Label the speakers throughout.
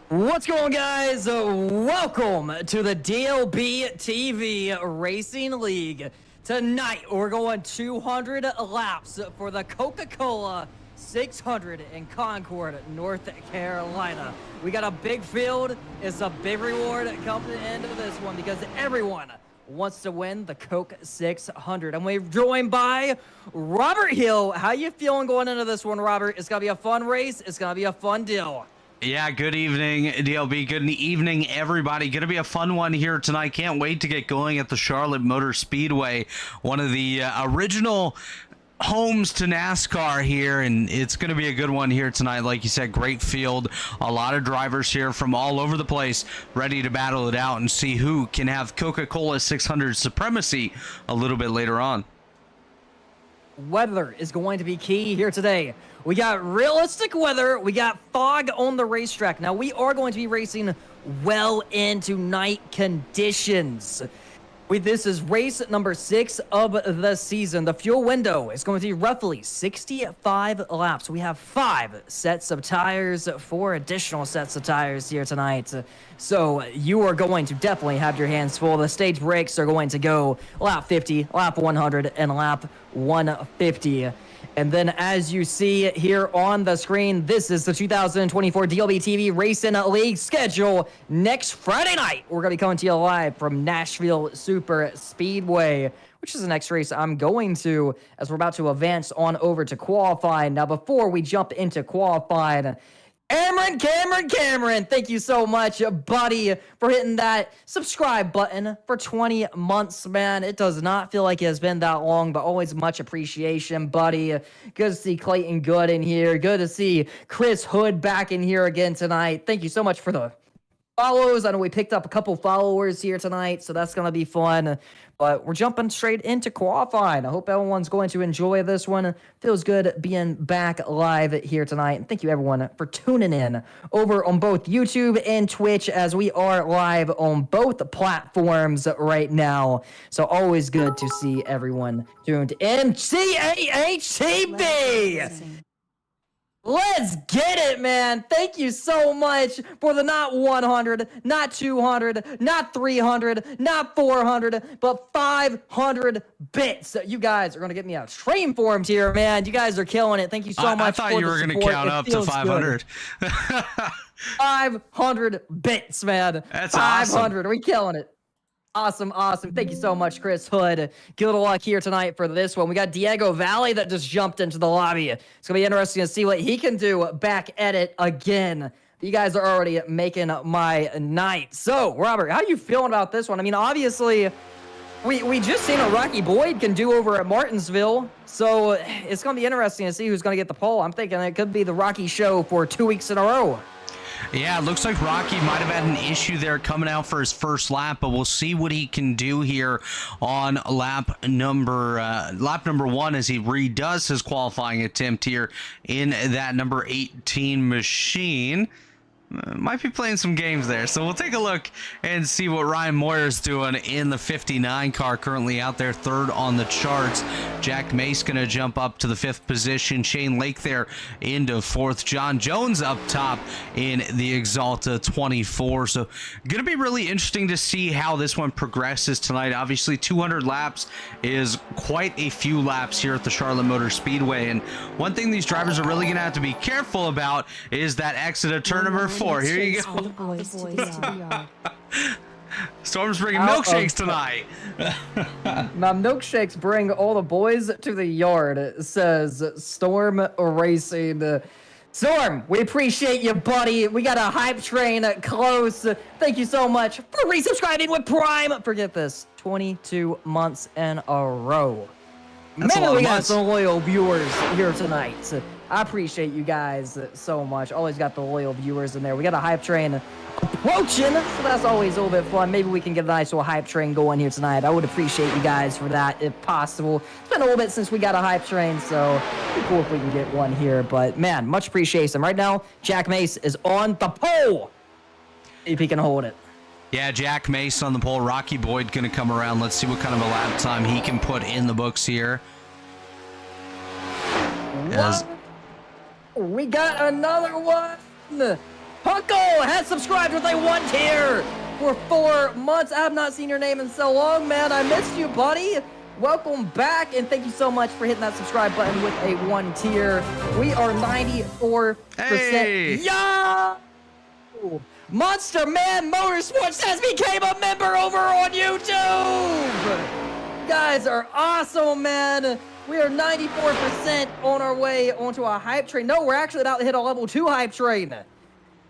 Speaker 1: What's going on, guys? Welcome to the DLBTV Racing League. Tonight, we're going 200 laps for the COCA-COLA 600 in Concord, North Carolina. We got a big field. It's a big reward coming into this one because everyone wants to win the Coke 600. And we're joined by Robert Hill. How you feeling going into this one, Robert? It's going to be a fun race. It's going to be a fun deal.
Speaker 2: Yeah, good evening, DLB. Good evening, everybody. Going to be a fun one here tonight. Can't wait to get going at the Charlotte Motor Speedway, one of the original homes to NASCAR here, and it's going to be a good one here tonight. Like you said, great field, a lot of drivers here from all over the place ready to battle it out and see who can have Coca-Cola 600 supremacy a little bit later on.
Speaker 1: Weather is going to be key here today. We got realistic weather. We got fog on the racetrack. Now, we are going to be racing well into night conditions. This is race number 6 of the season. The fuel window is going to be roughly 65 laps. We have 5 sets of tires, 4 additional sets of tires here tonight. So you are going to definitely have your hands full. The stage brakes are going to go lap 50, lap 100, and lap 150. And then as you see here on the screen, this is the 2024 DLBTV Racing League schedule. Next Friday night, we're going to be coming to you live from Nashville Super Speedway, which is the next race I'm going to as we're about to advance on over to qualifying. Now, before we jump into qualifying, Cameron, thank you so much, buddy, for hitting that subscribe button for 20 months, man. It does not feel like it has been that long, but always much appreciation, buddy. Good to see Clayton Good in here. Good to see Chris Hood back in here again tonight. Thank you so much for the follows. I know we picked up a couple followers here tonight, so that's going to be fun. But we're jumping straight into qualifying. I hope everyone's going to enjoy this one. Feels good being back live here tonight. And thank you, everyone, for tuning in over on both YouTube and Twitch as we are live on both platforms right now. So always good to see everyone tuned in. CAHTV! Let's get it, man. Thank you so much for the not 100, not 200, not 300, not 400, but 500 bits. You guys are going to get me out of train forms here, man. You guys are killing it. Thank you so much.
Speaker 2: I thought you were going to count up to 500.
Speaker 1: 500 bits, man.
Speaker 2: That's
Speaker 1: 500.
Speaker 2: awesome.
Speaker 1: Are we killing it? Awesome. Thank you so much, Chris Hood. Good little luck here tonight for this one. We got Diego Valley that just jumped into the lobby. It's going to be interesting to see what he can do back at it again. You guys are already making my night. So, Robert, how are you feeling about this one? I mean, obviously, we just seen what Rocky Boyd can do over at Martinsville. So, it's going to be interesting to see who's going to get the pole. I'm thinking it could be the Rocky show for 2 weeks in a row.
Speaker 2: Yeah, it looks like Rocky might have had an issue there coming out for his first lap, but we'll see what he can do here on lap number 1 as he redoes his qualifying attempt here in that number 18 machine. Might be playing some games there, so we'll take a look and see what Ryan Moyer's doing in the 59 car, currently out there 3rd on the charts. Jack Mace gonna jump up to the 5th position. Shane Lake there into 4th. John Jones up top in the Exalta 24. So gonna be really interesting to see how this one progresses tonight. Obviously 200 laps is quite a few laps here at the Charlotte Motor Speedway, and one thing these drivers are really gonna have to be careful about is that exit of turn number 4. Here you go. Storm's bringing milkshakes tonight.
Speaker 1: My milkshakes bring all the boys to the yard, says Storm Racing. Storm, we appreciate you, buddy. We got a hype train close. Thank you so much for resubscribing with Prime. Forget this, 22 months in a row. Man, we got some loyal viewers here tonight. So I appreciate you guys so much. Always got the loyal viewers in there. We got a hype train approaching, so that's always a little bit fun. Maybe we can get a nice little hype train going here tonight. I would appreciate you guys for that if possible. It's been a little bit since we got a hype train, so it'd be cool if we can get one here. But man, much appreciation. Right now, Jack Mace is on the pole. If he can hold it.
Speaker 2: Yeah, Jack Mace on the pole. Rocky Boyd going to come around. Let's see what kind of a lap time he can put in the books here.
Speaker 1: We got another one. Punko has subscribed with a 1 tier for 4 months. I have not seen your name in so long, man. I missed you, buddy. Welcome back, and thank you so much for hitting that subscribe button with a 1 tier. We are 94%.
Speaker 2: Hey.
Speaker 1: Yo! Monster Man Motorsports has became a member over on YouTube. You guys are awesome, man. We are 94% on our way onto a hype train. No, we're actually about to hit a level 2 hype train.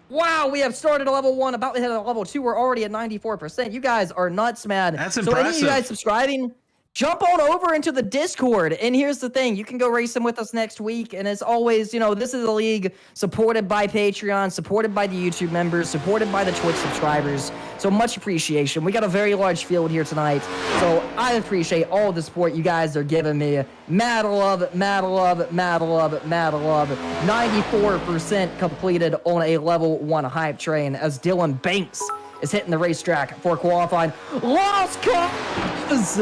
Speaker 1: Wow, we have started a level 1, about to hit a level 2. We're already at 94%. You guys are nuts, man.
Speaker 2: That's
Speaker 1: So
Speaker 2: impressive.
Speaker 1: any of you guys subscribing, jump on over into the Discord. And here's the thing. You can go racing with us next week. And as always, you know, this is a league supported by Patreon, supported by the YouTube members, supported by the Twitch subscribers. So much appreciation. We got a very large field here tonight. So I appreciate all the support you guys are giving me. Mad love, mad love, mad love, mad love. 94% completed on a level 1 hype train as Dylan Banks is hitting the racetrack for qualifying. Lost cause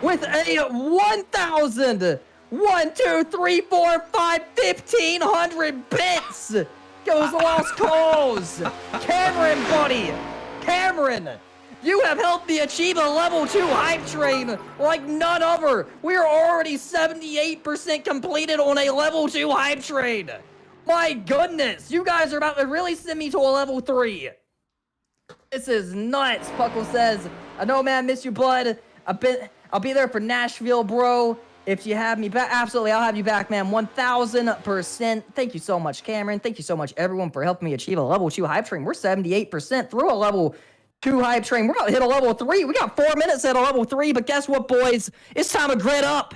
Speaker 1: with a 1,000, 1,500 bits goes Lost Cause. Cameron, buddy. Cameron, you have helped me achieve a level 2 hype train like none other. We are already 78% completed on a level 2 hype train. My goodness, you guys are about to really send me to a level 3. This is nuts, Puckle says. I know, man, miss you, bud. I'll be there for Nashville, bro. If you have me back, absolutely, I'll have you back, man. 1,000%. Thank you so much, Cameron. Thank you so much, everyone, for helping me achieve a level 2 hype train. We're 78% through a level 2 hype train. We're about to hit a level 3. We got 4 minutes at a level 3, but guess what, boys? It's time to grid up.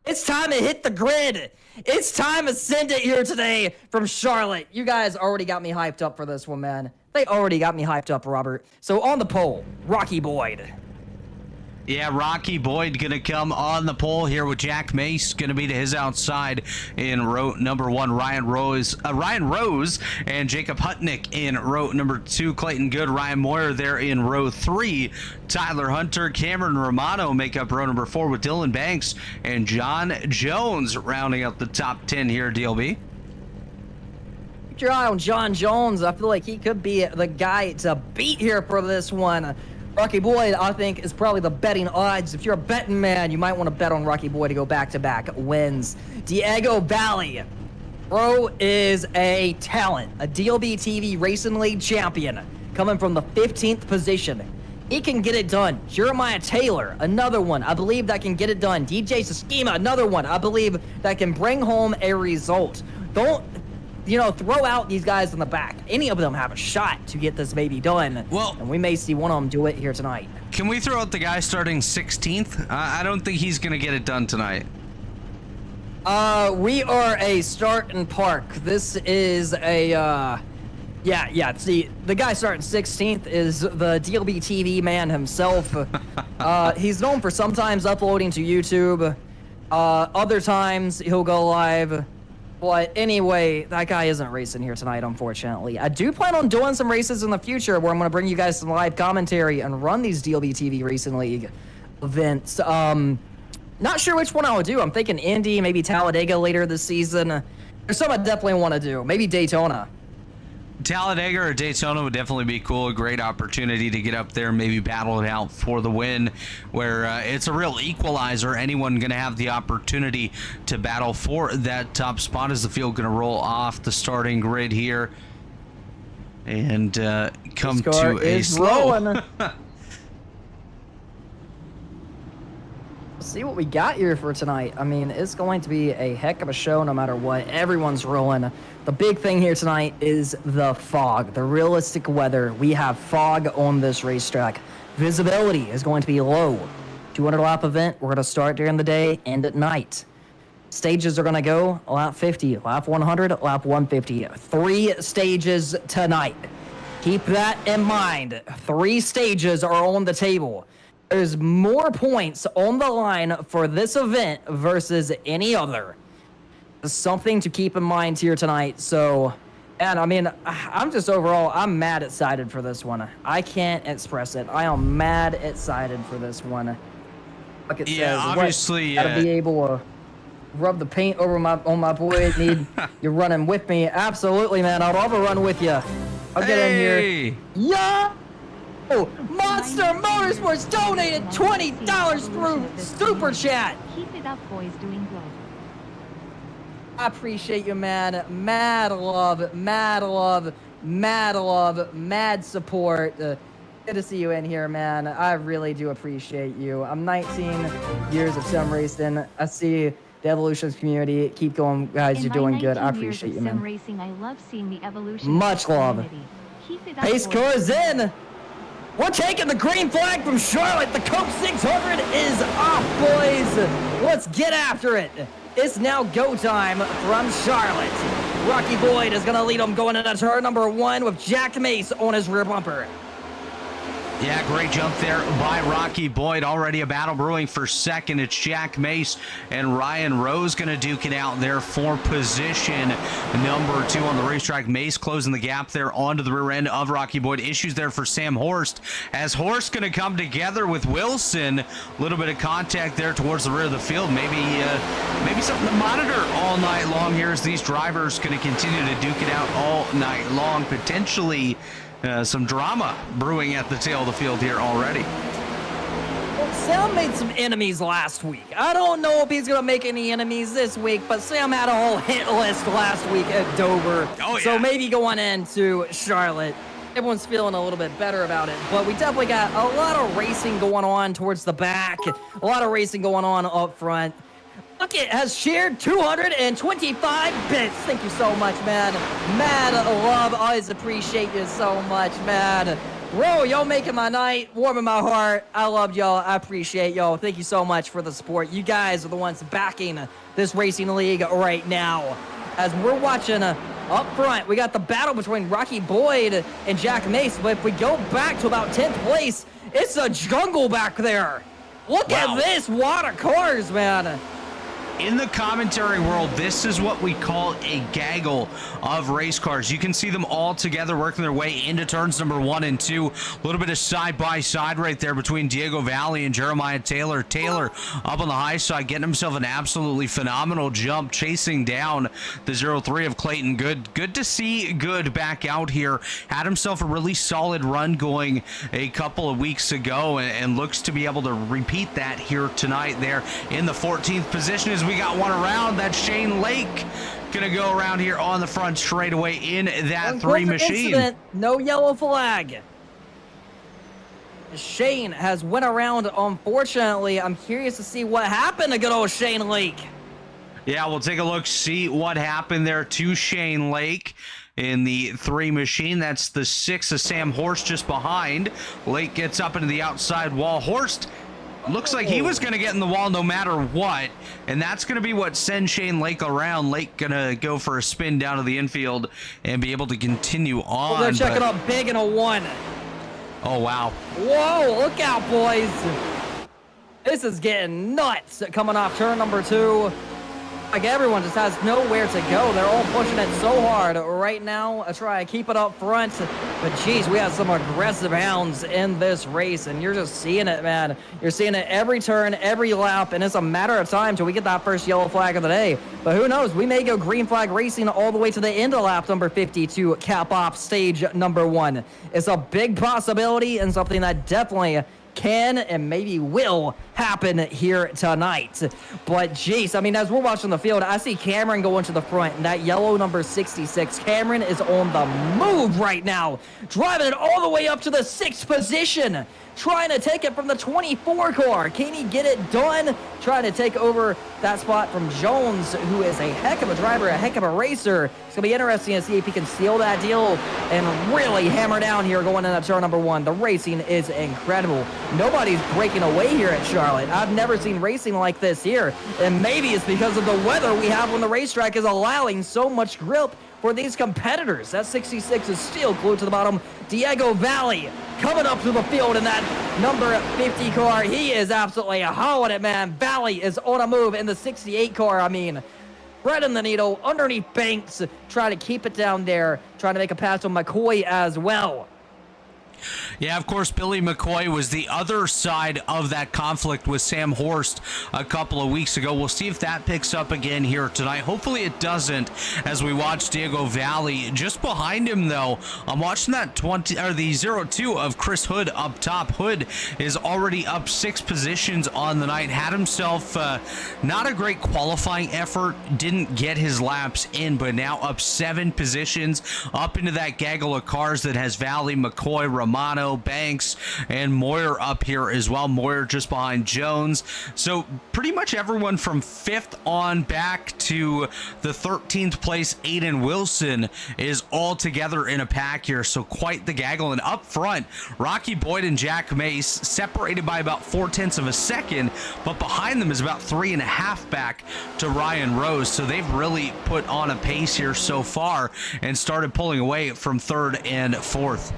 Speaker 1: It's time to hit the grid. It's time to send it here today from Charlotte. You guys already got me hyped up for this one, man. They already got me hyped up, Robert. So on the pole, Rocky Boyd.
Speaker 2: Yeah, Rocky Boyd gonna come on the pole here with Jack Mace gonna be to his outside in row number 1. Ryan Rose and Jacob Hutnick in row number 2. Clayton Good, Ryan Moyer there in row 3. Tyler Hunter, Cameron Romano make up row number 4 with Dylan Banks and John Jones rounding up the top 10 here. DLB.
Speaker 1: Keep your eye on John Jones. I feel like he could be the guy to beat here for this one. Rocky Boyd, I think, is probably the betting odds. If you're a betting man, you might want to bet on Rocky Boyd to go back-to-back wins. Diego Valley. Bro is a talent, a DLBTV Racing League champion, coming from the 15th position. He can get it done. Jeremiah Taylor, another one, I believe that can get it done. DJ Saskima, another one, I believe that can bring home a result. Don't, you know, throw out these guys in the back. Any of them have a shot to get this baby done.
Speaker 2: Well,
Speaker 1: and we may see one of them do it here tonight.
Speaker 2: Can we throw out the guy starting 16th? I don't think he's going to get it done tonight.
Speaker 1: We are a start and park. This is a, yeah. See, the guy starting 16th is the DLBTV man himself. He's known for sometimes uploading to YouTube. Other times he'll go live. But anyway, that guy isn't racing here tonight, unfortunately. I do plan on doing some races in the future where I'm going to bring you guys some live commentary and run these DLBTV Racing League events. Not sure which one I would do. I'm thinking Indy, maybe Talladega later this season. There's some I definitely want to do. Maybe Daytona.
Speaker 2: Talladega or Daytona would definitely be cool. A great opportunity to get up there, maybe battle it out for the win, where it's a real equalizer. Anyone going to have the opportunity to battle for that top spot as the field going to roll off the starting grid here and come to a slow.
Speaker 1: See what we got here for tonight. I mean, it's going to be a heck of a show no matter what. Everyone's rolling. The big thing here tonight is the fog, the realistic weather. We have fog on this racetrack. Visibility is going to be low. 200 lap event. We're going to start during the day and at night. Stages are going to go lap 50, lap 100, lap 150. 3 stages tonight. Keep that in mind. 3 stages are on the table. There's more points on the line for this event versus any other. Something to keep in mind here tonight. So, and I mean, I'm just overall, I'm mad excited for this one. I can't express it. I am mad excited for this one. Like it
Speaker 2: yeah,
Speaker 1: says,
Speaker 2: obviously,
Speaker 1: gotta be able to rub the paint over on my boy. Need you running with me? Absolutely, man. I'd love to run with you. I'll get in here. Yo! Monster Motorsports donated $20 through Super Chat.
Speaker 3: Keep it up, boys. Doing good.
Speaker 1: I appreciate you, man. Mad love, mad love, mad love, mad support. Good to see you in here, man. I really do appreciate you. I'm 19 years of sim racing. I see the Evolutions community. Keep going, guys. You're doing good. I appreciate you, man.
Speaker 3: Sim racing, I love seeing the evolution.
Speaker 1: Much love.
Speaker 3: Keep it up,
Speaker 1: Pace
Speaker 3: boys.
Speaker 1: car is in. We're taking the green flag from Charlotte. The Coke 600 is off, boys. Let's get after it. It's now go time from Charlotte. Rocky Boyd is going to lead them going into turn number 1 with Jack Mace on his rear bumper.
Speaker 2: Yeah, great jump there by Rocky Boyd. Already a battle brewing for second. It's Jack Mace and Ryan Rose going to duke it out there for position number 2 on the racetrack. Mace closing the gap there onto the rear end of Rocky Boyd. Issues there for Sam Horst, as Horst going to come together with Wilson. A little bit of contact there towards the rear of the field. Maybe something to monitor all night long here, as these drivers going to continue to duke it out all night long. Potentially some drama brewing at the tail of the field here already.
Speaker 1: Well, Sam made some enemies last week. I don't know if he's going to make any enemies this week, but Sam had a whole hit list last week at Dover.
Speaker 2: Oh, yeah.
Speaker 1: So maybe going into Charlotte, everyone's feeling a little bit better about it. But we definitely got a lot of racing going on towards the back, a lot of racing going on up front. Bucket has shared 225 bits. Thank you so much, man. Mad love. Always appreciate you so much, man. Bro, y'all making my night, warming my heart. I love y'all. I appreciate y'all. Thank you so much for the support. You guys are the ones backing this racing league right now. As we're watching up front, we got the battle between Rocky Boyd and Jack Mace. But if we go back to about 10th place, it's a jungle back there. Look at this water cars, man.
Speaker 2: In the commentary world, this is what we call a gaggle of race cars. You can see them all together working their way into turns number 1 and 2. A little bit of side-by-side right there between Diego Valley and Jeremiah Taylor. Taylor up on the high side, getting himself an absolutely phenomenal jump, chasing down the 0-3 of Clayton Good. Good to see Good back out here. Had himself a really solid run going a couple of weeks ago, and looks to be able to repeat that here tonight there in the 14th position. As we got one around, that's Shane Lake gonna go around here on the front straightaway in that 3 machine.
Speaker 1: Incident, no yellow flag. Shane has went around. Unfortunately, I'm curious to see what happened to good old Shane Lake.
Speaker 2: Yeah, we'll take a look, see what happened there to Shane Lake in the 3 machine. That's the 6 of Sam Horst just behind. Lake gets up into the outside wall. Horst looks like he was going to get in the wall no matter what, and that's going to be what sends Shane Lake around. Lake going to go for a spin down to the infield and be able to continue on.
Speaker 1: They're checking up big in a 1.
Speaker 2: Oh, wow.
Speaker 1: Whoa, look out, boys. This is getting nuts coming off turn number 2. Like, everyone just has nowhere to go. They're all pushing it so hard right now. I try to keep it up front. But, geez, we have some aggressive hounds in this race, and you're just seeing it, man. You're seeing it every turn, every lap, and it's a matter of time till we get that first yellow flag of the day. But who knows? We may go green flag racing all the way to the end of lap number 52, cap off stage number 1. It's a big possibility and something that definitely can and maybe will happen here tonight. But jeez, I mean, as we're watching the field, I see Cameron going to the front, and that yellow number 66. Cameron is on the move right now, driving it all the way up to the 6th position, trying to take it from the 24 car. Can he get it done? Trying to take over that spot from Jones, who is a heck of a driver, a heck of a racer. It's going to be interesting to see if he can seal that deal and really hammer down here going into turn number 1. The racing is incredible. Nobody's breaking away here at Charlotte. I've never seen racing like this here. And maybe it's because of the weather we have when the racetrack is allowing so much grip for these competitors. That 66 is still glued to the bottom. Diego Valley coming up to the field in that number 50 car. He is absolutely hauling it, man. Valley is on a move in the 68 car, I mean. Right in the needle, underneath Banks, trying to keep it down there, trying to make a pass on McCoy as well.
Speaker 2: Yeah, of course, Billy McCoy was the other side of that conflict with Sam Horst a couple of weeks ago. We'll see if that picks up again here tonight. Hopefully it doesn't, as we watch Diego Valley. Just behind him, though, I'm watching that the 0-2 of Chris Hood up top. Hood is already up 6 positions on the night. Had himself not a great qualifying effort. Didn't get his laps in, but now up 7 positions up into that gaggle of cars that has Valley, McCoy, Romano, Banks, and Moyer up here as well. Moyer just behind Jones. So pretty much everyone from 5th on back to the 13th place Aiden Wilson is all together in a pack here. So quite the gaggle. And up front, Rocky Boyd and Jack Mace separated by about 0.4 of a second, but behind them is about 3.5 back to Ryan Rose. So they've really put on a pace here so far and started pulling away from 3rd and 4th.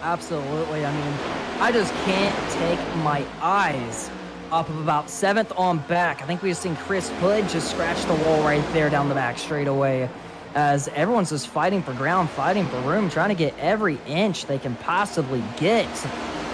Speaker 1: Absolutely. I mean, I just can't take my eyes off of about 7th on back. I think we've seen Chris Hood just scratch the wall right there down the back straightaway, as everyone's just fighting for ground, fighting for room, trying to get every inch they can possibly get.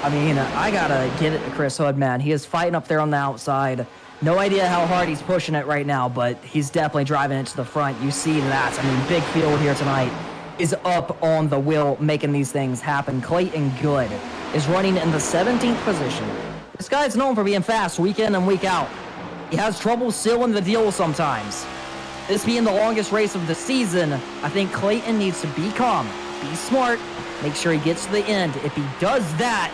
Speaker 1: I mean, I gotta give it to Chris Hood, man. He is fighting up there on the outside. No idea how hard he's pushing it right now, but he's definitely driving it to the front. You see that. I mean, big field here tonight is up on the wheel, making these things happen. Clayton Good is running in the 17th position. This guy's known for being fast week in and week out. He has trouble sealing the deal sometimes. This being the longest race of the season, I think Clayton needs to be calm, be smart, make sure he gets to the end. If he does that,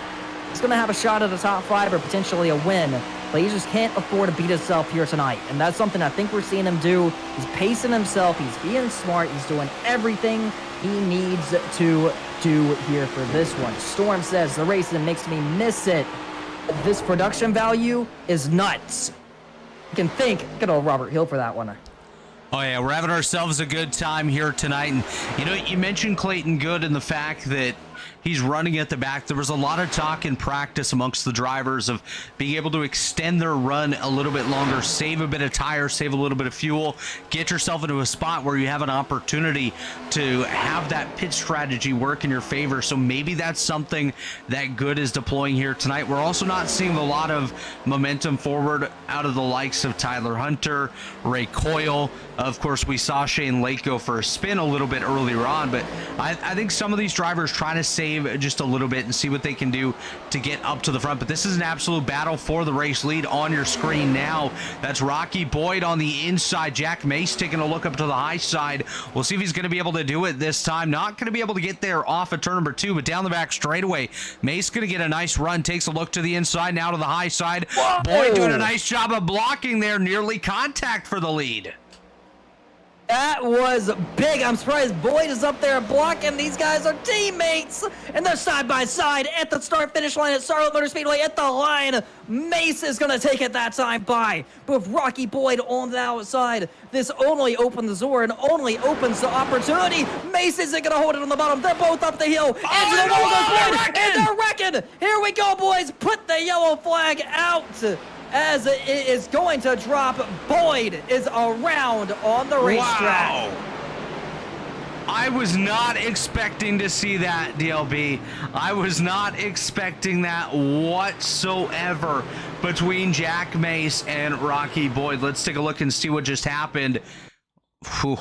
Speaker 1: he's going to have a shot at a top 5 or potentially a win, but he just can't afford to beat himself here tonight. And that's something I think we're seeing him do. He's pacing himself, he's being smart, he's doing everything he needs to do here for this one. Storm says the racing makes me miss it. This production value is nuts. You can thank good old Robert Hill for that one.
Speaker 2: Oh yeah, we're having ourselves a good time here tonight. And you know, you mentioned Clayton Good and the fact that he's running at the back. There was a lot of talk in practice amongst the drivers of being able to extend their run a little bit longer, save a bit of tire, save a little bit of fuel, get yourself into a spot where you have an opportunity to have that pit strategy work in your favor. So maybe that's something that Good is deploying here tonight. We're also not seeing a lot of momentum forward out of the likes of Tyler Hunter, Ray Coyle. Of course, we saw Shane Lake go for a spin a little bit earlier on, but I think some of these drivers trying to save just a little bit and see what they can do to get up to the front. But this is an absolute battle for the race lead on your screen now. That's Rocky Boyd on the inside. Jack Mace taking a look up to the high side. We'll see if he's going to be able to do it this time. Not going to be able to get there off of turn number 2, but down the back straightaway. Mace going to get a nice run. Takes a look to the inside, now to the high side.
Speaker 1: Whoa!
Speaker 2: Boyd doing a nice job of blocking there. Nearly contact for the lead.
Speaker 1: That was big. I'm surprised Boyd is up there blocking. These guys are teammates, and they're side by side at the start-finish line at Charlotte Motor Speedway at the line. Mace is going to take it that time by, but with Rocky Boyd on the outside, this only opens the door and only opens the opportunity. Mace isn't going to hold it on the bottom. They're both up the hill. And they're wrecking. Here we go, boys. Put the yellow flag out, as it is going to drop. Boyd is around on the racetrack.
Speaker 2: Wow. I was not expecting to see that, DLB. I was not expecting that whatsoever between Jack Mace and Rocky Boyd. Let's take a look and see what just happened. Whew.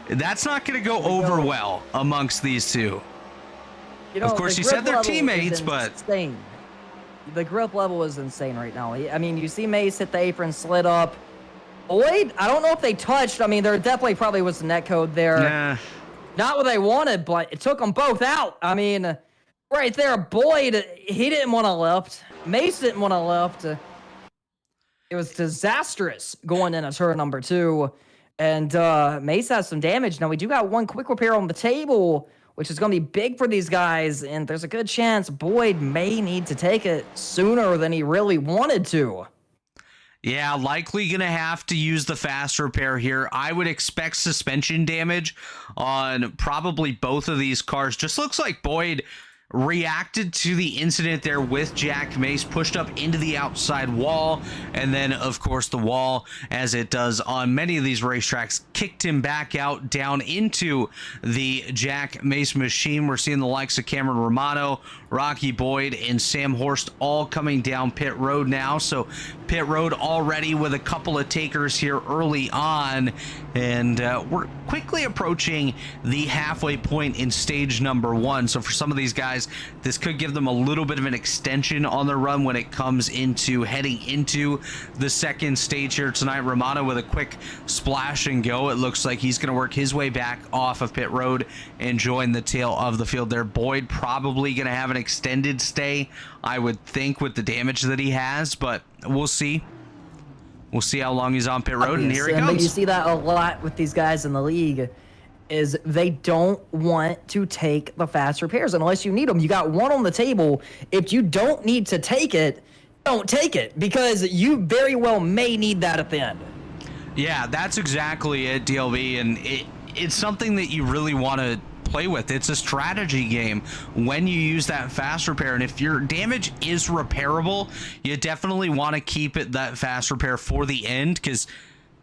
Speaker 2: That's not going to go over well amongst these two.
Speaker 1: You know,
Speaker 2: of course, you said they're teammates, but...
Speaker 1: Insane. The grip level is insane right now. I mean, you see Mace hit the apron, slid up. Boyd, I don't know if they touched. I mean, there definitely probably was a net code there.
Speaker 2: Yeah.
Speaker 1: Not what they wanted, but it took them both out. I mean, right there, Boyd, he didn't want to left. Mace didn't want to left. It was disastrous going into turn number 2. And Mace has some damage. Now, we do got one quick repair on the table, which is going to be big for these guys, and there's a good chance Boyd may need to take it sooner than he really wanted to.
Speaker 2: Yeah, likely going to have to use the fast repair here. I would expect suspension damage on probably both of these cars. Just looks like Boyd reacted to the incident there with Jack Mace, pushed up into the outside wall, and then of course the wall, as it does on many of these racetracks, kicked him back out down into the Jack Mace machine. We're seeing the likes of Cameron Romano, Rocky Boyd, and Sam Horst all coming down pit road now. So pit road already with a couple of takers here early on, and we're quickly approaching the halfway point in stage number 1. So for some of these guys, this could give them a little bit of an extension on their run when it comes into heading into the second stage here tonight. Romano with a quick splash and go. It looks like he's going to work his way back off of pit road and join the tail of the field there. Boyd probably going to have an extended stay, I would think, with the damage that he has, but we'll see. We'll see how long he's on pit road, and here he
Speaker 1: But
Speaker 2: comes.
Speaker 1: you see that a lot with these guys in the league, is they don't want to take the fast repairs unless you need them. You got one on the table. If you don't need to take it, don't take it, because you very well may need that at the end.
Speaker 2: Yeah, that's exactly it, DLB, and it's something that you really want to play with. It's a strategy game when you use that fast repair, and if your damage is repairable, you definitely want to keep it that fast repair for the end, because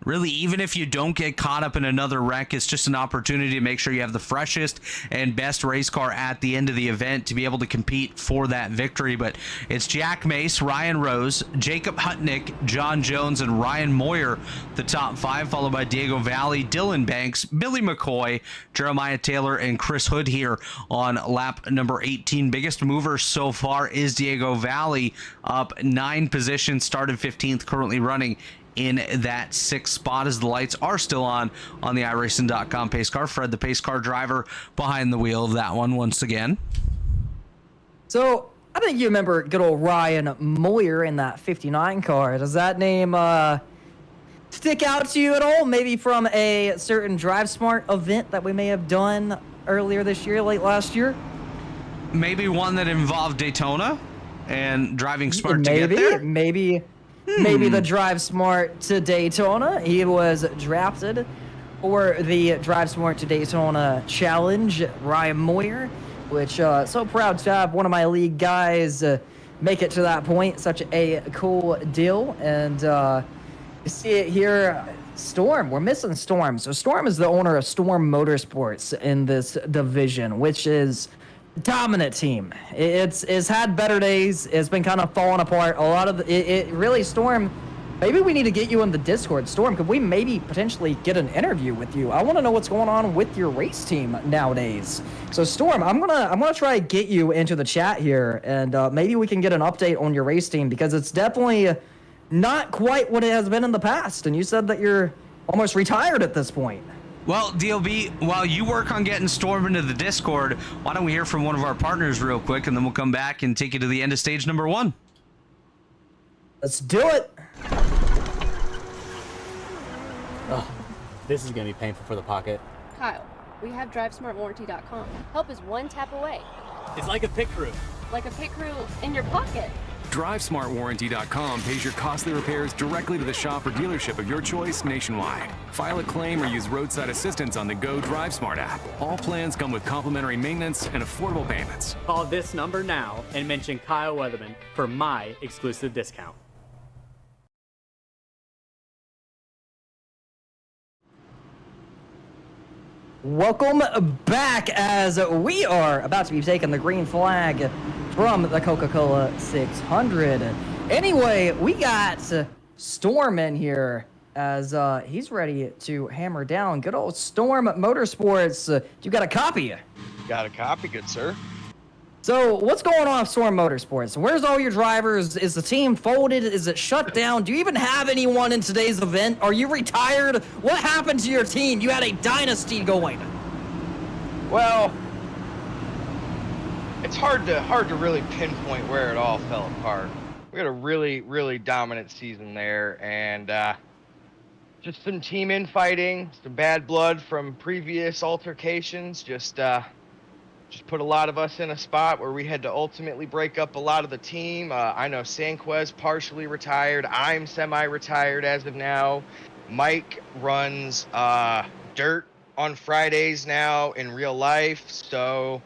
Speaker 2: really, even if you don't get caught up in another wreck, it's just an opportunity to make sure you have the freshest and best race car at the end of the event to be able to compete for that victory. But it's Jack Mace, Ryan Rose, Jacob Hutnick, John Jones, and Ryan Moyer, the top 5, followed by Diego Valley, Dylan Banks, Billy McCoy, Jeremiah Taylor, and Chris Hood here on lap number 18. Biggest mover so far is Diego Valley, up 9 positions, started 15th, currently running in that 6th spot as the lights are still on the iRacing.com pace car. Fred, the pace car driver, behind the wheel of that one once again.
Speaker 1: So I think you remember good old Ryan Moyer in that 59 car. Does that name stick out to you at all? Maybe from a certain Drive Smart event that we may have done earlier this year, late last year?
Speaker 2: Maybe one that involved Daytona and driving smart to get there?
Speaker 1: Maybe the Drive Smart to Daytona. He was drafted for the Drive Smart to Daytona challenge, Ryan Moyer, which so proud to have one of my league guys make it to that point. Such a cool deal. And you see it here, Storm. We're missing Storm. So Storm is the owner of Storm Motorsports in this division, which is dominant team. It's had better days. It's been kind of falling apart. A lot of it really, Storm, maybe we need to get you in the Discord. Storm, could we maybe potentially get an interview with you? I want to know what's going on with your race team nowadays. So Storm, I'm gonna try to get you into the chat here, and maybe we can get an update on your race team, because it's definitely not quite what it has been in the past. And you said that you're almost retired at this point.
Speaker 2: Well, DLB, while you work on getting Storm into the Discord, why don't we hear from one of our partners real quick, and then we'll come back and take you to the end of stage number 1.
Speaker 1: Let's do it.
Speaker 4: Oh, this is going to be painful for the pocket.
Speaker 5: Kyle, we have DriveSmartWarranty.com. Help is one tap away.
Speaker 4: It's like a pit crew.
Speaker 5: Like a pit crew in your pocket.
Speaker 6: DriveSmartWarranty.com pays your costly repairs directly to the shop or dealership of your choice nationwide. File a claim or use roadside assistance on the Go DriveSmart app. All plans come with complimentary maintenance and affordable payments.
Speaker 4: Call this number now and mention Kyle Weatherman for my exclusive discount.
Speaker 1: Welcome back, as we are about to be taking the green flag from the Coca-Cola 600. Anyway, we got Storm in here as he's ready to hammer down. Good old Storm Motorsports. You got a copy?
Speaker 7: Got a copy, good sir.
Speaker 1: So what's going on with Storm Motorsports? Where's all your drivers? Is the team folded? Is it shut down? Do you even have anyone in today's event? Are you retired? What happened to your team? You had a dynasty going.
Speaker 7: Well, it's hard to really pinpoint where it all fell apart. We had a really dominant season there, and just some team infighting, some bad blood from previous altercations, just put a lot of us in a spot where we had to ultimately break up a lot of the team. I know Sanquez partially retired. I'm semi-retired as of now. Mike runs dirt on Fridays now in real life, so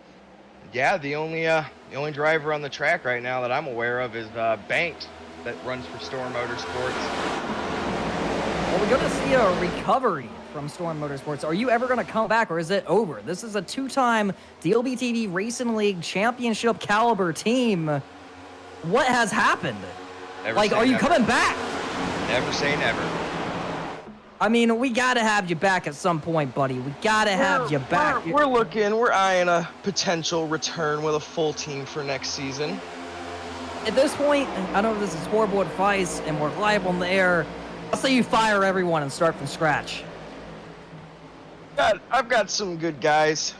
Speaker 7: Yeah, the only driver on the track right now that I'm aware of is Banks, that runs for Storm Motorsports.
Speaker 1: Well, we're going to see a recovery from Storm Motorsports. Are you ever going to come back, or is it over? This is a 2-time DLBTV Racing League Championship caliber team. What has happened?
Speaker 7: Never
Speaker 1: Like,
Speaker 7: say
Speaker 1: are you
Speaker 7: never.
Speaker 1: coming back?
Speaker 7: Never say never.
Speaker 1: I mean, we got to have you back at some point, buddy. We got to have you back.
Speaker 7: We're eyeing a potential return with a full team for next season.
Speaker 1: At this point, I know this is scoreboard advice and we're live on the air. I'll say you fire everyone and start from scratch.
Speaker 7: I've got some good guys.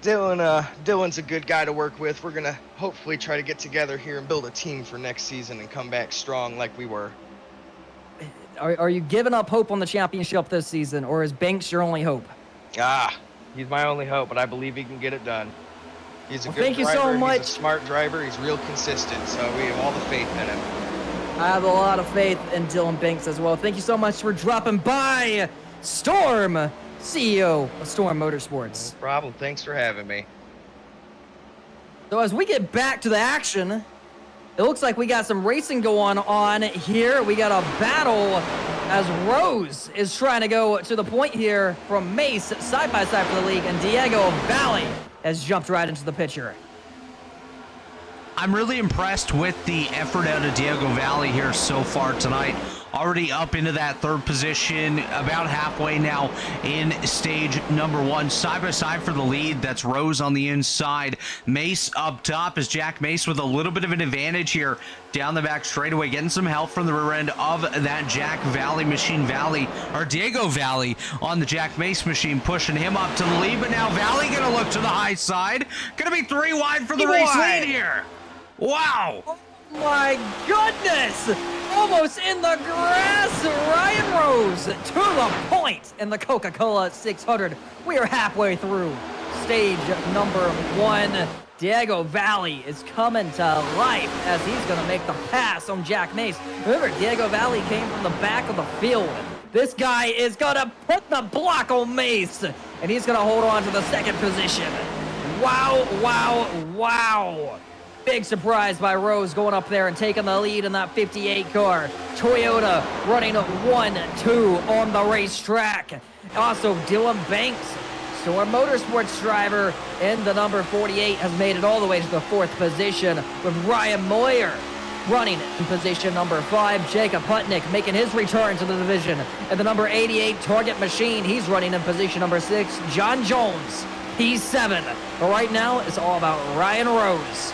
Speaker 7: Dylan's a good guy to work with. We're gonna hopefully try to get together here and build a team for next season and come back strong like we were.
Speaker 1: Are you giving up hope on the championship this season, or is Banks your only hope?
Speaker 7: He's my only hope, but I believe he can get it done. He's a good
Speaker 1: thank you
Speaker 7: driver.
Speaker 1: so much.
Speaker 7: He's a smart driver. He's real consistent, so we have all the faith in him.
Speaker 1: I have a lot of faith in Dylan Banks as well. Thank you so much for dropping by, Storm, CEO of Storm Motorsports.
Speaker 7: No problem. Thanks for having me.
Speaker 1: So as we get back to the action, it looks like we got some racing going on here. We got a battle as Rose is trying to go to the point here from Mace side by side for the league, and Diego Valley has jumped right into the picture.
Speaker 2: I'm really impressed with the effort out of Diego Valley here so far tonight. Already up into that third position, about halfway now in stage number 1. Side by side for the lead, that's Rose on the inside. Mace up top is Jack Mace with a little bit of an advantage here down the back straightaway, getting some help from the rear end of that Jack Valley machine. Diego Valley on the Jack Mace machine, pushing him up to the lead, but now Valley gonna look to the high side. Gonna be 3 wide for the race lead here. Wow.
Speaker 1: Oh my goodness! Almost in the grass, Ryan Rose to the point in the Coca-Cola 600. We are halfway through stage number 1. Diego Valley is coming to life as he's going to make the pass on Jack Mace. Remember, Diego Valley came from the back of the field. This guy is going to put the block on Mace, and he's going to hold on to the second position. Wow, wow, wow. Big surprise by Rose going up there and taking the lead in that 58 car. Toyota running 1-2 on the racetrack. Also, Dylan Banks, Storm Motorsports driver in the number 48, has made it all the way to the 4th position, with Ryan Moyer running in position number 5. Jacob Putnick making his return to the division. And the number 88 Target Machine, he's running in position number 6. John Jones, he's 7. But right now, it's all about Ryan Rose.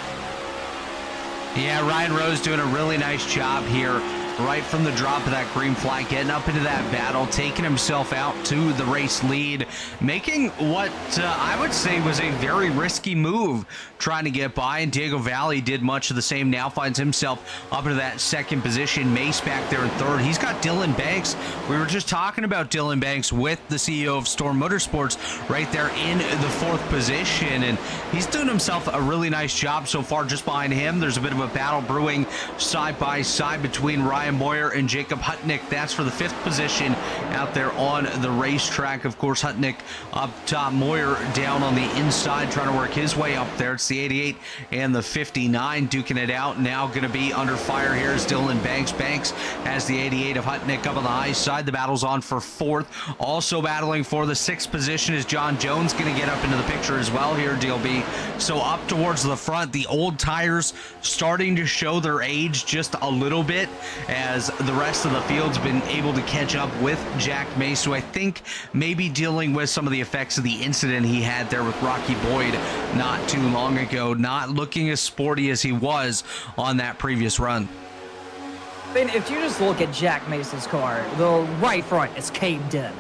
Speaker 2: Yeah, Ryan Rose doing a really nice job here right from the drop of that green flag, getting up into that battle, taking himself out to the race lead, making what I would say was a very risky move, trying to get by, and Diego Valley did much of the same. Now finds himself up into that 2nd position. Mace back there in 3rd. He's got Dylan Banks. We were just talking about Dylan Banks with the CEO of Storm Motorsports right there in the 4th position, and he's doing himself a really nice job so far. Just behind him, there's a bit of a battle brewing side by side between Ryan Moyer and Jacob Hutnick. That's for the 5th position out there on the racetrack. Of course, Hutnick up top, Moyer down on the inside trying to work his way up there. It's the 88 and the 59 duking it out. Now going to be under fire here is Dylan Banks. Banks has the 88 of Hutnick up on the high side. The battle's on for 4th. Also battling for the 6th position is John Jones, going to get up into the picture as well here, DLB. So up towards the front, the old tires starting to show their age just a little bit, as the rest of the field's been able to catch up with Jack Mace, who I think may be dealing with some of the effects of the incident he had there with Rocky Boyd not too long ago, not looking as sporty as he was on that previous run.
Speaker 1: I mean, if you just look at Jack Mace's car, the right front is caved in.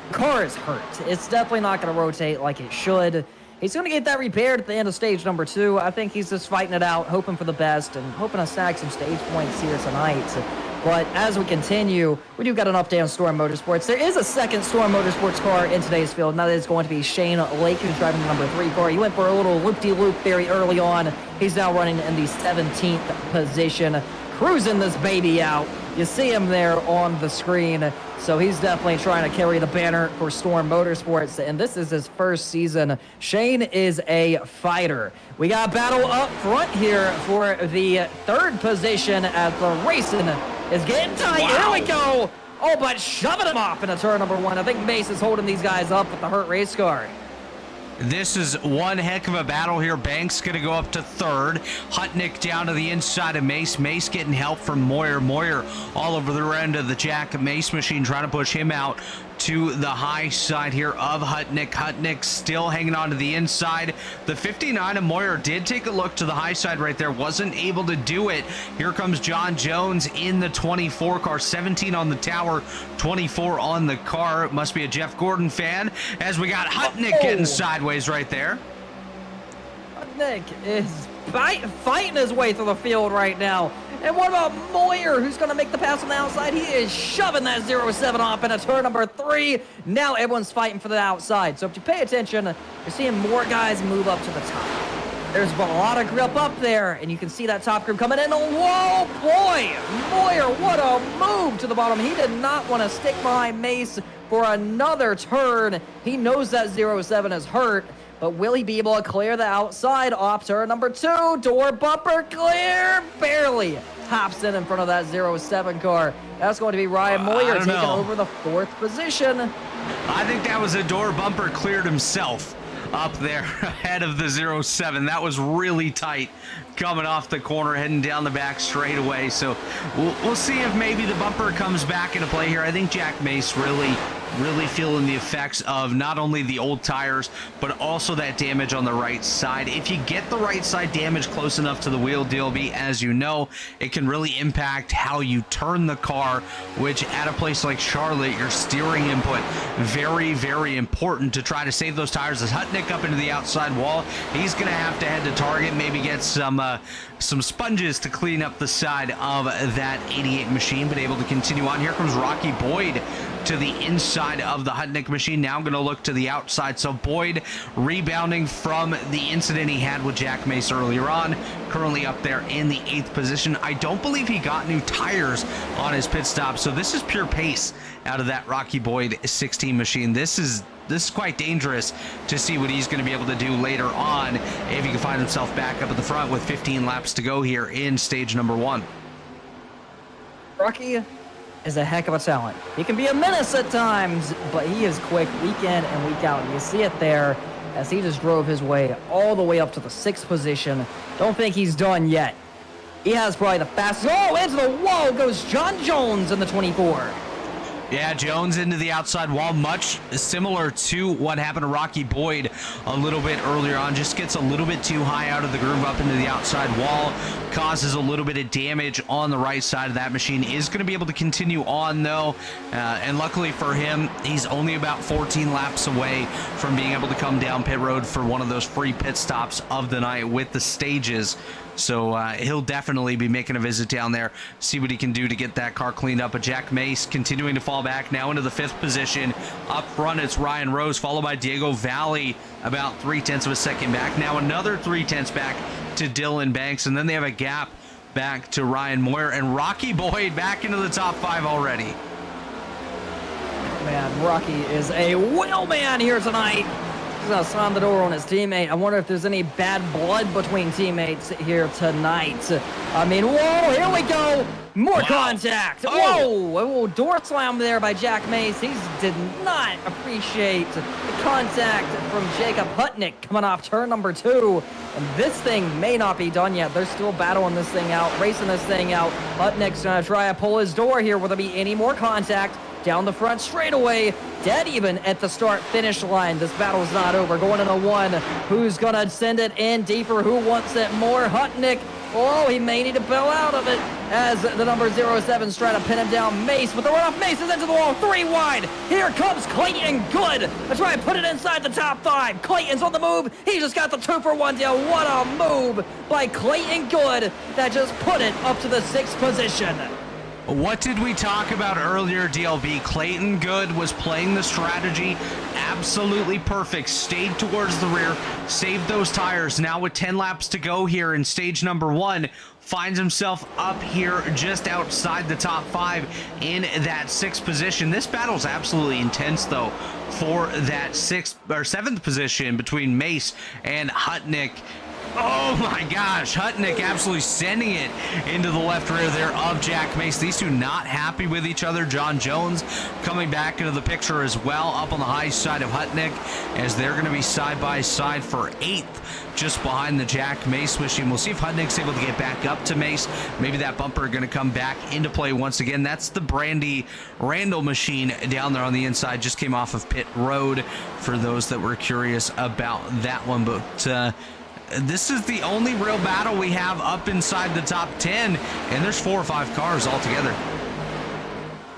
Speaker 1: The car is hurt. It's definitely not going to rotate like it should. He's going to get that repaired at the end of stage number 2. I think he's just fighting it out, hoping for the best, and hoping to snag some stage points here tonight. But as we continue, we do got an update on Storm Motorsports. There is a 2nd Storm Motorsports car in today's field, and that is going to be Shane Lake, who's driving the number 3 car. He went for a little loop-de-loop very early on. He's now running in the 17th position, cruising this baby out. You see him there on the screen. So he's definitely trying to carry the banner for Storm Motorsports, and this is his first season. Shane is a fighter. We got a battle up front here for the third position as the racing is getting tight. Here we go. Oh, but shoving him off into turn number 1. I think Mace is holding these guys up with the hurt race car.
Speaker 2: This is one heck of a battle here. Banks going to go up to third. Hutnick down to the inside of Mace. Mace getting help from Moyer. Moyer all over the end of the Jack Mace machine, trying to push him out to the high side here of Hutnick. Hutnick still hanging on to the inside. The 59 of Moyer did take a look to the high side right there. Wasn't able to do it. Here comes John Jones in the 24 car. 17 on the tower, 24 on the car. Must be a Jeff Gordon fan, as we got Hutnick getting sideways right there.
Speaker 1: Hutnick is fighting his way through the field right now. And what about Moyer, who's going to make the pass on the outside? He is shoving that 07 off into turn number 3. Now everyone's fighting for the outside. So if you pay attention, you're seeing more guys move up to the top. There's a lot of grip up there, and you can see that top group coming in. Whoa, boy! Moyer, what a move to the bottom. He did not want to stick behind Mace for another turn. He knows that 07 is hurt. But will he be able to clear the outside off turn number 2? Door bumper clear, barely hops in front of that 07 car. That's going to be Ryan Moyer taking over the 4th position.
Speaker 2: I think that was a door bumper cleared himself up there ahead of the 07. That was really tight coming off the corner, heading down the back straightaway. So we'll see if maybe the bumper comes back into play here. I think Jack Mace really feeling the effects of not only the old tires, but also that damage on the right side. If you get the right side damage close enough to the wheel, DLB, as you know, it can really impact how you turn the car, which at a place like Charlotte, your steering input, very, very important to try to save those tires. As Hutnick up into the outside wall, he's going to have to head to target, maybe get some sponges to clean up the side of that 88 machine, but able to continue on. Here comes Rocky Boyd to the inside of the Hutnick machine. Now going to look to the outside. So Boyd rebounding from the incident he had with Jack Mace earlier on, currently up there in the 8th position. I don't believe he got new tires on his pit stop, so this is pure pace out of that Rocky Boyd 16 machine. This is quite dangerous to see what he's going to be able to do later on if he can find himself back up at the front with 15 laps to go here in stage number 1.
Speaker 1: Rocky is a heck of a talent. He can be a menace at times, but he is quick week in and week out. You see it there as he just drove his way all the way up to the 6th position. Don't think he's done yet. He has probably the fastest. Oh, into the wall goes John Jones in the 24.
Speaker 2: Yeah, Jones into the outside wall, much similar to what happened to Rocky Boyd a little bit earlier on. Just gets a little bit too high out of the groove up into the outside wall, causes a little bit of damage on the right side of that machine. Is going to be able to continue on, though, and luckily for him, he's only about 14 laps away from being able to come down pit road for one of those free pit stops of the night with the stages. So he'll definitely be making a visit down there, see what he can do to get that car cleaned up. But Jack Mace continuing to fall back now into the 5th position. Up front, it's Ryan Rose, followed by Diego Valley, about 0.3 of a second back. Now another 0.3 back to Dylan Banks, and then they have a gap back to Ryan Moyer, and Rocky Boyd back into the top 5 already.
Speaker 1: Man, Rocky is a wheelman here tonight. He's gonna slam the door on his teammate. I wonder if there's any bad blood between teammates here tonight. I mean, whoa, here we go. More contact. Whoa, door slam there by Jack Mace. He did not appreciate the contact from Jacob Hutnick coming off turn number 2. And this thing may not be done yet. They're still battling this thing out, racing this thing out. Hutnick's gonna try to pull his door here. Will there be any more contact? Down the front straightaway, dead even at the start-finish line. This battle's not over. Going into 1. Who's going to send it in deeper? Who wants it more? Hutnick. Oh, he may need to bail out of it as the number 07's trying to pin him down. Mace, but the runoff. Mace is into the wall. 3 wide. Here comes Clayton Good. Let's try and put it inside the top 5. Clayton's on the move. He just got the 2-for-1 deal. What a move by Clayton Good that just put it up to the 6th position.
Speaker 2: What did we talk about earlier, DLB? Clayton Good was playing the strategy absolutely perfect. Stayed towards the rear, saved those tires. Now with 10 laps to go here in stage number 1, finds himself up here just outside the top 5 in that 6th position. This battle's absolutely intense, though, for that 6th or 7th position between Mace and Hutnick. Oh my gosh, Hutnick absolutely sending it into the left rear there of Jack Mace. These two not happy with each other. John Jones coming back into the picture as well, up on the high side of Hutnick, as they're going to be side by side for 8th, just behind the Jack Mace machine. We'll see if Hutnick's able to get back up to Mace. Maybe that bumper going to come back into play once again. That's the Brandy Randall machine down there on the inside. Just came off of pit road for those that were curious about that one. But this is the only real battle we have up inside the top 10, and there's 4 or 5 cars altogether.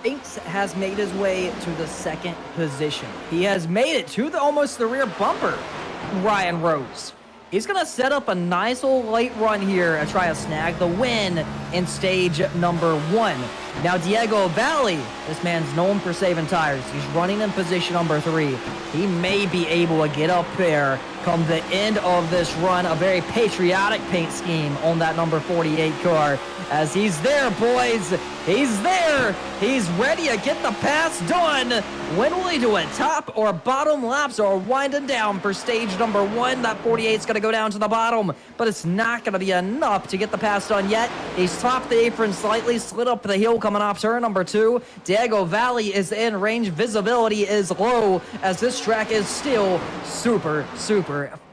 Speaker 1: Banks has made his way to the 2nd position. He has made it to almost the rear bumper. Ryan Rose. He's going to set up a nice little late run here and try to snag the win in stage number 1. Now, Diego Valley, this man's known for saving tires. He's running in position number 3. He may be able to get up there come the end of this run. A very patriotic paint scheme on that number 48 car. As he's there, boys. He's there. He's ready to get the pass done. When will he do it? Top or bottom laps are winding down for stage number 1. That 48 is going to go down to the bottom, but it's not going to be enough to get the pass done yet. He's topped the apron slightly, slid up the hill coming off turn number 2. Diego Valley is in range. Visibility is low as this track is still super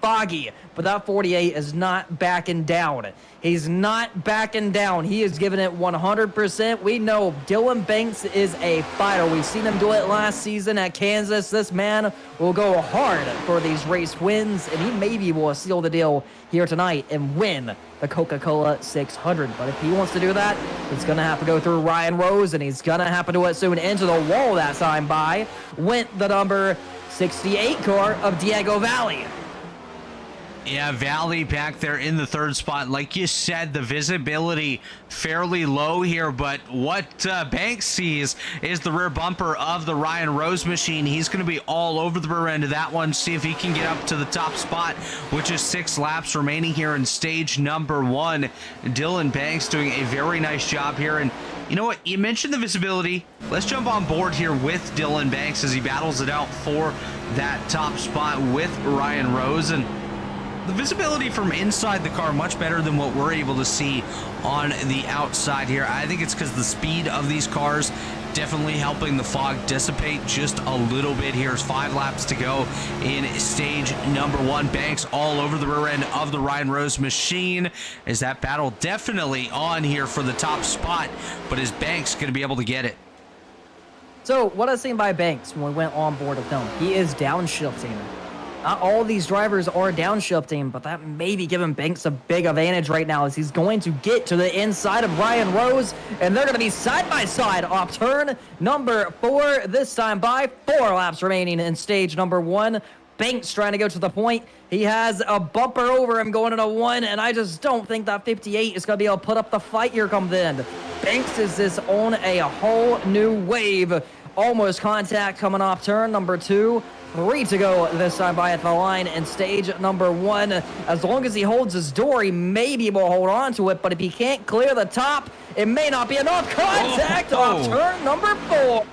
Speaker 1: foggy. But that 48 is not backing down. He's not backing down. He is giving it 100%. We know Dylan Banks is a fighter. We've seen him do it last season at Kansas. This man will go hard for these race wins, and he maybe will seal the deal here tonight and win the Coca-Cola 600. But if he wants to do that, he's going to have to go through Ryan Rose, and he's going to have to do it soon. Into the wall that time by went the number 68 car of Diego Valley.
Speaker 2: Yeah, Valley back there in the 3rd spot. Like you said, the visibility fairly low here, but what Banks sees is the rear bumper of the Ryan Rose machine. He's going to be all over the rear end of that one. See if he can get up to the top spot, which is 6 laps remaining here in stage number 1. Dylan Banks doing a very nice job here. And you know what? You mentioned the visibility. Let's jump on board here with Dylan Banks as he battles it out for that top spot with Ryan Rose. And the visibility from inside the car much better than what we're able to see on the outside here. I think it's because the speed of these cars definitely helping the fog dissipate just a little bit. Here's 5 laps to go in stage number 1. Banks all over the rear end of the Ryan Rose machine. Is that battle definitely on here for the top spot, but is Banks going to be able to get it?
Speaker 1: So what I've seen by Banks when we went on board with him, he is downshifting. Not all these drivers are downshifting, but that may be giving Banks a big advantage right now as he's going to get to the inside of Ryan Rose, and they're going to be side by side off turn number 4 this time by 4 laps remaining in stage number 1. Banks trying to go to the point. He has a bumper over him going into 1, and I just don't think that 58 is going to be able to put up the fight here come the end. Banks is this on a whole new wave. Almost contact coming off turn number 2. 3 to go this time by at the line in stage number 1. As long as he holds his door, he may be able to hold on to it, but if he can't clear the top, it may not be enough. Contact off turn number 4.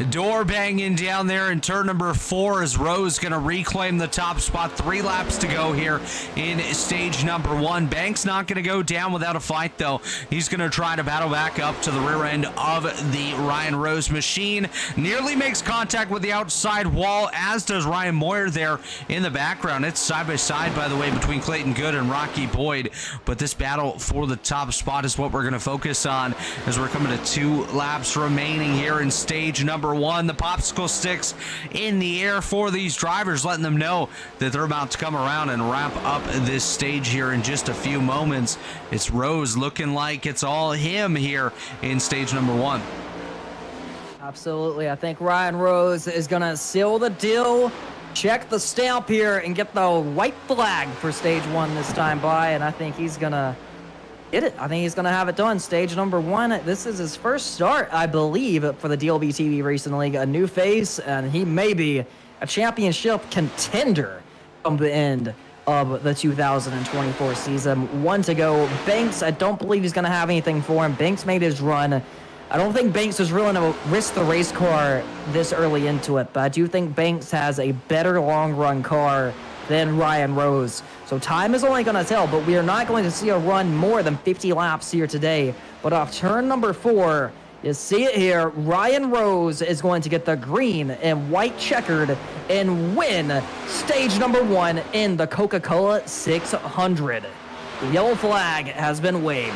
Speaker 2: Door banging down there in turn number 4 as Rose going to reclaim the top spot. 3 laps to go here in stage number 1. Banks not going to go down without a fight, though. He's going to try to battle back up to the rear end of the Ryan Rose machine. Nearly makes contact with the outside wall, as does Ryan Moyer there in the background. It's side by side, by the way, between Clayton Good and Rocky Boyd. But this battle for the top spot is what we're going to focus on as we're coming to 2 laps remaining here in stage number 1. The popsicle sticks in the air for these drivers, letting them know that they're about to come around and wrap up this stage here in just a few moments. It's Rose looking like it's all him here in stage number 1.
Speaker 1: Absolutely. I think Ryan Rose is going to seal the deal, check the stamp here, and get the white flag for stage 1 this time by, and I think he's going to Get it. I think he's going to have it done. Stage number 1. This is his first start, I believe, for the DLBTV Racing League. A new face, and he may be a championship contender from the end of the 2024 season. 1 to go. Banks, I don't believe he's going to have anything for him. Banks made his run. I don't think Banks was willing to risk the race car this early into it, but I do think Banks has a better long-run car than Ryan Raze. So time is only going to tell, but we are not going to see a run more than 50 laps here today. But off turn number 4, you see it here, Ryan Raze is going to get the green and white checkered and win stage number 1 in the COCA-COLA 600. The yellow flag has been waved.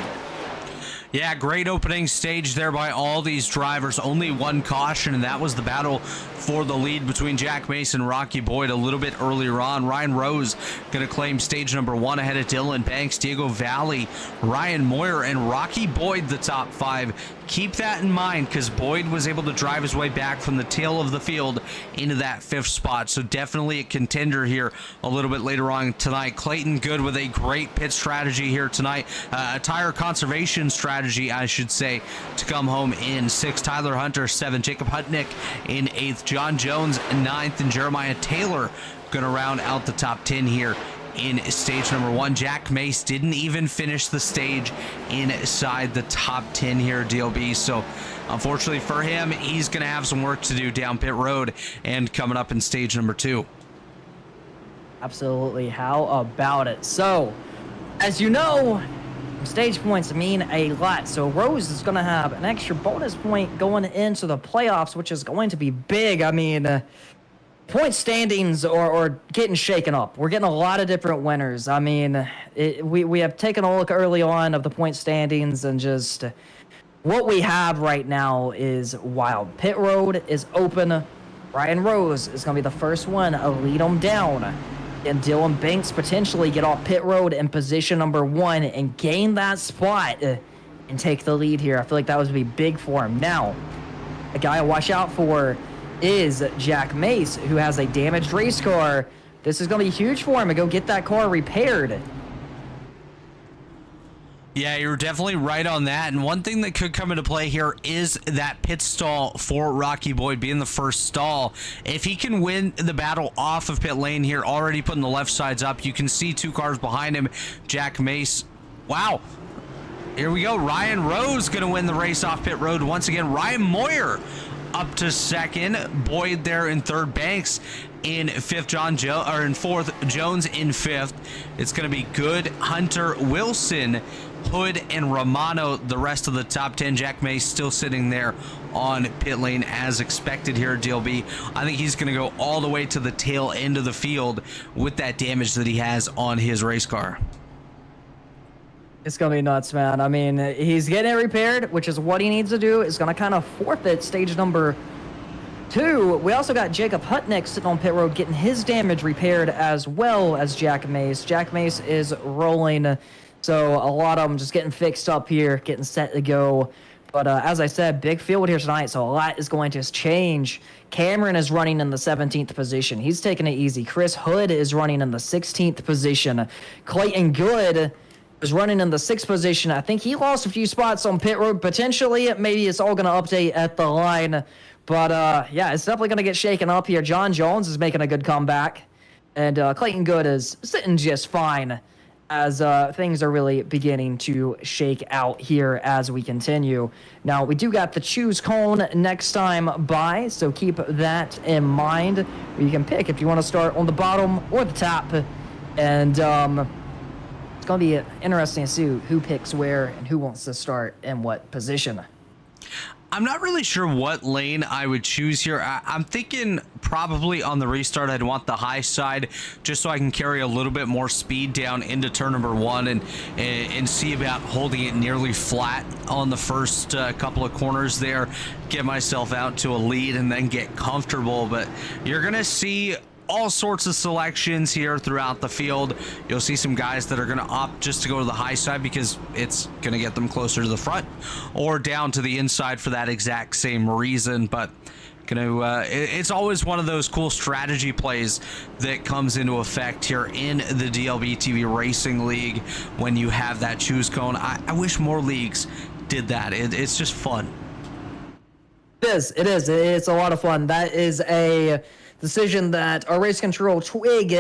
Speaker 2: Yeah, great opening stage there by all these drivers. Only one caution, and that was the battle for the lead between Jack Mason and Rocky Boyd a little bit earlier on. Ryan Raze going to claim stage number 1 ahead of Dylan Banks, Diego Valley, Ryan Moyer, and Rocky Boyd, the top 5. Keep that in mind because Boyd was able to drive his way back from the tail of the field into that 5th spot. So definitely a contender here a little bit later on tonight. Clayton Good with a great pit strategy here tonight. A tire conservation strategy, I should say, to come home in 6th. Tyler Hunter, 7th. Jacob Hutnick in 8th. John Jones, 9th. And Jeremiah Taylor going to round out the top 10 here in stage number 1. Jack Mace didn't even finish the stage inside the top 10 here, DLB. So unfortunately for him, he's going to have some work to do down pit road and coming up in stage number 2.
Speaker 1: Absolutely. How about it? So, as you know, stage points mean a lot. So Raze is going to have an extra bonus point going into the playoffs, which is going to be big. I mean, point standings are getting shaken up. We're getting a lot of different winners. I mean, we have taken a look early on of the point standings, and just what we have right now is wild. Pit road is open. Ryan Raze is going to be the first one to lead them down. And Dylan Banks potentially get off pit road in position number 1 and gain that spot and take the lead here. I feel like that would be big for him. Now, a guy to watch out for is Jack Mace, who has a damaged race car. This is going to be huge for him to go get that car repaired.
Speaker 2: Yeah, you're definitely right on that. And one thing that could come into play here is that pit stall for Rocky Boyd being the first stall. If he can win the battle off of pit lane here, already putting the left sides up, you can see 2 cars behind him. Jack Mace. Wow. Here we go. Ryan Raze going to win the race off pit road once again. Ryan Moyer up to 2nd. Boyd there in 3rd. Banks in 5th. In 4th. Jones in 5th. It's going to be Good, Hunter, Wilson, Hood, and Romano, the rest of the top 10. Jack Mace still sitting there on pit lane as expected here at DLB. I think he's going to go all the way to the tail end of the field with that damage that he has on his race car.
Speaker 1: It's going to be nuts, man. I mean, he's getting it repaired, which is what he needs to do. It's going to kind of forfeit stage number 2. We also got Jacob Hutnick sitting on pit road getting his damage repaired as well as Jack Mace. Jack Mace is rolling, so a lot of them just getting fixed up here, getting set to go. But as I said, big field here tonight, so a lot is going to change. Cameron is running in the 17th position. He's taking it easy. Chris Hood is running in the 16th position. Clayton Good is running in the 6th position. I think he lost a few spots on pit road. Potentially, maybe it's all going to update at the line. But, yeah, it's definitely going to get shaken up here. John Jones is making a good comeback. And Clayton Good is sitting just fine as things are really beginning to shake out here as we continue. Now, we do got the choose cone next time by, so keep that in mind. You can pick if you want to start on the bottom or the top. And it's going to be interesting to see who picks where and who wants to start in what position.
Speaker 2: I'm not really sure what lane I would choose here. I'm thinking probably on the restart I'd want the high side just so I can carry a little bit more speed down into turn number 1 and see about holding it nearly flat on the first couple of corners there, get myself out to a lead and then get comfortable. But you're gonna see all sorts of selections here throughout the field. You'll see some guys that are going to opt just to go to the high side because it's going to get them closer to the front, or down to the inside for that exact same reason. But It's always one of those cool strategy plays that comes into effect here in the DLBTV Racing League when you have that choose cone. I wish more leagues did that. It's just fun.
Speaker 1: It is. It's a lot of fun. That is a decision that our race control twig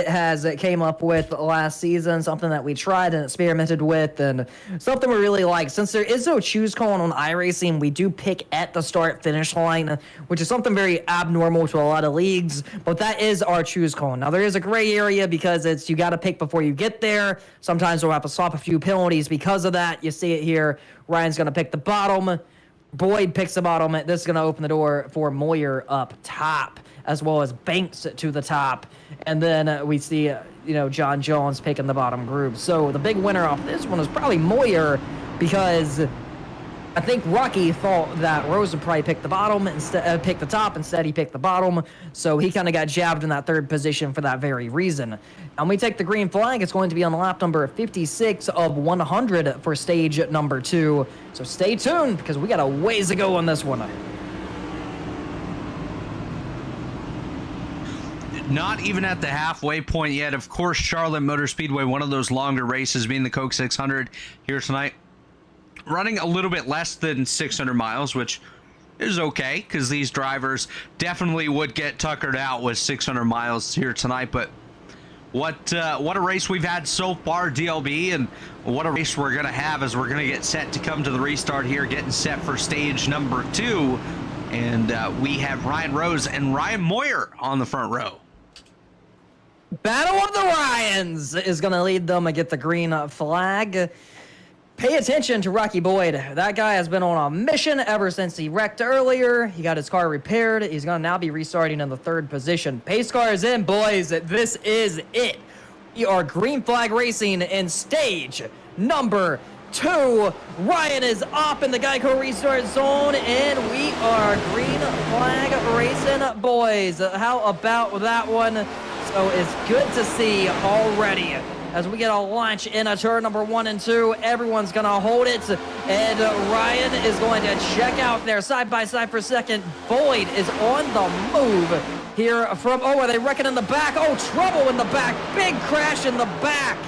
Speaker 1: came up with last season, something that we tried and experimented with, and something we really like. Since there is no choose cone on iRacing, we do pick at the start finish line, which is something very abnormal to a lot of leagues, but that is our choose cone. Now there is a gray area because you got to pick before you get there. Sometimes we'll have to swap a few penalties because of that. You see it here. Ryan's going to pick the bottom. Boyd picks the bottom. This is going to open the door for Moyer up top, as well as Banks to the top. And then we see, John Jones picking the bottom group. So the big winner off this one is probably Moyer, because I think Rocky thought that Rose would probably pick the bottom instead, pick the top. Instead, he picked the bottom. So he kind of got jabbed in that third position for that very reason. And we take the green flag. It's going to be on lap number 56 of 100 for stage number 2. So stay tuned, because we got a ways to go on this one.
Speaker 2: Not even at the halfway point yet. Of course, Charlotte Motor Speedway, one of those longer races, being the Coke 600 here tonight, running a little bit less than 600 miles, which is okay, because these drivers definitely would get tuckered out with 600 miles here tonight. But what a race we've had so far, DLB, and what a race we're going to have as we're going to get set to come to the restart here, getting set for stage number 2. And we have Ryan Rose and Ryan Moyer on the front row.
Speaker 1: Battle of the Ryans is going to lead them and get the green flag. Pay attention to Rocky Boyd. That guy has been on a mission ever since he wrecked earlier. He got his car repaired. He's going to now be restarting in the third position. Pace car is in, boys. This is it. We are green flag racing in stage number 2. Ryan is up in the Geico restart zone, and we are green flag racing, boys. How about that one? So it's good to see already. As we get a launch in a turn number 1 and 2, everyone's going to hold it. And Ryan is going to check out there side by side for second. Boyd is on the move here from, are they wrecking in the back? Oh, trouble in the back. Big crash in the back.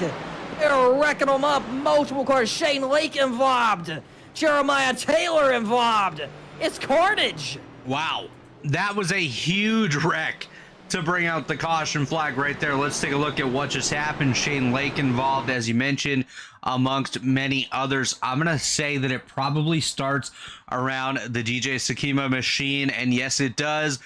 Speaker 1: They're wrecking them up. Multiple cars. Shane Lake involved. Jeremiah Taylor involved. It's carnage.
Speaker 2: Wow. That was a huge wreck to bring out the caution flag right there. Let's take a look at what just happened. Shane Lake involved, as you mentioned, amongst many others. I'm going to say that it probably starts around the DJ Sakima machine, and yes, it does.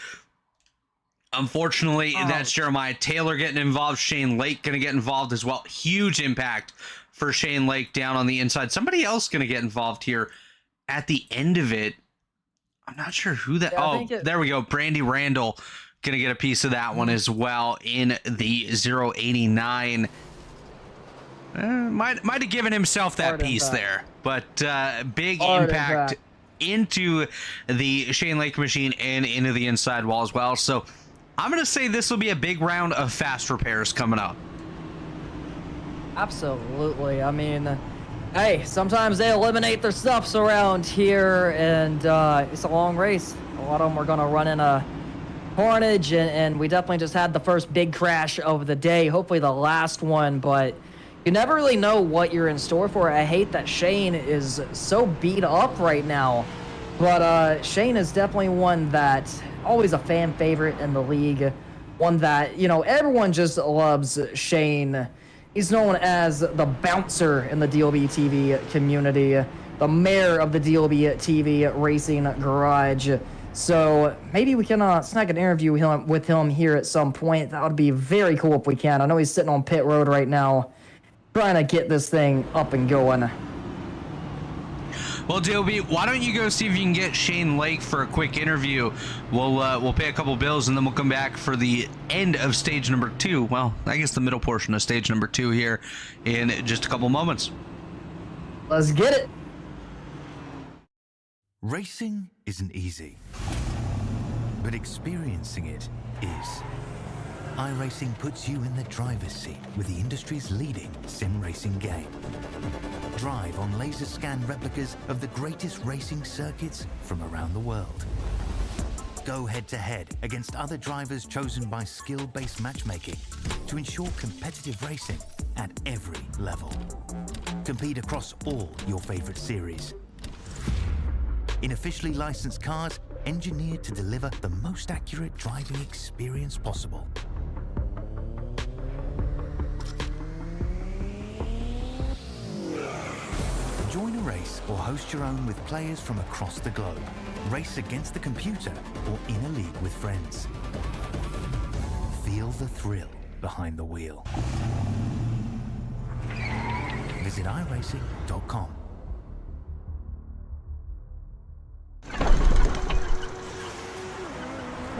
Speaker 2: Unfortunately, that's Jeremiah Taylor getting involved. Shane Lake going to get involved as well. Huge impact for Shane Lake down on the inside. Somebody else going to get involved here at the end of it. I'm not sure who that... there we go. Brandy Randall going to get a piece of that one as well in the 089. Might have given himself that piece there, but big impact into the Shane Lake machine and into the inside wall as well. So I'm going to say this will be a big round of fast repairs coming up.
Speaker 1: Absolutely. I mean, hey, sometimes they eliminate their stuffs around here, and it's a long race. A lot of them are going to run in a carnage, and we definitely just had the first big crash of the day, hopefully the last one, but you never really know what you're in store for. I hate that Shane is so beat up right now, but Shane is definitely one that always a fan favorite in the league, one that, everyone just loves Shane. He's known as the bouncer in the DLBTV community, the mayor of the DLBTV Racing Garage. So maybe we can snag an interview with him here at some point. That would be very cool if we can. I know he's sitting on pit road right now, trying to get this thing up and going.
Speaker 2: Well, DLB, why don't you go see if you can get Shane Lake for a quick interview? We'll pay a couple bills, and then we'll come back for the end of stage number 2. Well, I guess the middle portion of stage number 2 here in just a couple moments.
Speaker 1: Let's get it.
Speaker 8: Racing isn't easy, but experiencing it is. iRacing puts you in the driver's seat with the industry's leading sim racing game. Drive on laser scan replicas of the greatest racing circuits from around the world. go head-to-head against other drivers chosen by skill-based matchmaking to ensure competitive racing at every level. Compete across all your favorite series. In officially licensed cars, engineered to deliver the most accurate driving experience possible. Join a race or host your own with players from across the globe. Race against the computer or in a league with friends. Feel the thrill behind the wheel. Visit iRacing.com.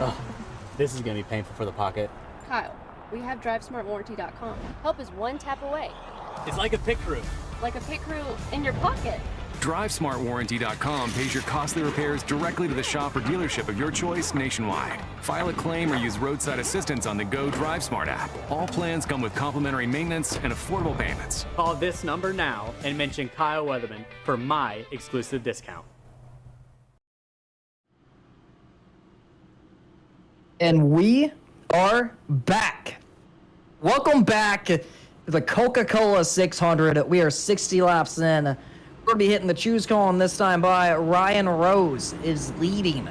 Speaker 4: Oh, this is going to be painful for the pocket.
Speaker 5: Kyle, we have DriveSmartWarranty.com. Help is one tap away.
Speaker 4: It's like a pit crew.
Speaker 5: Like a pit crew in your pocket.
Speaker 6: DriveSmartWarranty.com pays your costly repairs directly to the shop or dealership of your choice nationwide. File a claim or use roadside assistance on the Go DriveSmart app. All plans come with complimentary maintenance and affordable payments.
Speaker 4: Call this number now and mention Kyle Weatherman for my exclusive discount.
Speaker 1: And we are back. Welcome back to the Coca-Cola 600. We are 60 laps in. We're going to be hitting the choose column this time by Ryan Rose is leading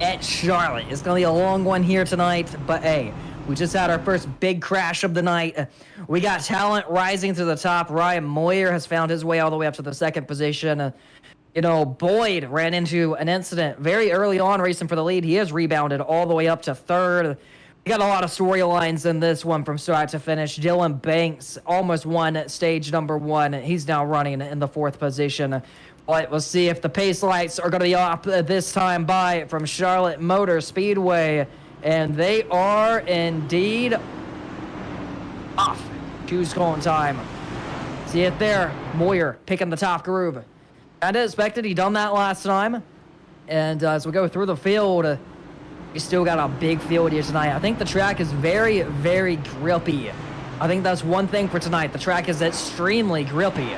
Speaker 1: at Charlotte. It's going to be a long one here tonight, but hey, we just had our first big crash of the night. We got talent rising to the top. Ryan Moyer has found his way all the way up to the second position. You know, Boyd ran into an incident very early on racing for the lead. He has rebounded all the way up to third. We got a lot of storylines in this one from start to finish. Dylan Banks almost won stage number one. He's now running in the fourth position. But we'll see if the pace lights are going to be off this time by from Charlotte Motor Speedway. And they are indeed off. Choose column time. See it there. Moyer picking the top groove. Kind of expected. He done that last time. And as we go through the field, we still got a big field here tonight. I think the track is very, very grippy. I think that's one thing for tonight. The track is extremely grippy.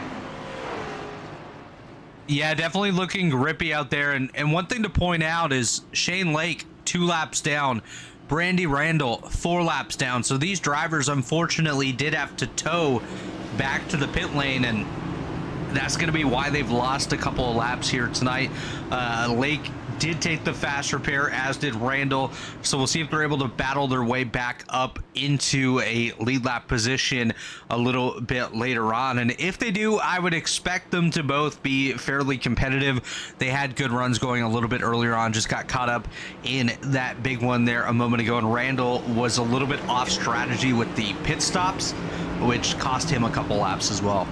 Speaker 2: Yeah, definitely looking grippy out there. And one thing to point out is Shane Lake, 2 laps down. Brandy Randall, 4 laps down. So these drivers, unfortunately, did have to tow back to the pit lane, and that's going to be why they've lost a couple of laps here tonight. Lake did take the fast repair, as did Randall. So we'll see if they're able to battle their way back up into a lead lap position a little bit later on. And if they do, I would expect them to both be fairly competitive. They had good runs going a little bit earlier on, just got caught up in that big one there a moment ago. And Randall was a little bit off strategy with the pit stops, which cost him a couple laps as well.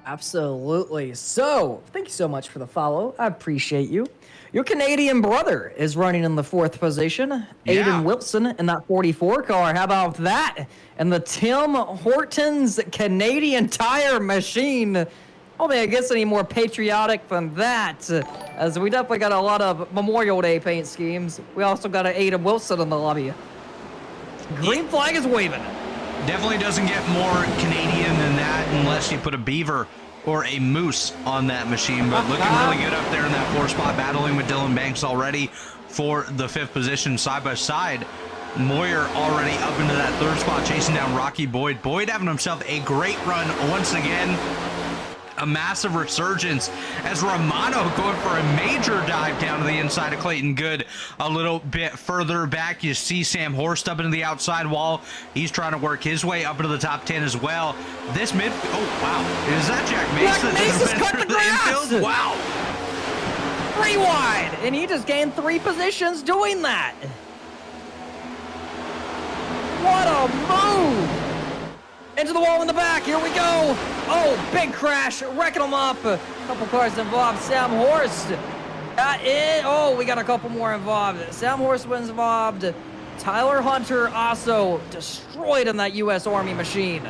Speaker 1: Absolutely. So, thank you so much for the follow. I appreciate you. Your Canadian brother is running in the fourth position.
Speaker 2: Yeah.
Speaker 1: Aiden Wilson in that 44 car. How about that? And the Tim Hortons Canadian Tire Machine. I don't think it gets any more patriotic than that. As we definitely got a lot of Memorial Day paint schemes. We also got an Aiden Wilson in the lobby. Green flag is waving.
Speaker 2: Definitely doesn't get more Canadian than that unless you put a beaver or a moose on that machine. But looking really good up there in that 4 spot, battling with Dylan Banks already for the 5th position side by side. Moyer already up into that 3rd spot, chasing down Rocky Boyd. Boyd having himself a great run once again. A massive resurgence as Romano going for a major dive down to the inside of Clayton Good. A little bit further back, you see Sam Horst up into the outside wall. He's trying to work his way up into the top 10 as well. This mid... Oh, wow. Is that Jack Mace?
Speaker 1: Jack Mace has cut the grass!
Speaker 2: Infield? Wow.
Speaker 1: 3 wide! And he just gained 3 positions doing that. What a move! Into the wall in the back. Here we go. Oh, big crash. Wrecking them up. A couple cars involved. Sam Horst. Got it. Oh, we got a couple more involved. Sam Horst was involved. Tyler Hunter also destroyed in that U.S. Army machine.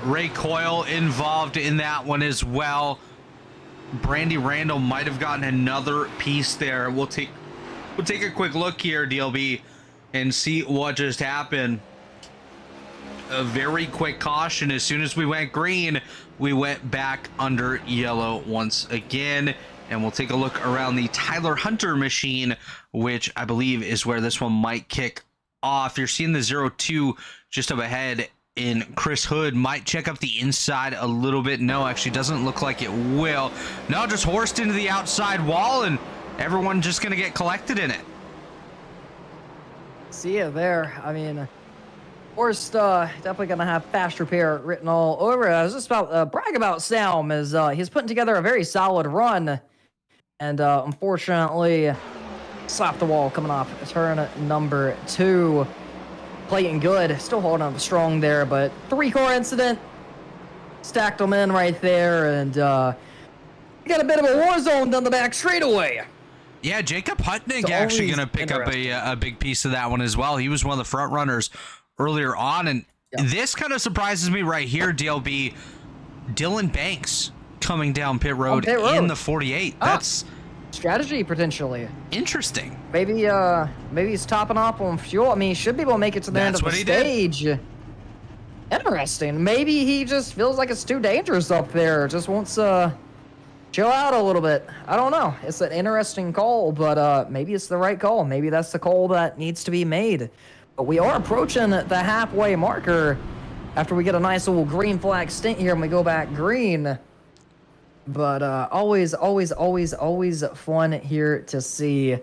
Speaker 2: Ray Coyle involved in that one as well. Brandy Randall might have gotten another piece there. We'll take a quick look here, DLB, and see what just happened. A very quick caution. As soon as we went green, we went back under yellow once again. And we'll take a look around the Tyler Hunter machine, which I believe is where this one might kick off. You're seeing the 0-2 just up ahead in Chris Hood. Might check up the inside a little bit. No, actually doesn't look like it will. No, just horsed into the outside wall, and everyone just going to get collected in it.
Speaker 1: See it there. I mean, Horst definitely going to have fast repair written all over it. I was just about brag about Sam as he's putting together a very solid run. And unfortunately, slapped the wall coming off turn number 2. Playing good, still holding up strong there, but 3-car incident. Stacked them in right there, and we got a bit of a war zone down the back straightaway.
Speaker 2: Yeah, Jacob Hutnick actually going to pick up a big piece of that one as well. He was one of the front runners earlier on, and this kind of surprises me right here, DLB. Dylan Banks coming down pit road in the 48. That's
Speaker 1: strategy potentially
Speaker 2: interesting.
Speaker 1: Maybe he's topping off on fuel. I mean, he should be able to make it to the end of the stage. Interesting. Maybe he just feels like it's too dangerous up there. Just wants to chill out a little bit. I don't know. It's an interesting call, but maybe it's the right call. Maybe that's the call that needs to be made. But we are approaching the halfway marker after we get a nice little green flag stint here and we go back green. But always fun here to see.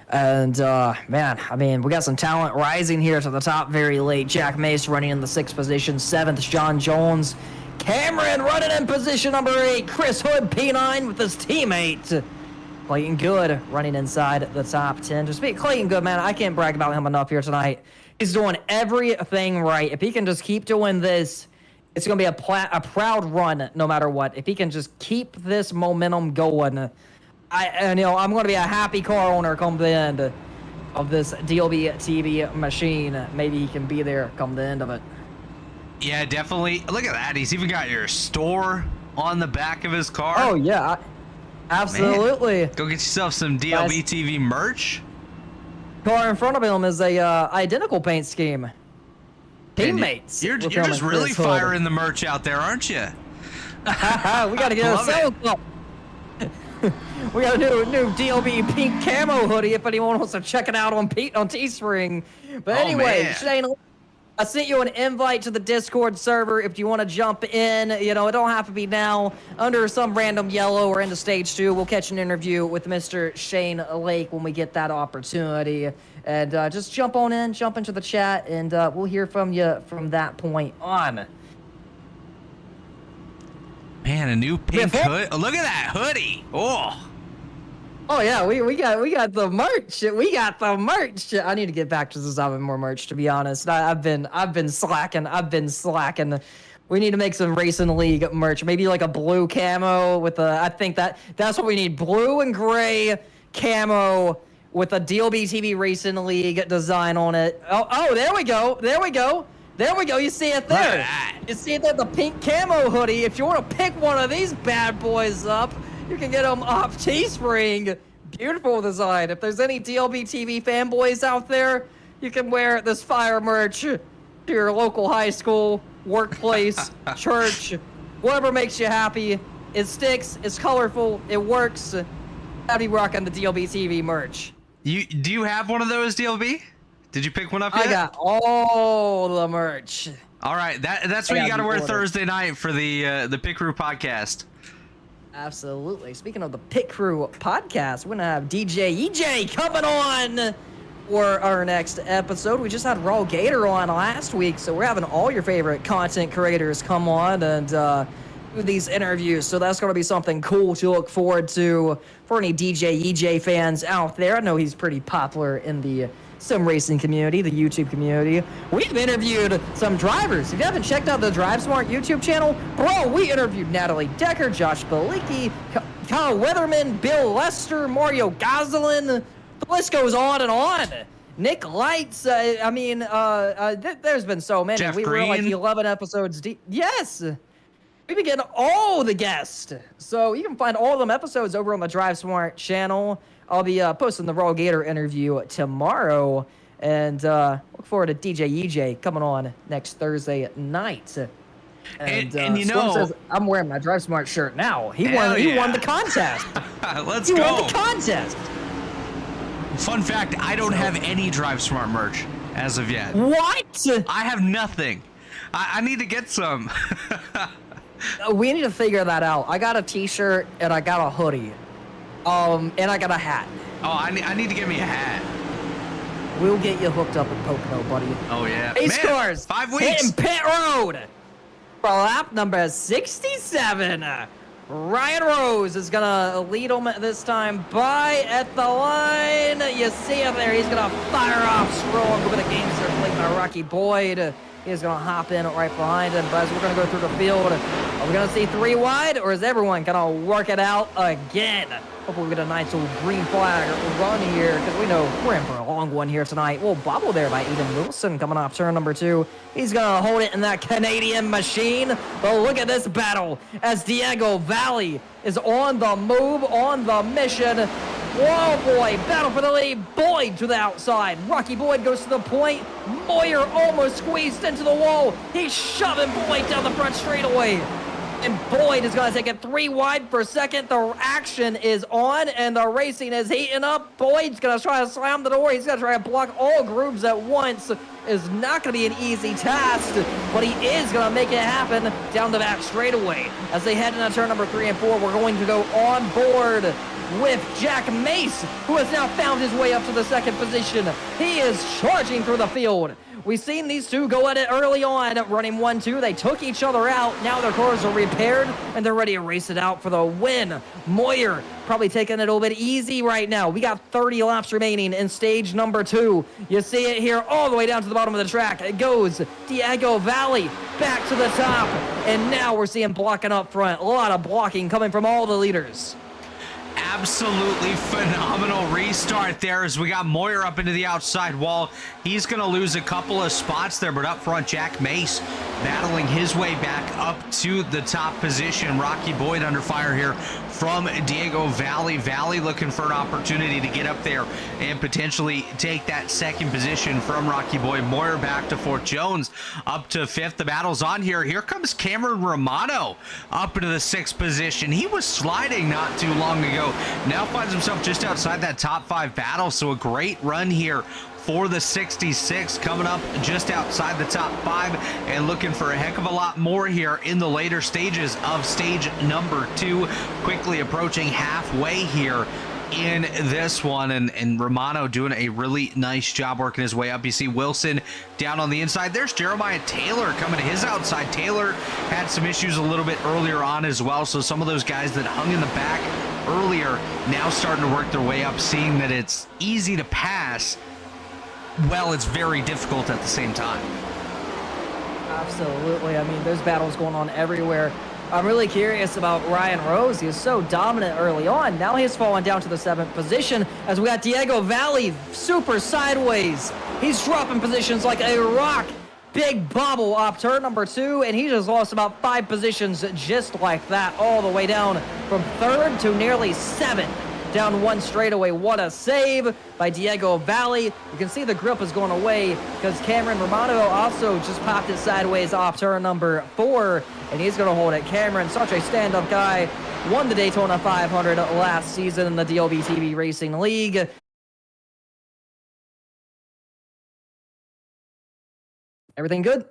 Speaker 1: And, man, I mean, we got some talent rising here to the top very late. Jack Mace running in the 6th position. 7th, John Jones. Cameron running in position number 8. Chris Hood, P9 with his teammate. Clayton Good running inside the top 10. Just Clayton Good, man, I can't brag about him enough here tonight. He's doing everything right. If he can just keep doing this, it's going to be a proud run no matter what. If he can just keep this momentum going, I'm going to be a happy car owner come the end of this DLBTV machine. Maybe he can be there come the end of it.
Speaker 2: Yeah, definitely. Look at that. He's even got your store on the back of his car.
Speaker 1: Oh, yeah. Absolutely.
Speaker 2: Man, go get yourself some DLBTV merch.
Speaker 1: Car in front of him is a identical paint scheme. Teammates.
Speaker 2: You're just really firing the merch out there, aren't you?
Speaker 1: We got to get a sale club. We got a new DLB pink camo hoodie if anyone wants to check it out on Teespring. But anyway, Shane, I sent you an invite to the Discord server if you want to jump in. You know, it don't have to be now. Under some random yellow or into stage 2, we'll catch an interview with Mr. Shane Lake when we get that opportunity. And just jump on in, jump into the chat, and we'll hear from you from that point on.
Speaker 2: Man, a new pink hood. Oh, look at that hoodie.
Speaker 1: Oh yeah, we got the merch. We got the merch. I need to get back to designing more merch, to be honest. I've been slacking. We need to make some Racing League merch. Maybe like a blue camo with I think that's what we need. Blue and gray camo with a DLBTV Racing League design on it. Oh, there we go. You see it there. You see it there, the pink camo hoodie. If you want to pick one of these bad boys up, you can get them off Teespring. Beautiful design. If there's any DLBTV fanboys out there, you can wear this fire merch to your local high school, workplace, church, whatever makes you happy. It sticks, it's colorful, it works. I'll be rocking the DLBTV merch.
Speaker 2: Do you have one of those, DLB? Did you pick one up yet?
Speaker 1: I got all the merch.
Speaker 2: All right, that's what you got to wear Thursday night for the Pit Crew podcast.
Speaker 1: Absolutely. Speaking of the Pit Crew podcast, we're going to have DJ EJ coming on for our next episode. We just had Raw Gator on last week, so we're having all your favorite content creators come on and do these interviews. So that's going to be something cool to look forward to for any DJ EJ fans out there. I know he's pretty popular in the sim racing community, the YouTube community. We've interviewed some drivers. If you haven't checked out the Drive Smart YouTube channel, bro, we interviewed Natalie Decker, Josh Balicki, Kyle Weatherman, Bill Lester, Mario Goslin. The list goes on and on. Nick Lights. There's been so many.
Speaker 2: Jeff
Speaker 1: we
Speaker 2: Green.
Speaker 1: were like 11 episodes deep. Yes. We've been getting all the guests. So you can find all of them episodes over on the Drive Smart channel. I'll be posting the Raw Gator interview tomorrow. And look forward to DJ EJ coming on next Thursday night.
Speaker 2: And you
Speaker 1: Storm
Speaker 2: know-
Speaker 1: says, I'm wearing my Drive Smart shirt now. He
Speaker 2: Hell
Speaker 1: won. He
Speaker 2: yeah.
Speaker 1: won the contest.
Speaker 2: Let's
Speaker 1: He
Speaker 2: go.
Speaker 1: won the contest.
Speaker 2: Fun fact, I don't have any Drive Smart merch as of yet.
Speaker 1: What?
Speaker 2: I have nothing. I need to get some.
Speaker 1: We need to figure that out. I got a T-shirt and I got a hoodie, and I got a hat.
Speaker 2: Oh, I need to get me a hat.
Speaker 1: We'll get you hooked up at Pocono, buddy.
Speaker 2: Oh, yeah.
Speaker 1: He
Speaker 2: Man,
Speaker 1: scores.
Speaker 2: 5 weeks.
Speaker 1: Hitting pit road for lap number 67. Ryan Rose is gonna lead him this time by at the line. You see him there. He's gonna fire off strong. Look at the games that are played by Rocky Boyd. He's gonna hop in right behind him. But as we're gonna go through the field, are we gonna see 3 wide, or is everyone gonna work it out again? Hopefully we get a nice little green flag run here, because we know we're in for a long one here tonight. Well, bobble there by Eden Wilson coming off turn number 2. He's going to hold it in that Canadian machine. But look at this battle as Diego Valley is on the move, on the mission. Whoa, boy, battle for the lead. Boyd to the outside. Rocky Boyd goes to the point. Moyer almost squeezed into the wall. He's shoving Boyd down the front straightaway. And Boyd is going to take it 3 wide for second. The action is on, and the racing is heating up. Boyd's going to try to slam the door. He's going to try to block all grooves at once. Is not going to be an easy task, but he is going to make it happen down the back straightaway. As they head into turn number 3 and 4, we're going to go on board with Jack Mace, who has now found his way up to the second position. He is charging through the field. We've seen these two go at it early on, running 1-2. They took each other out. Now their cars are repaired, and they're ready to race it out for the win. Moyer probably taking it a little bit easy right now. We got 30 laps remaining in stage number 2. You see it here all the way down to the bottom of the track. It goes Diego Valley back to the top, and now we're seeing blocking up front. A lot of blocking coming from all the leaders.
Speaker 2: Absolutely phenomenal restart there as we got Moyer up into the outside wall. He's going to lose a couple of spots there, but up front, Jack Mace battling his way back up to the top position. Rocky Boyd under fire here from Diego Valley. Valley looking for an opportunity to get up there and potentially take that second position from Rocky Boyd. Moyer back to Fort Jones, up to 5th. The battle's on here. Here comes Cameron Romano up into the 6th position. He was sliding not too long ago. Now finds himself just outside that top 5 battle. So a great run here for the 66, coming up just outside the top 5 and looking for a heck of a lot more here in the later stages of stage number 2. Quickly approaching halfway here in this one, and Romano doing a really nice job working his way up. You see Wilson down on the inside. There's Jeremiah Taylor coming to his outside. Taylor had some issues a little bit earlier on as well, so some of those guys that hung in the back earlier now starting to work their way up, seeing that it's easy to pass. Well, it's very difficult at the same time.
Speaker 1: Absolutely. I mean, there's battles going on everywhere. I'm really curious about Ryan Rose. He was so dominant early on. Now he's fallen down to the 7th position as we got Diego Valley super sideways. He's dropping positions like a rock. Big bobble off turn number 2, and he just lost about 5 positions just like that, all the way down from 3rd to nearly 7th. Down 1 straightaway. What a save by Diego Valley. You can see the grip is going away because Cameron Romano also just popped it sideways off turn number 4, and he's going to hold it. Cameron, such a stand-up guy, won the Daytona 500 last season in the DLBTV Racing League. Everything good?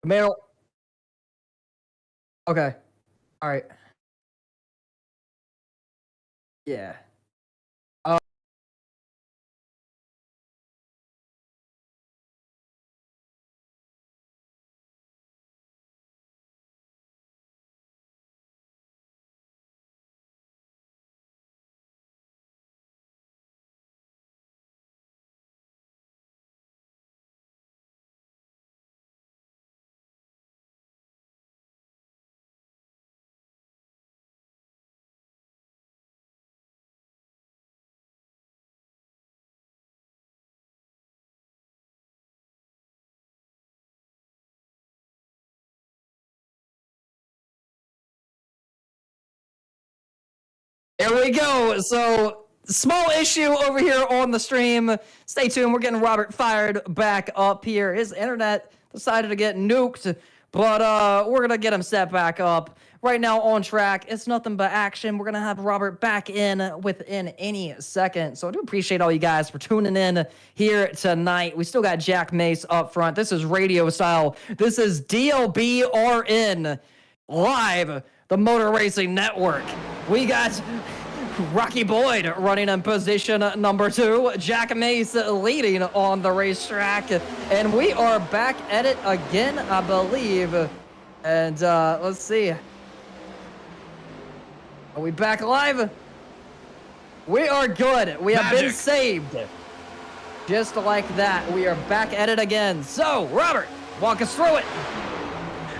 Speaker 1: Camaro. Okay. All right. Yeah. There we go. So, small issue over here on the stream. Stay tuned. We're getting Robert fired back up here. His internet decided to get nuked, but we're going to get him set back up. Right now on track, it's nothing but action. We're going to have Robert back in within any second. So I do appreciate all you guys for tuning in here tonight. We still got Jack Mace up front. This is radio style. This is DLBRN live, the Motor Racing Network. We got Rocky Boyd running in position number 2. Jack Mace leading on the racetrack. And we are back at it again, I believe. And let's see. Are we back live? We are good. We have been saved. Just like that, we are back at it again. So, Robert, walk us through it.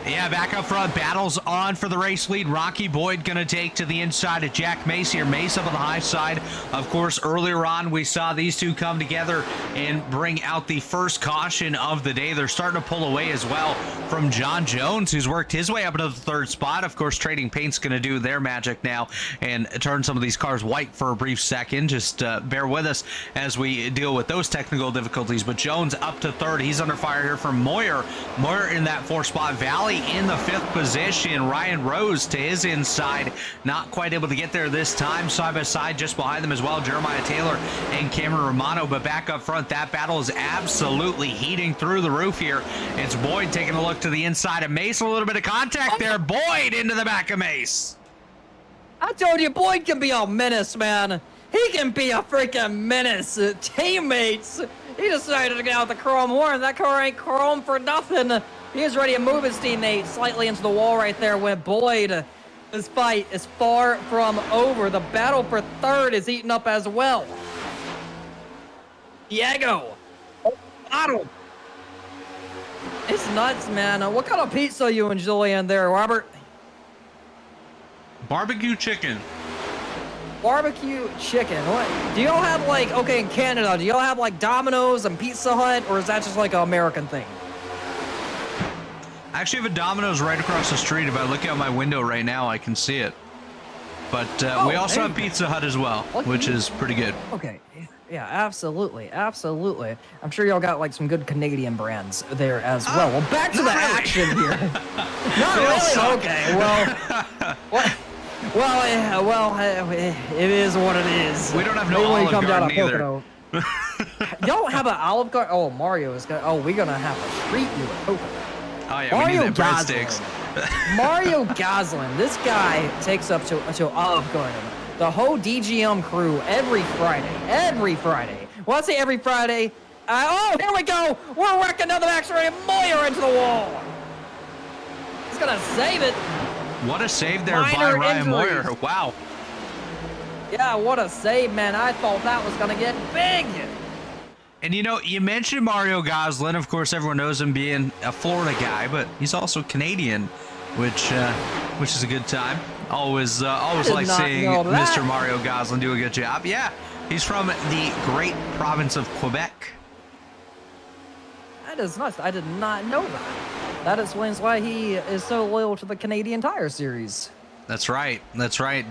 Speaker 2: Yeah, back up front, battles on for the race lead. Rocky Boyd going to take to the inside of Jack Mace here. Mace up on the high side. Of course, earlier on, we saw these two come together and bring out the first caution of the day. They're starting to pull away as well from John Jones, who's worked his way up into the 3rd spot. Of course, Trading Paint's going to do their magic now and turn some of these cars white for a brief second. Just bear with us as we deal with those technical difficulties. But Jones up to 3rd. He's under fire here from Moyer. Moyer in that 4th spot. Valley in the 5th position. Ryan Rose to his inside, not quite able to get there this time. Side by side just behind them as well, Jeremiah Taylor and Cameron Romano. But back up front, that battle is absolutely heating through the roof here. It's Boyd taking a look to the inside of Mace. A little bit of contact there. Boyd into the back of Mace.
Speaker 1: I told you, Boyd can be a menace, man. He can be a freaking menace. Teammates, he decided to get out the chrome horn. That car ain't chrome for nothing. He is ready to move his teammate slightly into the wall right there with Boyd. This fight is far from over. The battle for 3rd is heating up as well. Diego. Bottle. It's nuts, man. What kind of pizza you enjoying there, Robert?
Speaker 2: Barbecue chicken.
Speaker 1: Barbecue chicken. What? Do y'all have like, okay, in Canada, do y'all have like Domino's and Pizza Hut, or is that just like an American thing?
Speaker 2: I actually have a Domino's right across the street. If I look out my window right now, I can see it. But we also have Pizza Hut as well, which is pretty good.
Speaker 1: Okay. Yeah, absolutely. Absolutely. I'm sure y'all got like some good Canadian brands there as well. Well, back to the action here. Not really? Okay. Well, it is what it is.
Speaker 2: We don't have no Olive Garden either.
Speaker 1: Y'all have an Olive Garden? Oh, Mario is gonna. Oh, we're gonna have to treat you at Pocono.
Speaker 2: Oh yeah,
Speaker 1: Mario
Speaker 2: we need that breadsticks.
Speaker 1: Mario Goslin, this guy takes up to Olive Garden. The whole DGM crew every Friday. Well, I say every Friday. Oh, here we go. We're wrecking another X-ray Moyer into the wall. He's gonna save it.
Speaker 2: What a save there by Ryan Moyer. Wow.
Speaker 1: Yeah, what a save, man. I thought that was gonna get big.
Speaker 2: And you know, you mentioned Mario Goslin. Of course, everyone knows him being a Florida guy, but he's also Canadian, which is a good time. Always like seeing Mr. Mario Goslin do a good job. Yeah, he's from the great province of Quebec.
Speaker 1: That is nuts. I did not know that. That explains why he is so loyal to the Canadian Tire Series.
Speaker 2: That's right.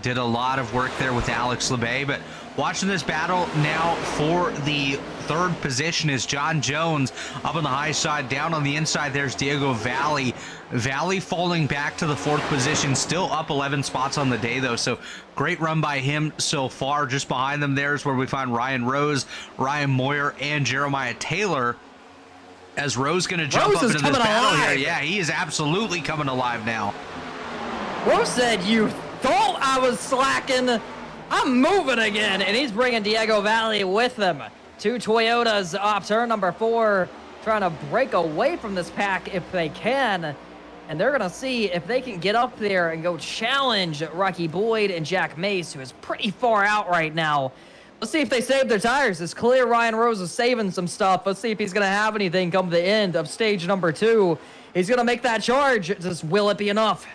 Speaker 2: Did a lot of work there with Alex Labay. But watching this battle now for the 3rd position is John Jones up on the high side. Down on the inside, there's Diego Valley. Valley falling back to the 4th position, still up 11 spots on the day, though. So great run by him so far. Just behind them there is where we find Ryan Rose, Ryan Moyer, and Jeremiah Taylor. As Rose going to jump up into this battle here. Yeah, he is absolutely coming alive now.
Speaker 1: Rose said, "You thought I was slacking. I'm moving again." And he's bringing Diego Valley with him. 2 Toyotas off turn number 4, trying to break away from this pack if they can. And they're going to see if they can get up there and go challenge Rocky Boyd and Jack Mace, who is pretty far out right now. Let's see if they save their tires. It's clear Ryan Rose is saving some stuff. Let's see if he's going to have anything come the end of stage number 2. He's going to make that charge. Just will it be enough?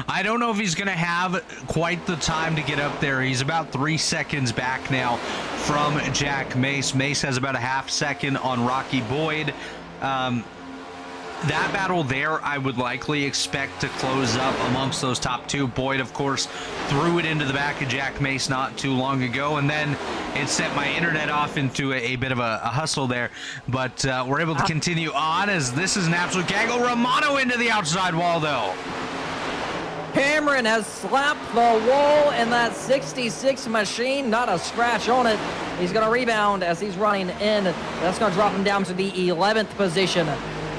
Speaker 2: I don't know if he's going to have quite the time to get up there. He's about 3 seconds back now from Jack Mace. Mace has about a half second on Rocky Boyd. that battle there, I would likely expect to close up amongst those top two. Boyd, of course, threw it into the back of Jack Mace not too long ago, and then it set my internet off into a bit of a hustle there. But we're able to continue on as this is an absolute gaggle. Romano into the outside wall, though.
Speaker 1: Cameron has slapped the wall in that 66 machine. Not a scratch on it. He's going to rebound as he's running in. That's going to drop him down to the 11th position.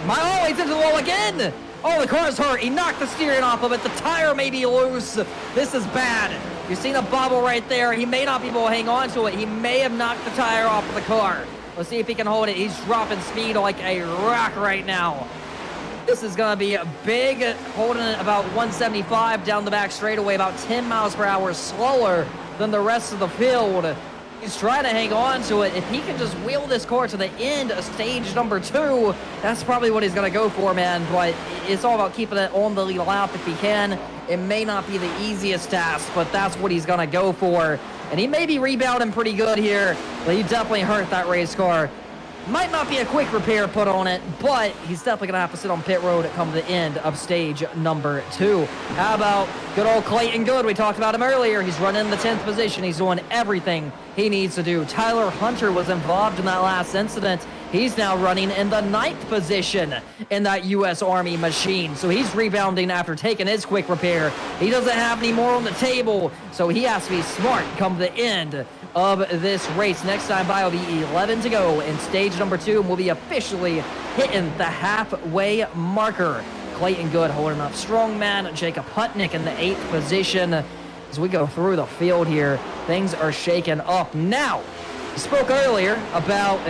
Speaker 1: Oh, he's into the wall again. Oh, the car's hurt. He knocked the steering off of it. The tire may be loose. This is bad. You see the bubble right there. He may not be able to hang on to it. He may have knocked the tire off of the car. Let's see if he can hold it. He's dropping speed like a rock right now. This is going to be a big, holding it about 175 down the back straightaway, about 10 miles per hour slower than the rest of the field. He's trying to hang on to it. If he can just wheel this car to the end of stage number 2, that's probably what he's going to go for, man. But it's all about keeping it on the lead lap if he can. It may not be the easiest task, but that's what he's going to go for. And he may be rebounding pretty good here, but he definitely hurt that race car. Might not be a quick repair put on it, but he's definitely going to have to sit on pit road come the end of stage number 2. How about good old Clayton Good? We talked about him earlier. He's running in the 10th position. He's doing everything he needs to do. Tyler Hunter was involved in that last incident. He's now running in the 9th position in that U.S. Army machine. So he's rebounding after taking his quick repair. He doesn't have any more on the table, so he has to be smart come the end of this race. Next time by will be 11 to go in stage number 2, and we'll be officially hitting the halfway marker. Clayton Good holding up strongman. Jacob Hutnick in the 8th position. As we go through the field here, things are shaking up. Now, we spoke earlier about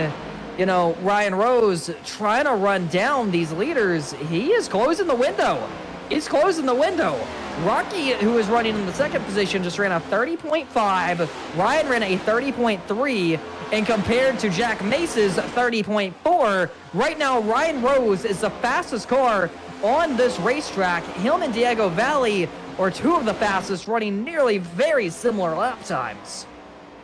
Speaker 1: Ryan Rose trying to run down these leaders. He is closing the window. He's closing the window. Rocky, who is running in the 2nd position, just ran a 30.5. Ryan ran a 30.3. And compared to Jack Mace's 30.4, right now Ryan Rose is the fastest car on this racetrack. Him and Diego Valley are 2 of the fastest, running nearly very similar lap times.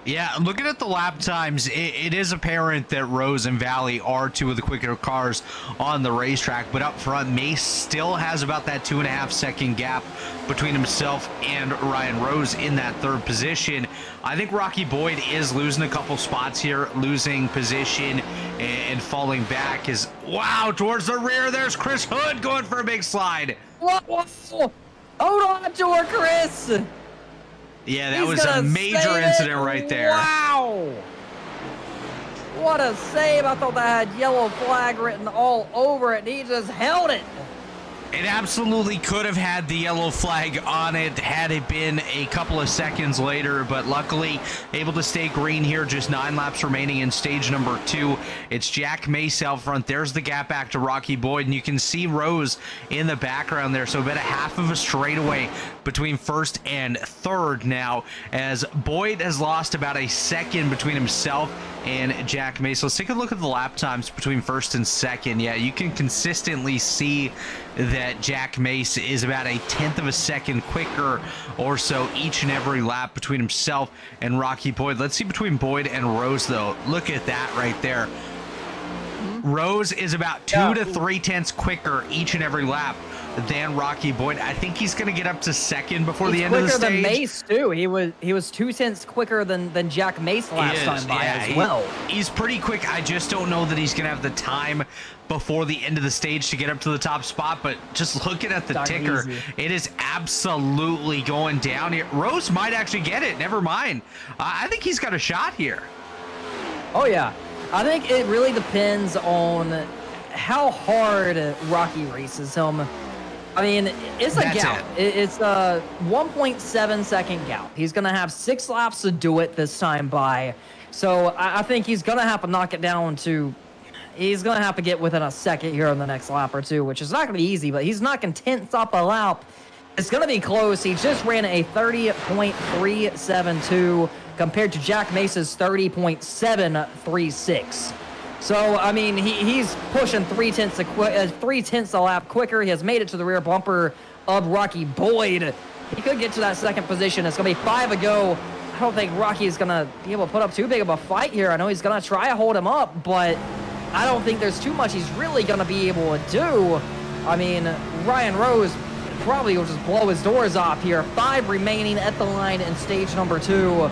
Speaker 2: Yeah, looking at the lap times, it is apparent that Rose and Valley are 2 of the quicker cars on the racetrack, but up front, Mace still has about that 2.5-second gap between himself and Ryan Rose in that 3rd position. I think Rocky Boyd is losing a couple spots here, losing position and falling back. Wow, towards the rear, there's Chris Hood going for a big slide.
Speaker 1: Whoa. Hold on to her, Chris.
Speaker 2: Yeah, that was a major incident right there.
Speaker 1: Wow. What a save. I thought that had yellow flag written all over it, and he just held it.
Speaker 2: It absolutely could have had the yellow flag on it had it been a couple of seconds later, but luckily able to stay green here. Just 9 laps remaining in stage number 2. It's Jack Mace out front. There's the gap back to Rocky Boyd, and you can see Rose in the background there. So about a half of a straightaway between 1st and 3rd now, as Boyd has lost about a second between himself and Jack Mace. Let's take a look at the lap times between 1st and 2nd. Yeah, you can consistently see that Jack Mace is about a 1/10 of a second quicker or so each and every lap between himself and Rocky Boyd. Let's see between Boyd and Rose, though. Look at that right there. Rose is about 2 to 3/10 quicker each and every lap than Rocky Boyd. I think he's going to get up to 2nd before the end of the stage.
Speaker 1: Quicker than Mace too. He was 2 tenths quicker than Jack Mace last time by as well.
Speaker 2: He's pretty quick. I just don't know that he's going to have the time before the end of the stage to get up to the top spot. But just looking at the ticker, it is absolutely going down here. Rose might actually get it. Never mind. I think he's got a shot here.
Speaker 1: Oh yeah. I think it really depends on how hard Rocky races him. I mean, it's a gap. It's a 1.7 second gap. He's going to have 6 laps to do it this time by. So I think he's going to have to knock it down to, he's going to have to get within a second here on the next lap or 2, which is not going to be easy, but he's knocking 10ths up a lap. It's going to be close. He just ran a 30.372 compared to Jack Mace's 30.736. So, I mean, he's pushing 3/10 a lap quicker. He has made it to the rear bumper of Rocky Boyd. He could get to that 2nd position. It's going to be 5 to go. I don't think Rocky is going to be able to put up too big of a fight here. I know he's going to try to hold him up, but I don't think there's too much he's really going to be able to do. I mean, Ryan Rose probably will just blow his doors off here. 5 remaining at the line in stage number 2.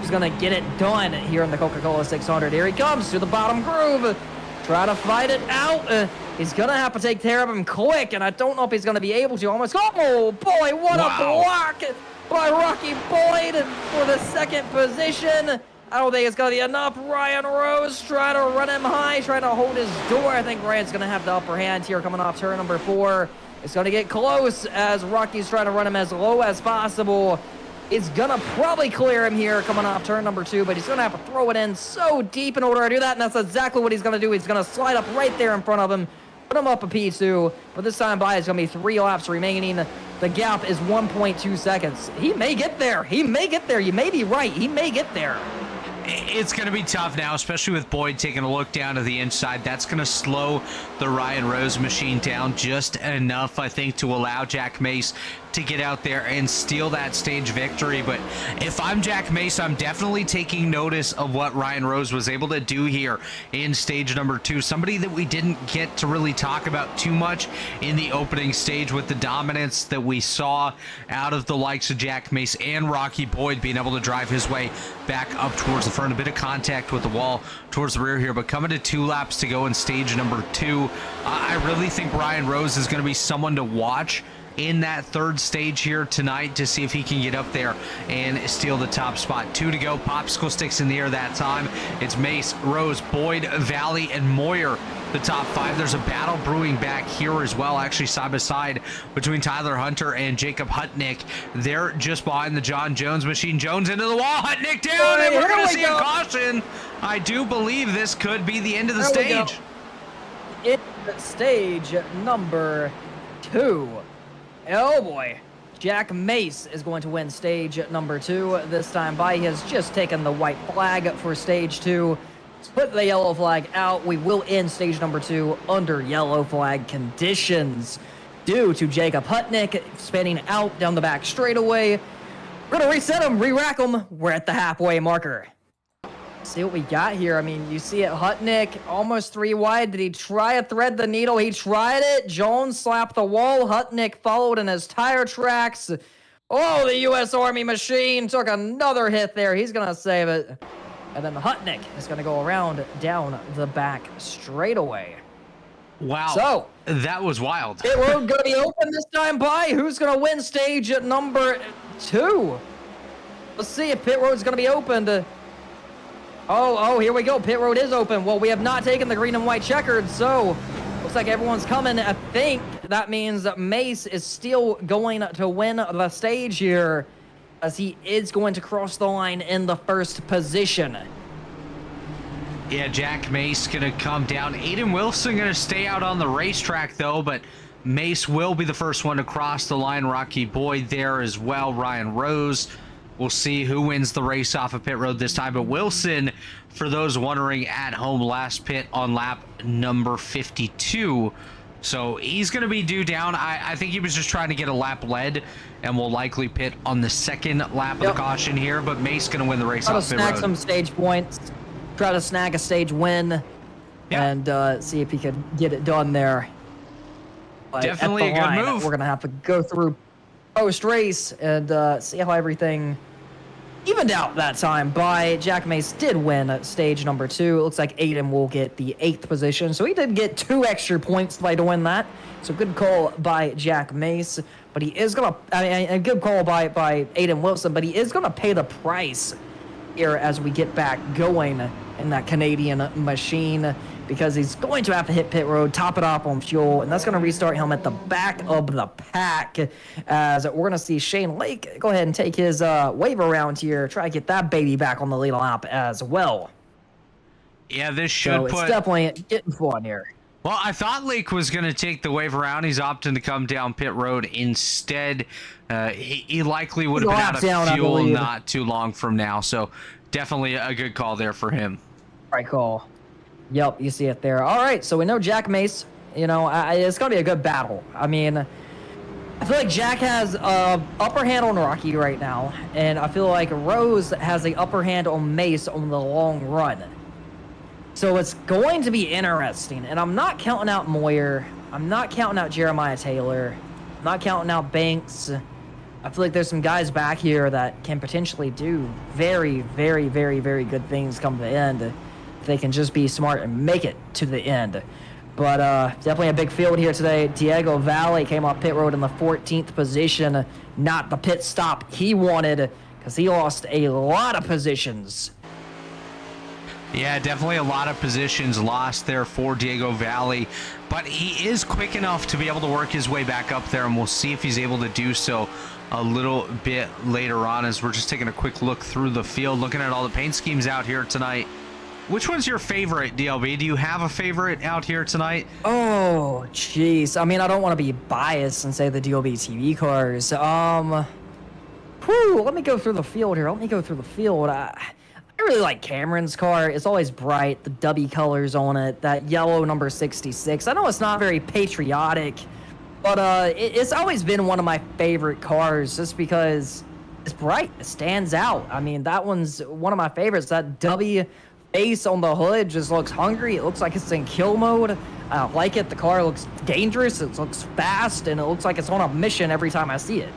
Speaker 1: He's going to get it done here in the Coca-Cola 600. Here he comes to the bottom groove. Try to fight it out. He's going to have to take care of him quick, and I don't know if he's going to be able to. Almost. Oh, boy, what a block by Rocky Boyd for the second position. I don't think it's going to be enough. Ryan Rose trying to run him high, trying to hold his door. I think Ryan's going to have the upper hand here coming off turn number 4. It's going to get close as Rocky's trying to run him as low as possible. It's going to probably clear him here coming off turn number 2, but he's going to have to throw it in so deep in order to do that, and that's exactly what he's going to do. He's going to slide up right there in front of him, put him up a P2, but this time by it's going to be 3 laps remaining. The gap is 1.2 seconds. He may get there. He may get there. You may be right. He may get there.
Speaker 2: It's going to be tough now, especially with Boyd taking a look down to the inside. That's going to slow the Ryan Rose machine down just enough, I think, to allow Jack Mace to get out there and steal that stage victory. But if I'm Jack Mace, I'm definitely taking notice of what Ryan Rose was able to do here in stage number 2. Somebody that we didn't get to really talk about too much in the opening stage, with the dominance that we saw out of the likes of Jack Mace and Rocky Boyd being able to drive his way back up towards the front. A bit of contact with the wall towards the rear here, but coming to 2 laps to go in stage number 2, I really think Ryan Rose is going to be someone to watch in that 3rd stage here tonight to see if he can get up there and steal the top spot. 2 to go. Popsicle sticks in the air that time. It's Mace, Rose, Boyd, Valley, and Moyer, the top 5. There's a battle brewing back here as well, actually side by side between Tyler Hunter and Jacob Hutnick. They're just behind the John Jones machine. Jones into the wall, Hutnick down, and we're going to see a caution. I do believe this could be the end of the stage.
Speaker 1: It's stage number 2. Oh boy, Jack Mace is going to win stage number 2 this time by. He has just taken the white flag for stage 2. Put the yellow flag out. We will end stage number 2 under yellow flag conditions due to Jacob Hutnick spinning out down the back straightaway. We're going to reset him, re-rack him. We're at the halfway marker. See what we got here. I mean, you see it, Hutnick almost 3 wide. Did he try to thread the needle? He tried it. Jones slapped the wall. Hutnick followed in his tire tracks. Oh, the U.S. Army machine took another hit there. He's going to save it. And then Hutnick is going to go around down the back straightaway.
Speaker 2: Wow.
Speaker 1: So,
Speaker 2: that was wild.
Speaker 1: Pit road going to be open this time by. Who's going to win stage at number 2? Let's see if pit road's going to be opened. Oh, here we go. Pit road is open. Well, we have not taken the green and white checkered, so looks like everyone's coming. I think that means that Mace is still going to win the stage here, as he is going to cross the line in the 1st position.
Speaker 2: Yeah, Jack Mace going to come down. Aiden Wilson going to stay out on the racetrack, though, but Mace will be the first one to cross the line. Rocky Boyd there as well. Ryan Rose. We'll see who wins the race off of pit road this time. But Wilson, for those wondering at home, last pit on lap number 52. So he's going to be due down. I think he was just trying to get a lap lead and will likely pit on the 2nd lap of the caution here. But Mace going to win the race off pit road.
Speaker 1: Try to snag some stage points. Try to snag a stage win. And see if he could get it done there. But
Speaker 2: definitely a good move.
Speaker 1: We're going to have to go through post-race and see how everything evened out that time by. Jack Mace did win stage number 2. It looks like Aiden will get the 8th position, so he did get 2 extra points by doing that. So good call by Jack Mace, but he is gonna, a good call by Aiden Wilson, but he is gonna pay the price here as we get back going in that Canadian machine, because he's going to have to hit pit road, top it off on fuel, and that's going to restart him at the back of the pack, as we're going to see Shane Lake go ahead and take his wave around here, try to get that baby back on the lead lap as well.
Speaker 2: Yeah, this should
Speaker 1: it's definitely getting fun here.
Speaker 2: Well, I thought Lake was going to take the wave around. He's opting to come down pit road instead. He likely would have been out of fuel not too long from now, so definitely a good call there for him.
Speaker 1: Right call. Yep, you see it there. All right, so we know Jack Mace, it's going to be a good battle. I mean, I feel like Jack has upper hand on Rocky right now, and I feel like Rose has the upper hand on Mace on the long run. So it's going to be interesting, and I'm not counting out Moyer. I'm not counting out Jeremiah Taylor. I'm not counting out Banks. I feel like there's some guys back here that can potentially do very, very, very, very good things come to the end. If they can just be smart and make it to the end. But definitely a big field here today. Diego Valley came off pit road in the 14th position. Not the pit stop he wanted, because he lost a lot of positions.
Speaker 2: Yeah, definitely a lot of positions lost there for Diego Valley, but he is quick enough to be able to work his way back up there, and we'll see if he's able to do so a little bit later on as we're just taking a quick look through the field, looking at all the paint schemes out here tonight. Which one's your favorite, DLB? Do you have a favorite out here tonight?
Speaker 1: Oh, jeez. I mean, I don't want to be biased and say the DLBTV cars. Let me go through the field here. I really like Cameron's car. It's always bright, the W colors on it, that yellow number 66. I know it's not very patriotic, but it's always been one of my favorite cars just because it's bright. It stands out. I mean, that one's one of my favorites. That W face on the hood just looks hungry. It looks like it's in kill mode. I don't like it. The car looks dangerous. It looks fast, and it looks like it's on a mission every time I see it.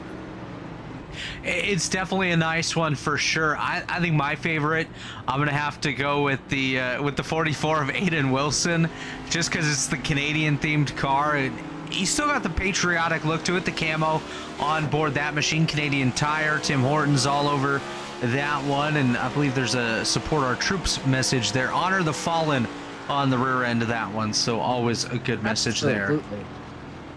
Speaker 2: It's definitely a nice one for sure. I think my favorite, I'm gonna have to go with the 44 of Aiden Wilson, just because it's the Canadian themed car. And he's still got the patriotic look to it. The camo on board that machine, Canadian tire, Tim Hortons all over that one, and I believe there's a support our troops message there. Honor the fallen on the rear end of that one. So always a good message there.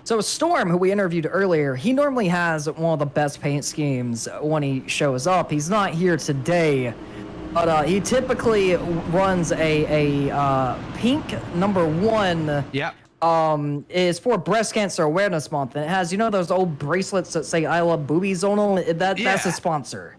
Speaker 1: So Storm, who we interviewed earlier, he normally has one of the best paint schemes when he shows up. He's not here today, but he typically runs a pink number 1.
Speaker 2: Yep.
Speaker 1: Is for Breast Cancer Awareness Month, and it has, you know, those old bracelets that say "I love boobies" on them. That's a sponsor.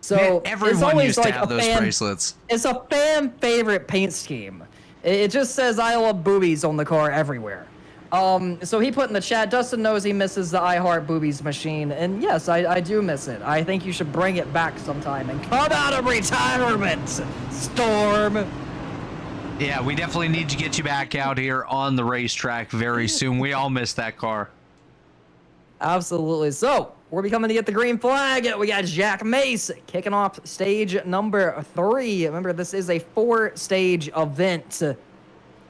Speaker 1: So
Speaker 2: man, everyone
Speaker 1: it's always
Speaker 2: used
Speaker 1: like
Speaker 2: to have those bracelets.
Speaker 1: It's a fan favorite paint scheme. It just says "I love boobies" on the car everywhere. So he put in the chat, Dustin knows he misses the I Heart Boobies machine, and yes, I do miss it. I think you should bring it back sometime and come out of retirement, Storm.
Speaker 2: Yeah, we definitely need to get you back out here on the racetrack very soon. We all miss that car.
Speaker 1: Absolutely. So we're coming to get the green flag. We got Jack Mace kicking off stage number 3. Remember, this is a 4-stage event.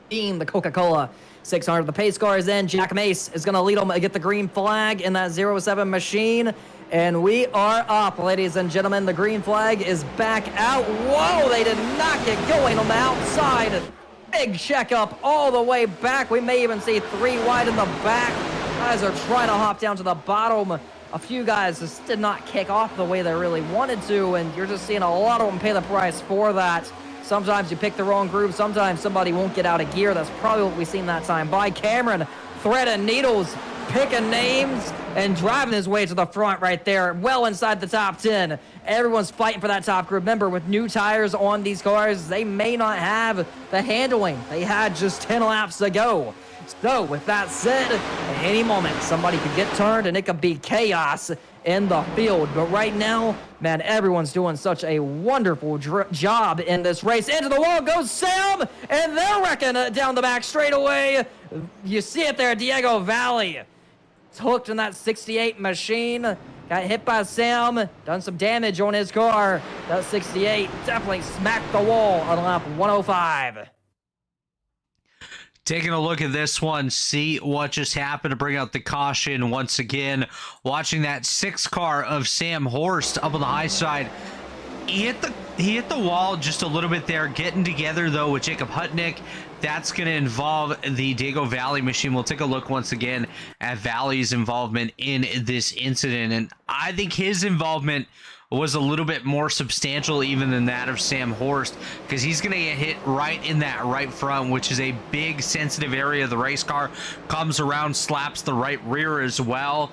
Speaker 1: Being the Coca-Cola 600. The pace car is in. Jack Mace is going to lead them to get the green flag in that 07 machine. And we are up, ladies and gentlemen. The green flag is back out. Whoa, they did not get going on the outside. Big checkup all the way back. We may even see 3 wide in the back. Guys are trying to hop down to the bottom. A few guys just did not kick off the way they really wanted to, and you're just seeing a lot of them pay the price for that. Sometimes you pick the wrong groove. Sometimes somebody won't get out of gear. That's probably what we've seen that time. By Cameron, threading needles, picking names, and driving his way to the front right there, well inside the top 10. Everyone's fighting for that top group. Remember, with new tires on these cars, they may not have the handling they had just 10 laps ago. So, with that said, at any moment, somebody could get turned and it could be chaos in the field. But right now, man, everyone's doing such a wonderful job in this race. Into the wall goes Sam, and they're wrecking it down the back straightaway. You see it there, Diego Valley. It's hooked in that 68 machine. Got hit by Sam, done some damage on his car. That 68 definitely smacked the wall on lap 105.
Speaker 2: Taking a look at this one, see what just happened to bring out the caution once again. Watching that 6 car of Sam Horst up on the high side. He hit the wall just a little bit there, getting together though with Jacob Hutnick. That's going to involve the Diego Valley machine. We'll take a look once again at Valley's involvement in this incident. And I think his involvement was a little bit more substantial even than that of Sam Horst, because he's going to get hit right in that right front, which is a big sensitive area of the race car. Comes around, slaps the right rear as well.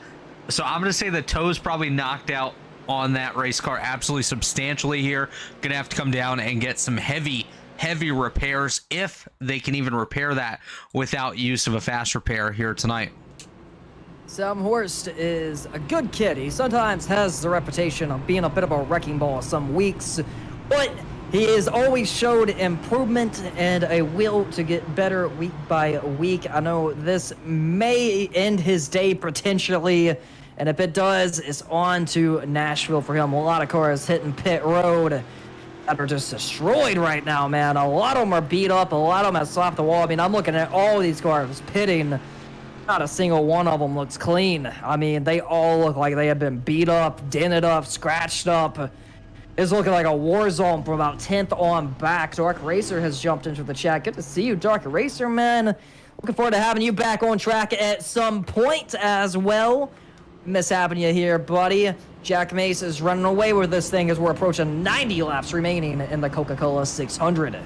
Speaker 2: So I'm going to say the toe's probably knocked out on that race car absolutely substantially here. Going to have to come down and get some heavy repairs, if they can even repair that without use of a fast repair here tonight.
Speaker 1: Sam Horst is a good kid. He sometimes has the reputation of being a bit of a wrecking ball some weeks, but He has always showed improvement and a will to get better week by week. I know this may end his day potentially, and if it does, it's on to Nashville for him. A lot of cars hitting pit road that are just destroyed right now, man. A lot of them are beat up. A lot of them have slapped the wall. I mean, I'm looking at all these cars pitting. Not a single one of them looks clean. I mean, they all look like they have been beat up, dented up, scratched up. It's looking like a war zone from about 10th on back. Dark Racer has jumped into the chat. Good to see you, Dark Racer, man. Looking forward to having you back on track at some point as well. Miss having you here, buddy. Jack Mace is running away with this thing as we're approaching 90 laps remaining in the Coca-Cola 600.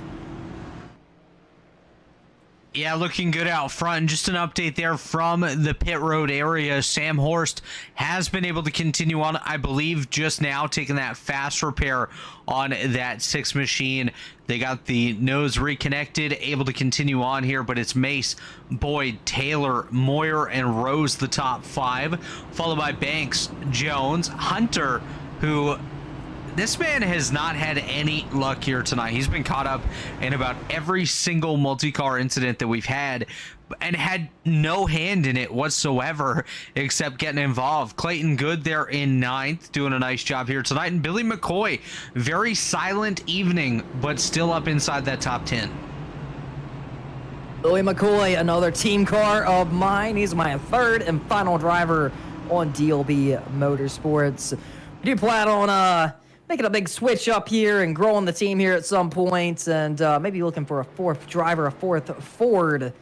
Speaker 2: Yeah, looking good out front. And just an update there from the pit road area. Sam Horst has been able to continue on, I believe, just now, taking that fast repair on that 6 machine. They got the nose reconnected, able to continue on here, but it's Mace, Boyd, Taylor, Moyer, and Rose, the top 5, followed by Banks, Jones, Hunter, who... This man has not had any luck here tonight. He's been caught up in about every single multi-car incident that we've had and had no hand in it whatsoever except getting involved. Clayton Good there in 9th, doing a nice job here tonight. And Billy McCoy, very silent evening, but still up inside that top 10.
Speaker 1: Billy McCoy, another team car of mine. He's my 3rd and final driver on DLB Motorsports. We do plan on making a big switch up here and growing the team here at some point, and maybe looking for a 4th driver, a 4th Ford,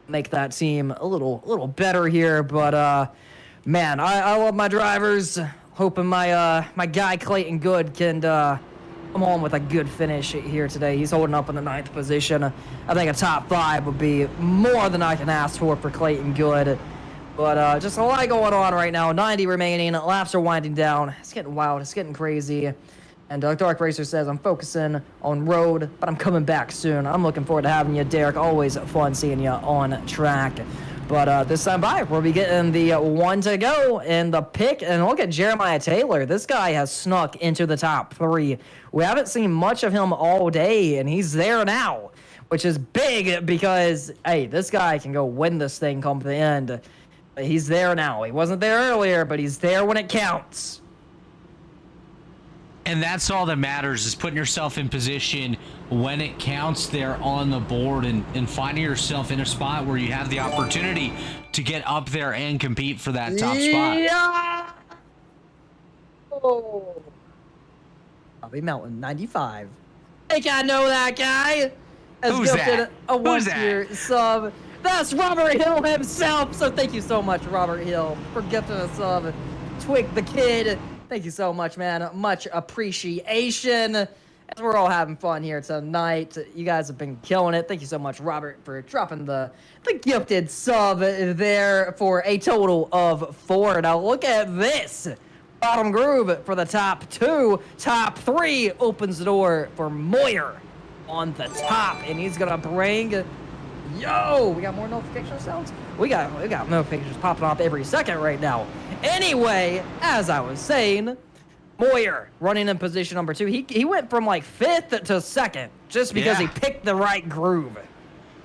Speaker 1: make that team a little better here. But man, I love my drivers. Hoping my my guy Clayton Good can come on with a good finish here today. He's holding up in the 9th position. I think a top 5 would be more than I can ask for Clayton Good. But just a lot going on right now. 90 remaining. Laps are winding down. It's getting wild. It's getting crazy. And Dark Racer says, I'm focusing on road, but I'm coming back soon. I'm looking forward to having you, Derek. Always fun seeing you on track. But this time by, we'll be getting the 1 to go in the pick. And look at Jeremiah Taylor. This guy has snuck into the top 3. We haven't seen much of him all day, and he's there now, which is big because, hey, this guy can go win this thing come the end. He's there now. He wasn't there earlier, but he's there when it counts.
Speaker 2: And that's all that matters, is putting yourself in position when it counts there on the board and finding yourself in a spot where you have the opportunity to get up there and compete for that top spot.
Speaker 1: Yeah! Oh. Bobby Mountain, 95. I think I know that guy.
Speaker 2: Who's that?
Speaker 1: A
Speaker 2: Who's
Speaker 1: one-tier sub. That's Robert Hill himself. So thank you so much, Robert Hill, for gifting a sub. Twig the Kid. Thank you so much, man. Much appreciation. As we're all having fun here tonight. You guys have been killing it. Thank you so much, Robert, for dropping the gifted sub there for a total of 4. Now look at this. Bottom groove for the top 2. Top 3 opens the door for Moyer on the top. And he's going to bring... Yo, we got more notification sounds? We got notifications popping off every second right now. Anyway, as I was saying, Moyer running in position number 2. He went from like 5th to 2nd just because he picked the right groove.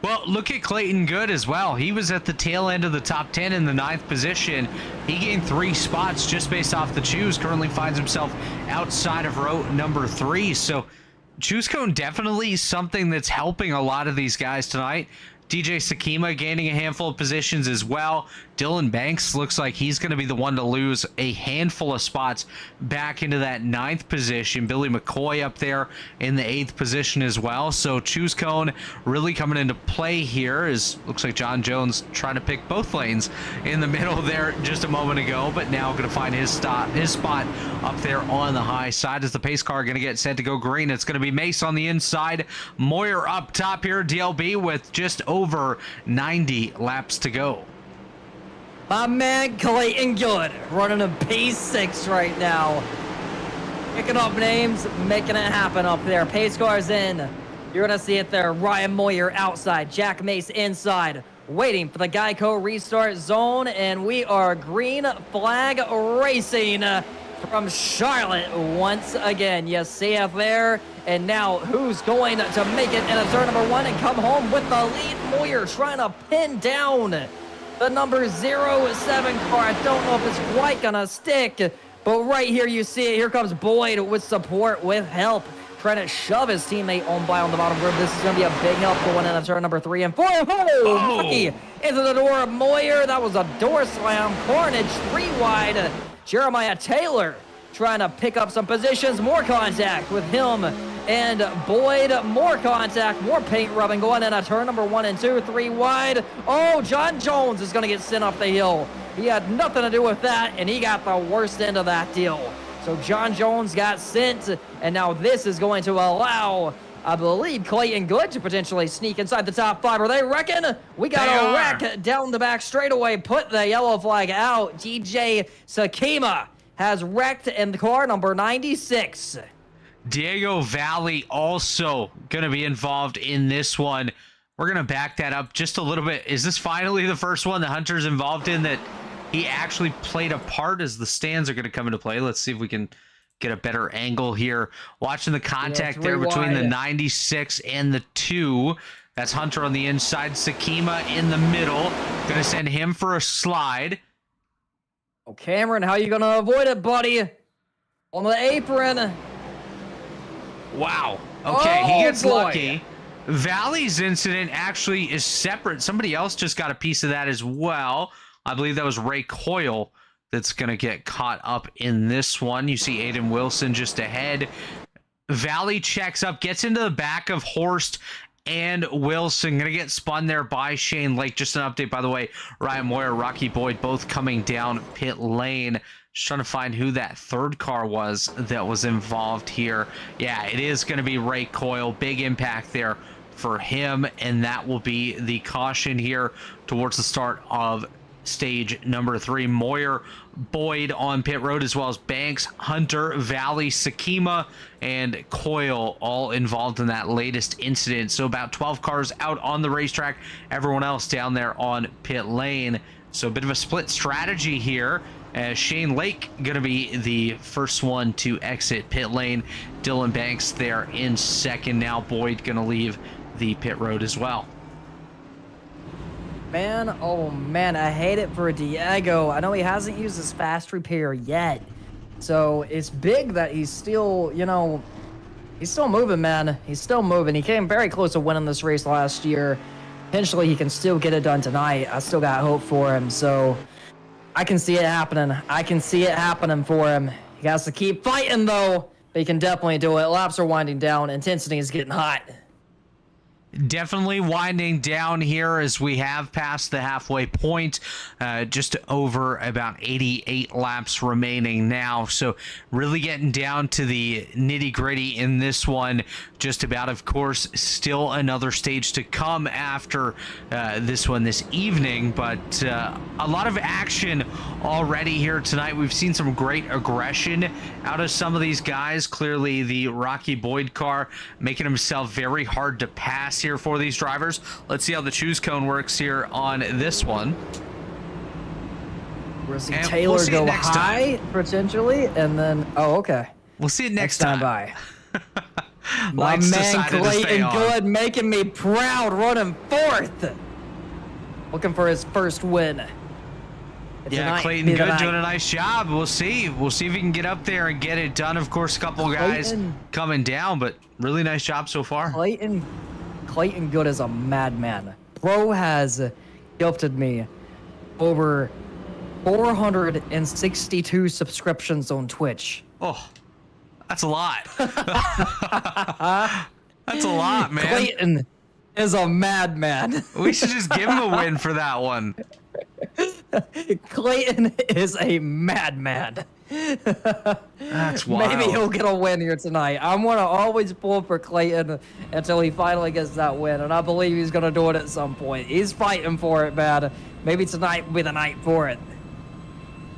Speaker 2: Well, look at Clayton Good as well. He was at the tail end of the top 10 in the 9th position. He gained 3 spots just based off the choose. Currently finds himself outside of row number 3. So choose cone definitely something that's helping a lot of these guys tonight. DJ Sakima gaining a handful of positions as well. Dylan Banks looks like he's going to be the one to lose a handful of spots back into that 9th position. Billy McCoy up there in the 8th position as well. So choose cone really coming into play here. Looks like John Jones trying to pick both lanes in the middle there just a moment ago, but now going to find his spot up there on the high side. As the pace car going to get set to go green, it's going to be Mace on the inside. Moyer up top here, DLB with just over 90 laps to go.
Speaker 1: My man Clayton Good running a P6 right now. Picking up names, making it happen up there. Pace cars in. You're going to see it there. Ryan Moyer outside. Jack Mace inside. Waiting for the Geico restart zone. And we are green flag racing from Charlotte once again. You see it there. And now who's going to make it in a turn number 1 and come home with the lead? Moyer trying to pin down the number 07 car. I don't know if it's quite gonna stick, but right here you see it. Here comes Boyd with support, with help, trying to shove his teammate on by on the bottom group. This is gonna be a big help going into turn number 3 and 4. Oh, Lucky into the door of Moyer. That was a door slam. Carnage 3 wide. Jeremiah Taylor trying to pick up some positions. More contact with him and Boyd. More contact, more paint rubbing going in a turn number 1 and 2, 3 wide. Oh, John Jones is going to get sent off the hill. He had nothing to do with that, and he got the worst end of that deal. So John Jones got sent, and now this is going to allow, I believe, Clayton Good to potentially sneak inside the top 5. Are they wrecking? We got a wreck down the back straightaway. Put the yellow flag out. DJ Sakima has wrecked in the car number 96.
Speaker 2: Diego Valley also going to be involved in this one. We're going to back that up just a little bit. Is this finally the first one that Hunter's involved in that he actually played a part, as the stands are going to come into play? Let's see if we can get a better angle here. Watching the contact there between the 96 and the 2. That's Hunter on the inside. Sakima in the middle. Going to send him for a slide.
Speaker 1: Oh, Cameron, how you going to avoid it, buddy? On the apron.
Speaker 2: Wow. Okay, he gets lucky. Valley's incident actually is separate. Somebody else just got a piece of that as well. I believe that was Ray Coyle that's going to get caught up in this one. You see Aiden Wilson just ahead. Valley checks up, gets into the back of Horst and Wilson. Going to get spun there by Shane Lake. Just an update, by the way. Ryan Moyer, Rocky Boyd, both coming down pit lane. Just trying to find who that third car was that was involved here. Yeah, it is going to be Ray Coyle. Big impact there for him, and that will be the caution here towards the start of stage number 3. Moyer, Boyd on pit road, as well as Banks, Hunter, Valley, Sakima, and Coyle all involved in that latest incident. So about 12 cars out on the racetrack, everyone else down there on pit lane. So a bit of a split strategy here. Shane Lake going to be the first one to exit pit lane. Dylan Banks there in second. Now Boyd going to leave the pit road as well.
Speaker 1: Man, oh man, I hate it for Diego. I know he hasn't used his fast repair yet. So it's big that he's still, you know, he's still moving, man. He's still moving. He came very close to winning this race last year. Potentially he can still get it done tonight. I still got hope for him. So I can see it happening. I can see it happening for him. He has to keep fighting, though. But he can definitely do it. Laps are winding down. Intensity is getting hot.
Speaker 2: Definitely winding down here as we have passed the halfway point. Just over about 88 laps remaining now. So really getting down to the nitty-gritty in this one. Just about, of course, still another stage to come after this one this evening. But a lot of action already here tonight. We've seen some great aggression out of some of these guys. Clearly, the Rocky Boyd car making himself very hard to pass here for these drivers. Let's see how the choose cone works here on this one.
Speaker 1: We'll see Taylor go high, potentially, and then... Oh, okay.
Speaker 2: We'll see it next time.
Speaker 1: Bye. My man Clayton Good making me proud, running fourth. Looking for his first win.
Speaker 2: Yeah, Clayton Good doing a nice job. We'll see. We'll see if he can get up there and get it done. Of course, a couple guys coming down, but really nice job so far.
Speaker 1: Clayton Good is a madman. Bro has gifted me over 462 subscriptions on Twitch.
Speaker 2: Oh, that's a lot. That's a lot, man.
Speaker 1: Clayton is a madman.
Speaker 2: We should just give him a win for that one.
Speaker 1: Clayton is a madman.
Speaker 2: That's wild.
Speaker 1: Maybe he'll get a win here tonight. I'm going to always pull for Clayton until he finally gets that win, and I believe he's going to do it at some point. He's fighting for it, man. Maybe tonight will be the night for it.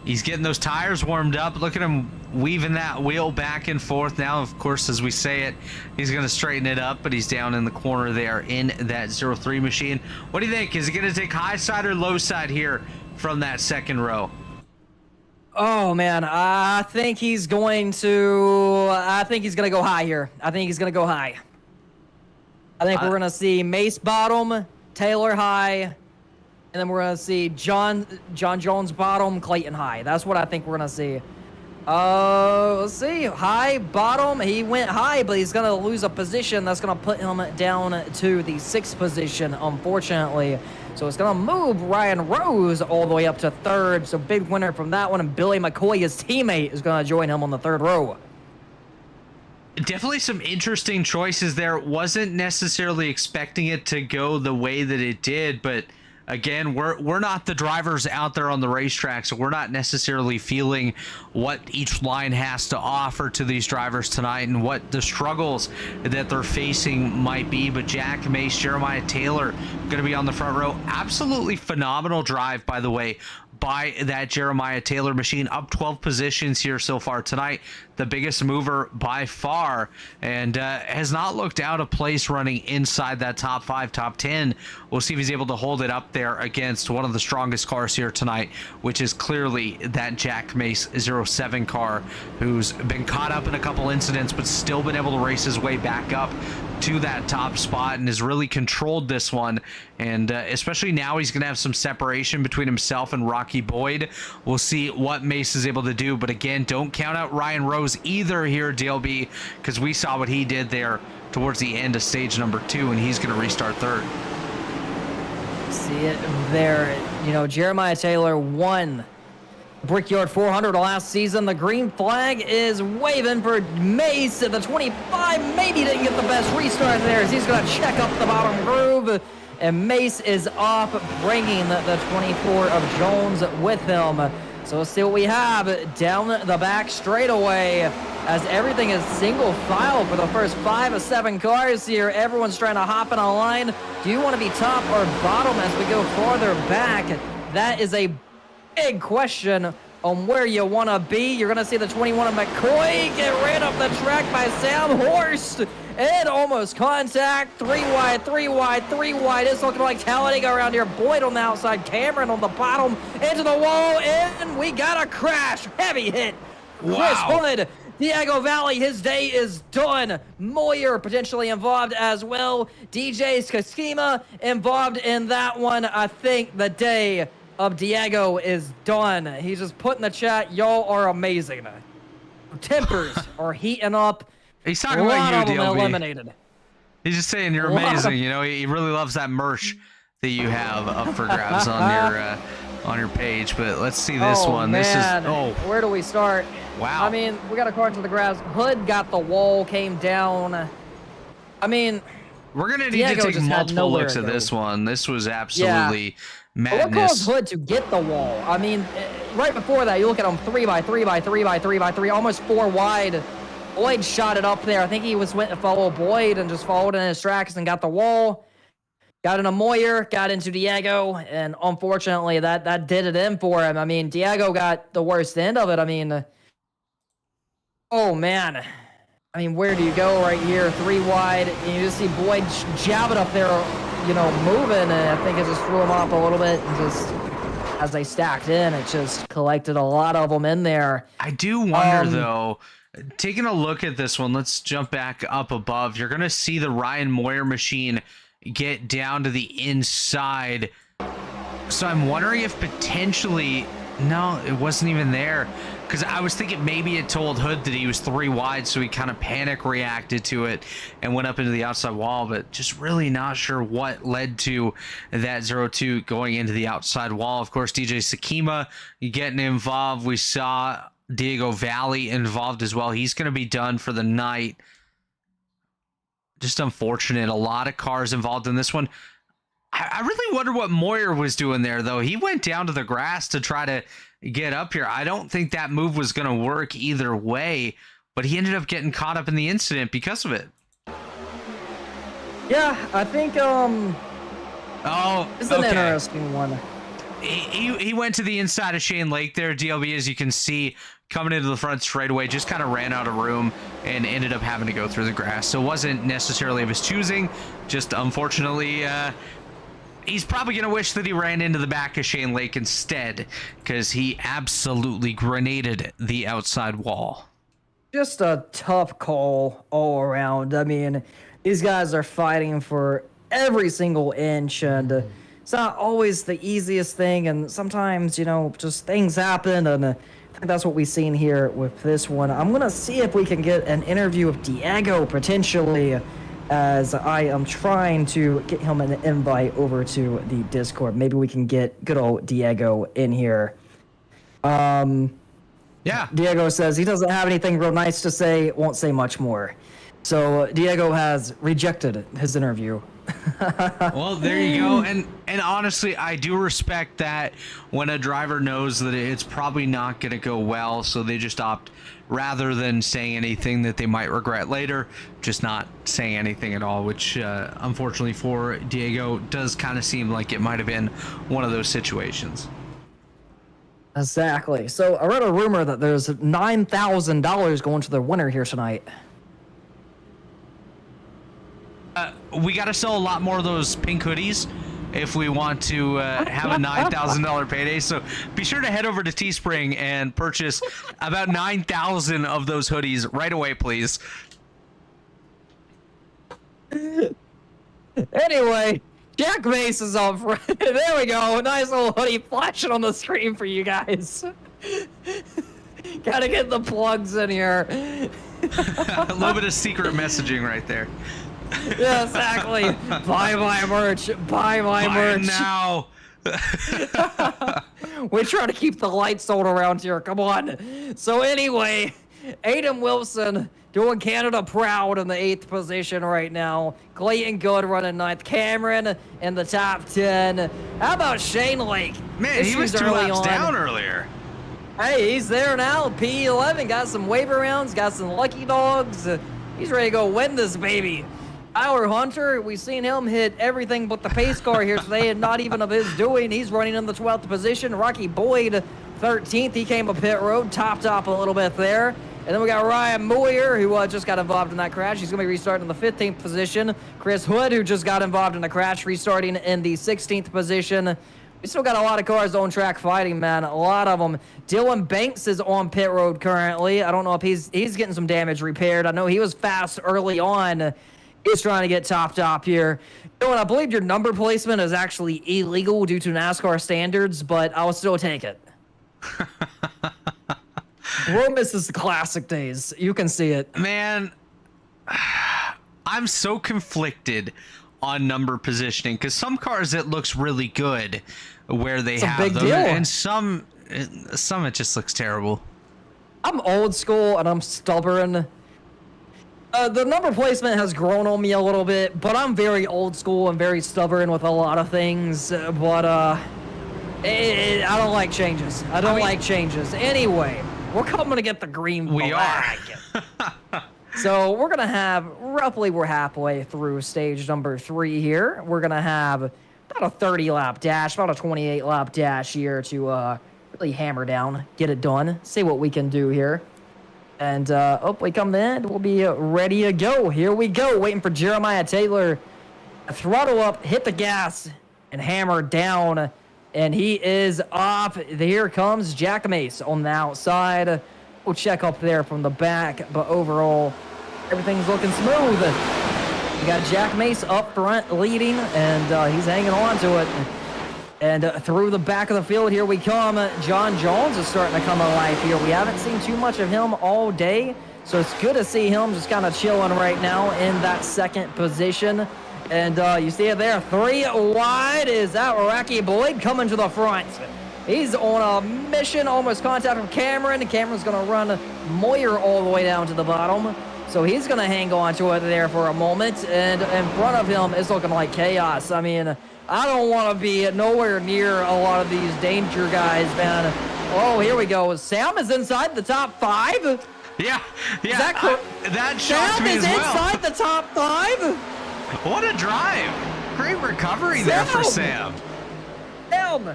Speaker 2: He's getting those tires warmed up. Look at him weaving that wheel back and forth. Now, of course, as we say it, he's going to straighten it up, but he's down in the corner there in that 03 machine. What do you think? Is he going to take high side or low side here from that second row?
Speaker 1: Oh man, I think he's going to go high here. I think he's gonna go high. I think we're gonna see Mace bottom, Taylor high, and then we're gonna see John Jones bottom, Clayton high. That's what I think we're gonna see. Let's see. High, bottom. He went high, but he's gonna lose a position. That's gonna put him down to the 6th position, unfortunately. So it's gonna move Ryan Rose all the way up to 3rd. So big winner from that one. And Billy McCoy, his teammate, is gonna join him on the 3rd row.
Speaker 2: Definitely some interesting choices there. Wasn't necessarily expecting it to go the way that it did, but again, we're not the drivers out there on the racetrack, so we're not necessarily feeling what each line has to offer to these drivers tonight and what the struggles that they're facing might be. But Jack Mace, Jeremiah Taylor going to be on the front row. Absolutely phenomenal drive, by the way, by that Jeremiah Taylor machine, up 12 positions here so far tonight, the biggest mover by far, and has not looked out of place running inside that top 5, top 10. We'll see if he's able to hold it up there against one of the strongest cars here tonight, which is clearly that Jack Mace 07 car, who's been caught up in a couple incidents but still been able to race his way back up to that top spot and has really controlled this one. And especially now, he's going to have some separation between himself and Rocky Boyd. We'll see what Mace is able to do. But again, don't count out Ryan Rose either here, DLB, because we saw what he did there towards the end of stage number 2, and he's going to restart 3rd.
Speaker 1: See it there. You know, Jeremiah Taylor won Brickyard 400 last season. The green flag is waving for Mace at the 25. Maybe didn't get the best restart there as he's going to check up the bottom groove. And Mace is off, bringing the 24 of Jones with him. So let's see what we have down the back straightaway as everything is single file for the first 5 of 7 cars here. Everyone's trying to hop in a line. Do you want to be top or bottom as we go farther back? That is a big question on where you want to be. You're going to see the 21 of McCoy get ran up the track by Sam Horst. And almost contact. 3 wide, 3 wide, 3 wide. It's looking like Talladega around here. Boyd on the outside. Cameron on the bottom. Into the wall. And we got a crash. Heavy hit.
Speaker 2: Wow.
Speaker 1: Chris Hood. Diego Valley, his day is done. Moyer potentially involved as well. DJ Skaskima involved in that one. I think the day of Diego is done. He's just put in the chat, y'all are amazing. Tempers are heating up.
Speaker 2: He's talking about you, DLB.
Speaker 1: Eliminated.
Speaker 2: He's just saying you're amazing. You know, he really loves that merch that you have up for grabs on your page. But let's see this one.
Speaker 1: Man.
Speaker 2: This is
Speaker 1: where do we start?
Speaker 2: Wow.
Speaker 1: I mean, we got a car to the grabs. Hood got the wall, came down. I mean,
Speaker 2: we're gonna need
Speaker 1: Diego
Speaker 2: to take multiple looks
Speaker 1: to
Speaker 2: at this one. This was absolutely madness.
Speaker 1: What caused Hood to get the wall? I mean, right before that, you look at him 3 by 3 by 3 by 3 by 3, almost 4 wide. Boyd shot it up there. I think he went to follow Boyd and just followed in his tracks and got the wall. Got into Moyer, got into Diego, and unfortunately that did it in for him. I mean, Diego got the worst end of it. I mean, oh man. I mean, where do you go right here? 3 wide, and you just see Boyd jab it up there, you know, moving, and I think it just threw him off a little bit, and just as they stacked in, it just collected a lot of them in there.
Speaker 2: I do wonder, though, taking a look at this one, let's jump back up above. You're going to see the Ryan Moyer machine get down to the inside. So I'm wondering if potentially, no, it wasn't even there. Because I was thinking maybe it told Hood that he was 3 wide, so he kind of panic reacted to it and went up into the outside wall, but just really not sure what led to that 0-2 going into the outside wall. Of course, DJ Sakima getting involved. We saw Diego Valley involved as well. He's going to be done for the night. Just unfortunate. A lot of cars involved in this one. I really wonder what Moyer was doing there, though. He went down to the grass to try to get up here. I don't think that move was going to work either way, but he ended up getting caught up in the incident because of it.
Speaker 1: Yeah, I think, it's an
Speaker 2: okay.
Speaker 1: interesting one.
Speaker 2: He went to the inside of Shane Lake there, DLB, as you can see, coming into the front straightaway, just kind of ran out of room and ended up having to go through the grass. So it wasn't necessarily of his choosing, just unfortunately, he's probably going to wish that he ran into the back of Shane Lake instead, because he absolutely grenaded the outside wall.
Speaker 1: Just a tough call all around. I mean, these guys are fighting for every single inch, and it's not always the easiest thing, and sometimes, you know, just things happen, and I think that's what we've seen here with this one. I'm going to see if we can get an interview with Diego, potentially, as I am trying to get him an invite over to the Discord. Maybe we can get good old Diego in here.
Speaker 2: Yeah.
Speaker 1: Diego says he doesn't have anything real nice to say, won't say much more. So Diego has rejected his interview.
Speaker 2: Well, there you go. And honestly, I do respect that when a driver knows that it's probably not going to go well, so they just opt, rather than saying anything that they might regret later, just not saying anything at all, which unfortunately for Diego does kind of seem like it might have been one of those situations.
Speaker 1: Exactly. So I read a rumor that there's $9,000 going to the winner here tonight.
Speaker 2: We got to sell a lot more of those pink hoodies if we want to have a $9,000 payday. So be sure to head over to Teespring and purchase about 9,000 of those hoodies right away, please.
Speaker 1: Anyway, Jack Mace is up front. There we go. Nice little hoodie flashing on the screen for you guys. Gotta get the plugs in here.
Speaker 2: A little bit of secret messaging right there.
Speaker 1: Yeah, exactly. Buy my merch. Buy my merch.
Speaker 2: Now.
Speaker 1: We're trying to keep the lights on around here. Come on. So anyway, Aiden Wilson doing Canada proud in the 8th position right now. Clayton Good running 9th. Cameron in the top 10. How about Shane Lake?
Speaker 2: Man, he was 2 laps down earlier.
Speaker 1: Hey, he's there now. P11 got some waiver rounds, got some lucky dogs. He's ready to go win this baby. Tyler Hunter, we've seen him hit everything but the pace car here today, and not even of his doing. He's running in the 12th position. Rocky Boyd, 13th. He came up pit road, topped up a little bit there. And then we got Ryan Moyer, who just got involved in that crash. He's going to be restarting in the 15th position. Chris Hood, who just got involved in the crash, restarting in the 16th position. We still got a lot of cars on track fighting, man. A lot of them. Dylan Banks is on pit road currently. I don't know if he's getting some damage repaired. I know he was fast early on. He's trying to get topped up here. Dylan, I believe your number placement is actually illegal due to NASCAR standards, but I'll still take it. Bro misses the classic days. You can see it.
Speaker 2: Man, I'm so conflicted on number positioning, because some cars it looks really good where they have
Speaker 1: big
Speaker 2: them,
Speaker 1: deal.
Speaker 2: and some it just looks terrible.
Speaker 1: I'm old school and I'm stubborn. The number placement has grown on me a little bit, but I'm very old school and very stubborn with a lot of things. But I don't like changes. I don't like changes. Anyway, we're coming to get the green flag. So we're going to have, roughly we're halfway through stage number 3 here. We're going to have about a 30-lap dash, about a 28-lap dash here to really hammer down, get it done, see what we can do here. And hopefully come the end, we'll be ready to go. Here we go, waiting for Jeremiah Taylor. Throttle up, hit the gas, and hammer down. And he is off. Here comes Jack Mace on the outside. We'll check up there from the back, but overall, everything's looking smooth. We got Jack Mace up front leading, and he's hanging on to it. And through the back of the field, here we come. John Jones is starting to come alive here. We haven't seen too much of him all day, so it's good to see him just kind of chilling right now in that 2nd position. And you see it there, 3 wide is that Rocky Boyd coming to the front. He's on a mission, almost contact with Cameron. Cameron's going to run Moyer all the way down to the bottom. So he's going to hang on to it there for a moment. And in front of him, it's looking like chaos. I mean, I don't want to be nowhere near a lot of these danger guys, man. Oh, here we go. Sam is inside the top 5?
Speaker 2: Yeah. That shocked
Speaker 1: Sam
Speaker 2: me
Speaker 1: is
Speaker 2: as well.
Speaker 1: inside the top 5?
Speaker 2: What a drive. Great recovery there for Sam.
Speaker 1: Sam,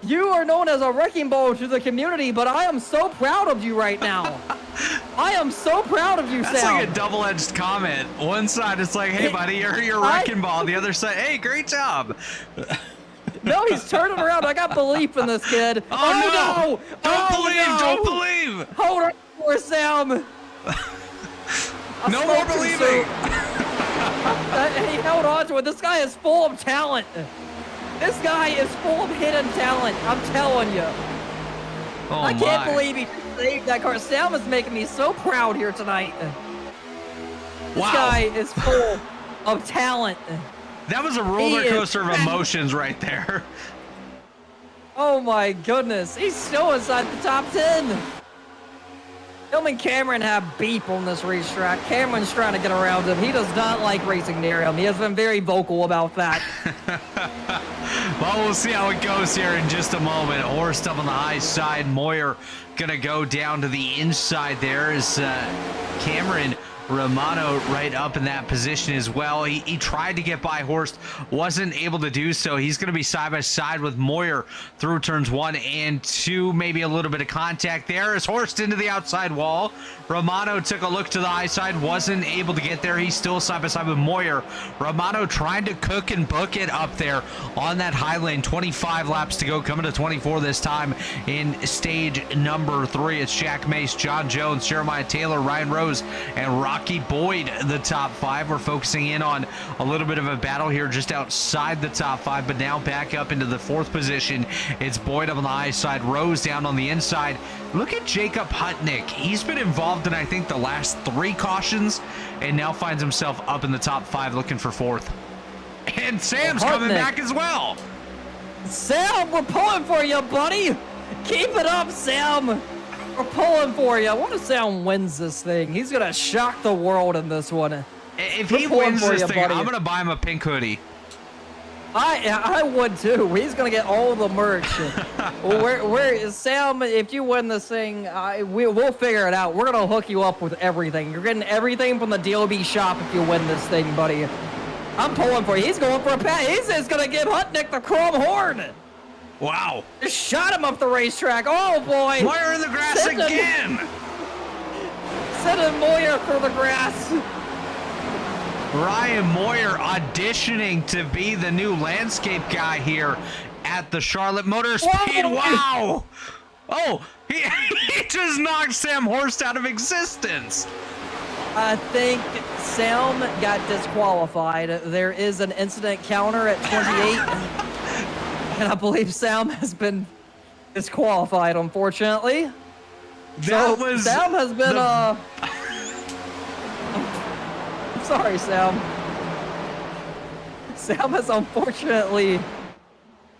Speaker 1: you are known as a wrecking ball to the community, but I am so proud of you right now. I am so proud of you,
Speaker 2: That's
Speaker 1: Sam.
Speaker 2: like a double-edged comment. One side it's like, hey buddy, you're wrecking ball. The other side, hey, great job.
Speaker 1: No, he's turning around. I got belief in this kid.
Speaker 2: Oh, no! Don't believe!
Speaker 1: no.
Speaker 2: Don't believe!
Speaker 1: Hold on for Sam.
Speaker 2: No more believing.
Speaker 1: He held on to it. This guy is full of talent. This guy is full of hidden talent. I'm telling you.
Speaker 2: Oh,
Speaker 1: I can't
Speaker 2: my.
Speaker 1: believe he saved that car. Sam is making me so proud here tonight. This
Speaker 2: Wow.
Speaker 1: guy is full of talent.
Speaker 2: That was a roller
Speaker 1: He is-
Speaker 2: coaster of emotions right there.
Speaker 1: Oh my goodness. He's still inside the top 10. Him and Cameron have beef on this racetrack. Cameron's trying to get around him. He does not like racing near him. He has been very vocal about that.
Speaker 2: Well, we'll see how it goes here in just a moment. Horst up on the high side. Moyer gonna go down to the inside there as Cameron Romano right up in that position as well. He tried to get by Horst, wasn't able to do so. He's going to be side by side with Moyer through turns 1 and 2. Maybe a little bit of contact there as Horst into the outside wall. Romano took a look to the high side, wasn't able to get there. He's still side by side with Moyer. Romano trying to cook and book it up there on that high lane. 25 laps to go, coming to 24 this time in stage number 3. It's Jack Mace, John Jones, Jeremiah Taylor, Ryan Rose, and Rocky Boyd, the top 5. We're focusing in on a little bit of a battle here just outside the top 5, but now back up into the 4th position. It's Boyd up on the high side, Rose down on the inside. Look at Jacob Hutnick. He's been involved in, I think, the last 3 cautions, and now finds himself up in the top 5 looking for 4th. And Sam's coming back as well.
Speaker 1: Sam, we're pulling for you, buddy. Keep it up, Sam. We're pulling for you. What if Sam wins this thing? He's going to shock the world in this one.
Speaker 2: If
Speaker 1: We're
Speaker 2: he
Speaker 1: pulling
Speaker 2: wins
Speaker 1: for
Speaker 2: this
Speaker 1: you,
Speaker 2: thing,
Speaker 1: buddy.
Speaker 2: I'm going to buy him a pink hoodie.
Speaker 1: I would too. He's gonna get all the merch. Where Sam? If you win this thing, we'll figure it out. We're gonna hook you up with everything. You're getting everything from the DLB shop if you win this thing, buddy. I'm pulling for you. He's going for a pat. He's gonna give Hutnick the chrome horn.
Speaker 2: Wow.
Speaker 1: Just shot him up the racetrack. Oh boy.
Speaker 2: Moyer in the grass again.
Speaker 1: Sending Moyer through the grass.
Speaker 2: Ryan Moyer auditioning to be the new landscape guy here at the Charlotte Motor Speed. Wow! Oh, he just knocked Sam Horst out of existence.
Speaker 1: I think Sam got disqualified. There is an incident counter at 28, and I believe Sam has been disqualified, unfortunately. Sam has been sorry, Sam. Sam has unfortunately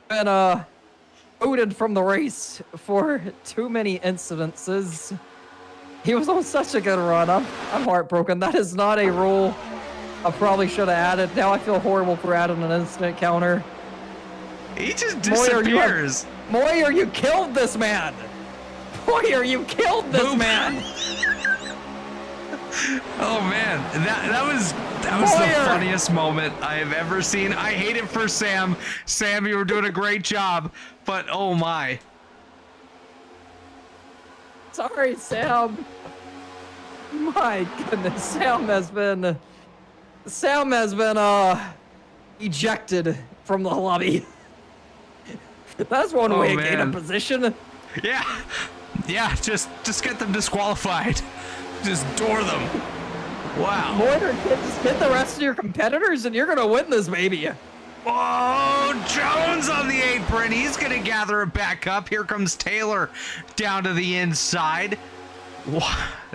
Speaker 1: been booted from the race for too many incidences. He was on such a good run. I'm heartbroken. That is not a rule I probably should have added. Now I feel horrible for adding an incident counter.
Speaker 2: He just disappears.
Speaker 1: Moyer, you killed this man. Moyer, you killed this man.
Speaker 2: Oh man, that was the funniest moment I have ever seen. I hate it for Sam. Sam, you were doing a great job, but oh my.
Speaker 1: Sorry, Sam. My goodness, Sam has been ejected from the lobby. That's one way to gain a position.
Speaker 2: Yeah, just get them disqualified. Just door them. Wow.
Speaker 1: Moyer, just hit the rest of your competitors and you're gonna win this baby.
Speaker 2: Oh, Jones on the apron. He's going to gather it back up. Here comes Taylor down to the inside.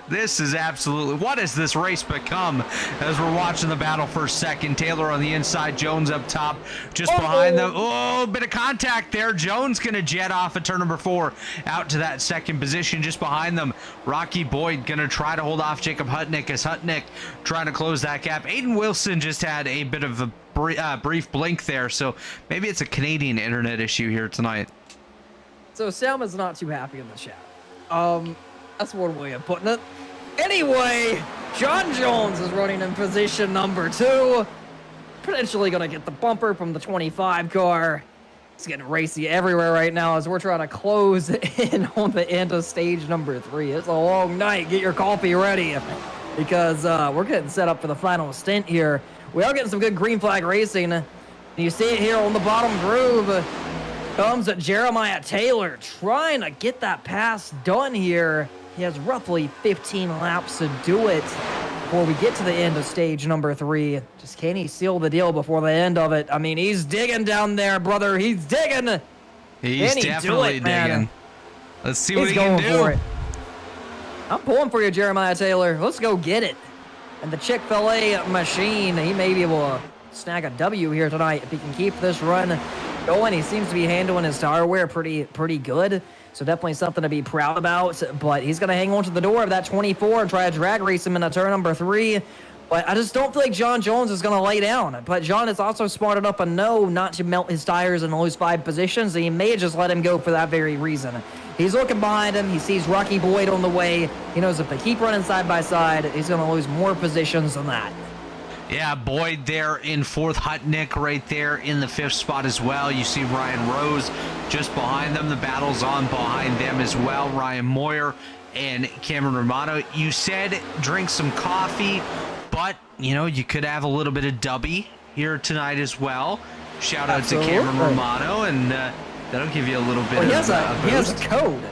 Speaker 2: This is absolutely... What has this race become as we're watching the battle for a second? Taylor on the inside, Jones up top, just behind them. Oh, bit of contact there. Jones going to jet off at turn number 4 out to that second position just behind them. Rocky Boyd going to try to hold off Jacob Hutnick as Hutnick trying to close that gap. Aiden Wilson just had a bit of a brief blink there, so maybe it's a Canadian internet issue here tonight.
Speaker 1: So Sam is not too happy in the chat. That's one way of putting it. Anyway, John Jones is running in position number 2. Potentially going to get the bumper from the 25 car. It's getting racy everywhere right now as we're trying to close in on the end of stage number 3. It's a long night. Get your coffee ready because we're getting set up for the final stint here. We are getting some good green flag racing. And you see it here on the bottom groove. Comes Jeremiah Taylor trying to get that pass done here. He has roughly 15 laps to do it before we get to the end of stage number 3. Just can he seal the deal before the end of it? I mean, he's digging down there, brother. He's digging.
Speaker 2: He's
Speaker 1: Can he
Speaker 2: definitely
Speaker 1: do it, man?
Speaker 2: digging. Let's see what
Speaker 1: He's
Speaker 2: he can
Speaker 1: going
Speaker 2: do.
Speaker 1: for it. I'm pulling for you, Jeremiah Taylor. Let's go get it. And the Chick-fil-A machine, he may be able to snag a W here tonight if he can keep this run going. He seems to be handling his tire wear pretty good. So definitely something to be proud about. But he's going to hang on to the door of that 24 and try to drag race him into turn number 3. But I just don't feel like John Jones is going to lay down. But John is also smart enough to know not to melt his tires and lose 5 positions. And he may just let him go for that very reason. He's looking behind him. He sees Rocky Boyd on the way. He knows if they keep running side by side, he's going to lose more positions than that.
Speaker 2: Yeah, Boyd there in 4th. Hutnick right there in the 5th spot as well. You see Ryan Rose just behind them. The battle's on behind them as well. Ryan Moyer and Cameron Romano. You said drink some coffee, but, you know, you could have a little bit of dubby here tonight as well. Shout out to Cameron Romano, and that'll give you a little bit
Speaker 1: He
Speaker 2: of
Speaker 1: has a
Speaker 2: boost.
Speaker 1: code.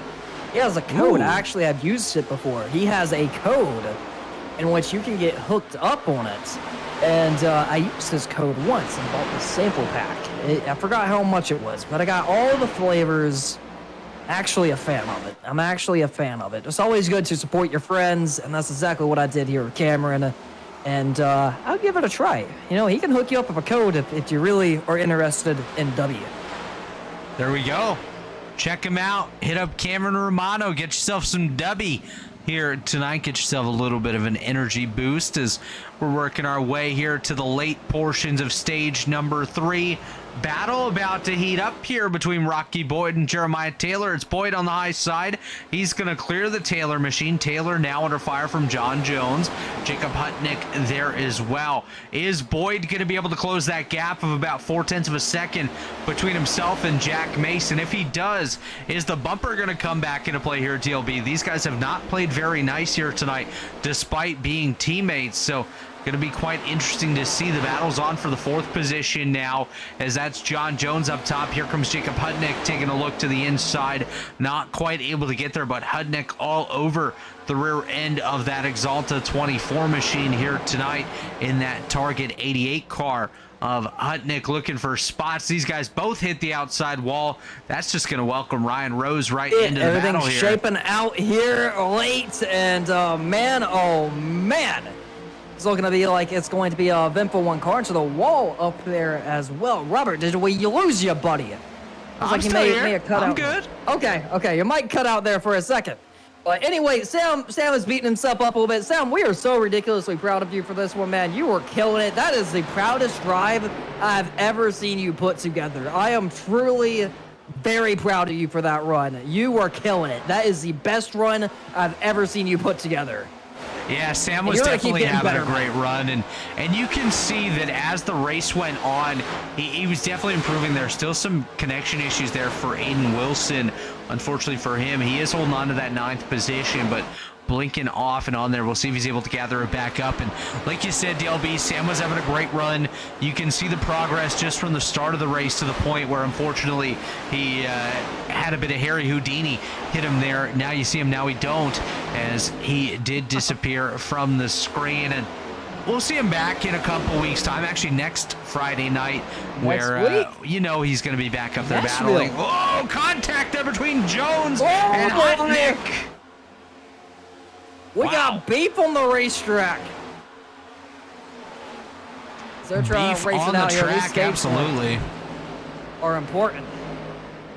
Speaker 1: He has a code.
Speaker 2: Ooh.
Speaker 1: Actually, I've used it before. He has a code in which you can get hooked up on it. And I used this code once and bought the sample pack. I forgot how much it was, but I got all the flavors. Actually a fan of it. I'm actually a fan of it. It's always good to support your friends, and that's exactly what I did here with Cameron. And I'll give it a try. You know, he can hook you up with a code if you really are interested in W.
Speaker 2: There we go. Check him out. Hit up Cameron Romano. Get yourself some dubby here tonight. Get yourself a little bit of an energy boost as we're working our way here to the late portions of stage number 3. Battle about to heat up here between Rocky Boyd and Jeremiah Taylor. It's Boyd on the high side. He's going to clear the Taylor machine. Taylor now under fire from John Jones. Jacob Hutnick there as well. Is Boyd going to be able to close that gap of about 0.4 of a second between himself and Jack Mason? If he does, is the bumper going to come back into play here at DLB? These guys have not played very nice here tonight despite being teammates. So going to be quite interesting to see. The battle's on for the 4th position now, as that's John Jones up top. Here comes Jacob Hutnick taking a look to the inside. Not quite able to get there, but Hutnick all over the rear end of that Exalta 24 machine here tonight in that Target 88 car of Hutnick looking for spots. These guys both hit the outside wall. That's just going to welcome Ryan Rose right into the battle here.
Speaker 1: Everything's shaping out here late, and oh man. It's looking to be like it's going to be a eventful one car into the wall up there as well. Robert, did you lose your buddy?
Speaker 2: I'm still here.
Speaker 1: May have cut
Speaker 2: I'm
Speaker 1: out.
Speaker 2: good.
Speaker 1: Okay. You might cut out there for a second. But anyway, Sam is beating himself up a little bit. Sam, we are so ridiculously proud of you for this one, man. You were killing it. That is the proudest drive I've ever seen you put together. I am truly very proud of you for that run. You were killing it. That is the best run I've ever seen you put together.
Speaker 2: Yeah, Sam was definitely having a great run, and you can see that as the race went on, he was definitely improving. There's still some connection issues there for Aiden Wilson. Unfortunately for him, he is holding on to that 9th position, but blinking off and on there. We'll see if he's able to gather it back up. And like you said, DLB, Sam was having a great run. You can see the progress just from the start of the race to the point where, unfortunately, he had a bit of Harry Houdini hit him there. Now you see him, now we don't, as he did disappear from the screen. And we'll see him back in a couple weeks' time, actually next Friday night, where you know he's going to be back up there battling. Oh, contact there between Jones and Hutnick.
Speaker 1: We got beef on the racetrack. So they're trying to race it out here. These
Speaker 2: Absolutely.
Speaker 1: are important.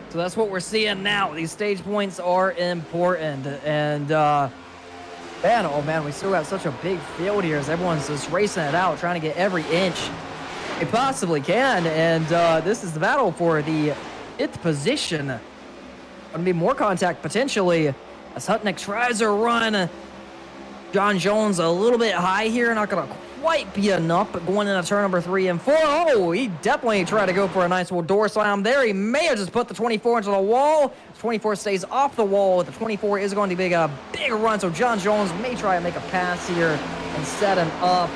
Speaker 1: So that's what we're seeing now. These stage points are important. And, man, we still got such a big field here as everyone's just racing it out, trying to get every inch they possibly can. And this is the battle for the 5th position. Going to be more contact potentially as Hutnick tries to run. John Jones a little bit high here, not going to quite be enough, but going into turn number 3 and 4, oh, he definitely tried to go for a nice little door slam there. He may have just put the 24 into the wall. 24 stays off the wall. The 24 is going to be a big run, so John Jones may try and make a pass here and set him up.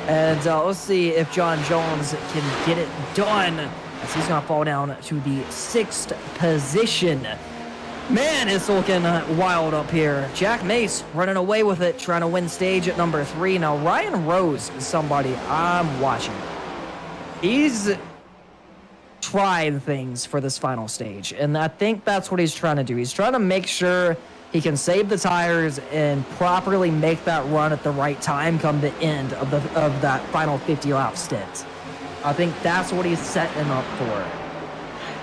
Speaker 1: And let's see if John Jones can get it done, as he's going to fall down to the 6th position. Man, it's looking wild up here. Jack Mace running away with it, trying to win stage at number 3. Now, Ryan Rose is somebody I'm watching. He's tried things for this final stage, and I think that's what he's trying to do. He's trying to make sure he can save the tires and properly make that run at the right time come the end of that final 50-lap stint. I think that's what he's setting up for.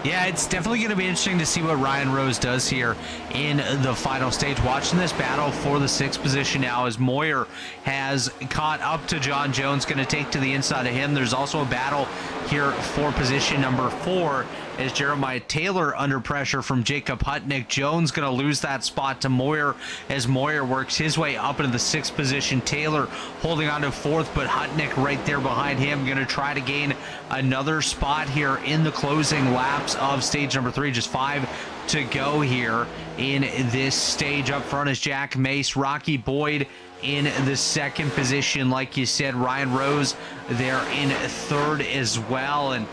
Speaker 2: Yeah, it's definitely going to be interesting to see what Ryan Rose does here in the final stage. Watching this battle for the 6th position now as Moyer has caught up to John Jones, going to take to the inside of him. There's also a battle here for position number 4 as Jeremiah Taylor under pressure from Jacob Hutnick. Jones going to lose that spot to Moyer as Moyer works his way up into the 6th position. Taylor holding on to 4th, but Hutnick right there behind him, going to try to gain another spot here in the closing laps of stage number 3. Just 5 to go here in this stage. Up front is Jack Mace, Rocky Boyd in the 2nd position. Like you said, Ryan Rose there in 3rd as well. And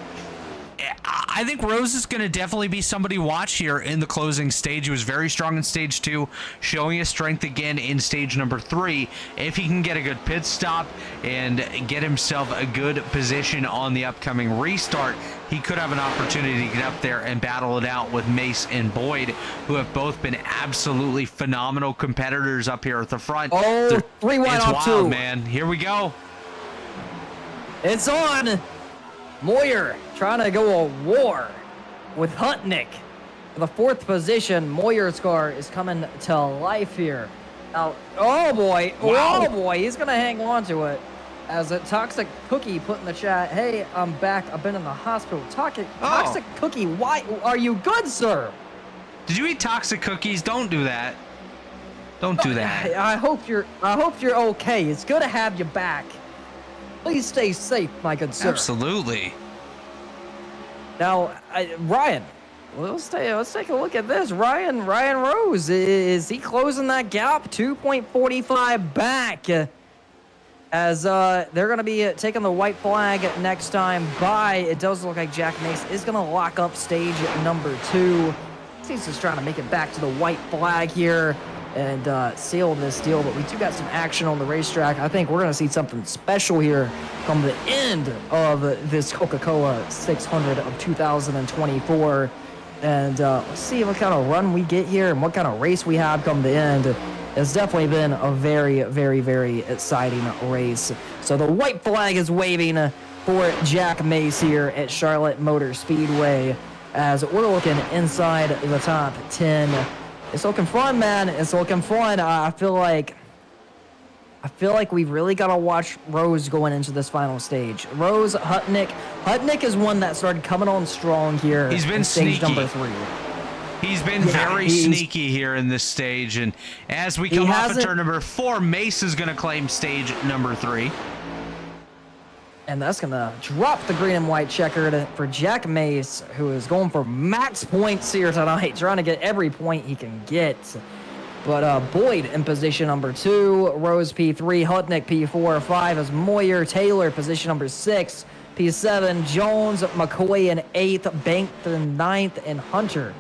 Speaker 2: I think Rose is going to definitely be somebody to watch here in the closing stage. He was very strong in stage 2, showing his strength again in stage number 3. If he can get a good pit stop and get himself a good position on the upcoming restart, he could have an opportunity to get up there and battle it out with Mace and Boyd, who have both been absolutely phenomenal competitors up here at the front.
Speaker 1: Oh, 3 wide off 2.
Speaker 2: Wild, man. Here we go.
Speaker 1: It's on. Moyer trying to go a war with Hutnick. For the 4th position, Moyer's car is coming to life here. Now, oh boy,
Speaker 2: Wow.
Speaker 1: oh boy, he's going to hang on to it. As a Toxic Cookie put in the chat, hey, I'm back. I've been in the hospital. Toxic Cookie, why are you good, sir?
Speaker 2: Did you eat toxic cookies? Don't do that. Don't do that.
Speaker 1: I hope you're okay. It's good to have you back. Please stay safe, my good sir.
Speaker 2: Absolutely.
Speaker 1: Now, Ryan, let's take a look at this. Ryan Rose, is he closing that gap? 2.45 back. As they're going to be taking the white flag next time by. It does look like Jack Mace is going to lock up stage number 2. He's just trying to make it back to the white flag here and seal this deal, but we do got some action on the racetrack. I think we're going to see something special here come the end of this Coca-Cola 600 of 2024. And let's see what kind of run we get here and what kind of race we have come the end. It's definitely been a very, very, very exciting race. So the white flag is waving for Jack Mace here at Charlotte Motor Speedway as we're looking inside the top 10. It's looking fun, man. It's looking fun. I feel like we really got to watch Rose going into this final stage. Rose, Hutnick. Hutnick is one that started coming on strong here.
Speaker 2: He's been
Speaker 1: in stage
Speaker 2: sneaky.
Speaker 1: number 3.
Speaker 2: He's been very sneaky here in this stage, and as we come off of turn number 4, Mace is going to claim stage number 3.
Speaker 1: And that's going to drop the green and white checkered for Jack Mace, who is going for max points here tonight, trying to get every point he can get. But Boyd in position number 2, Rose P3, Hutnick P4, 5 is Moyer, Taylor position number 6, P7, Jones, McCoy in 8th, Bank in 9th, and Hunter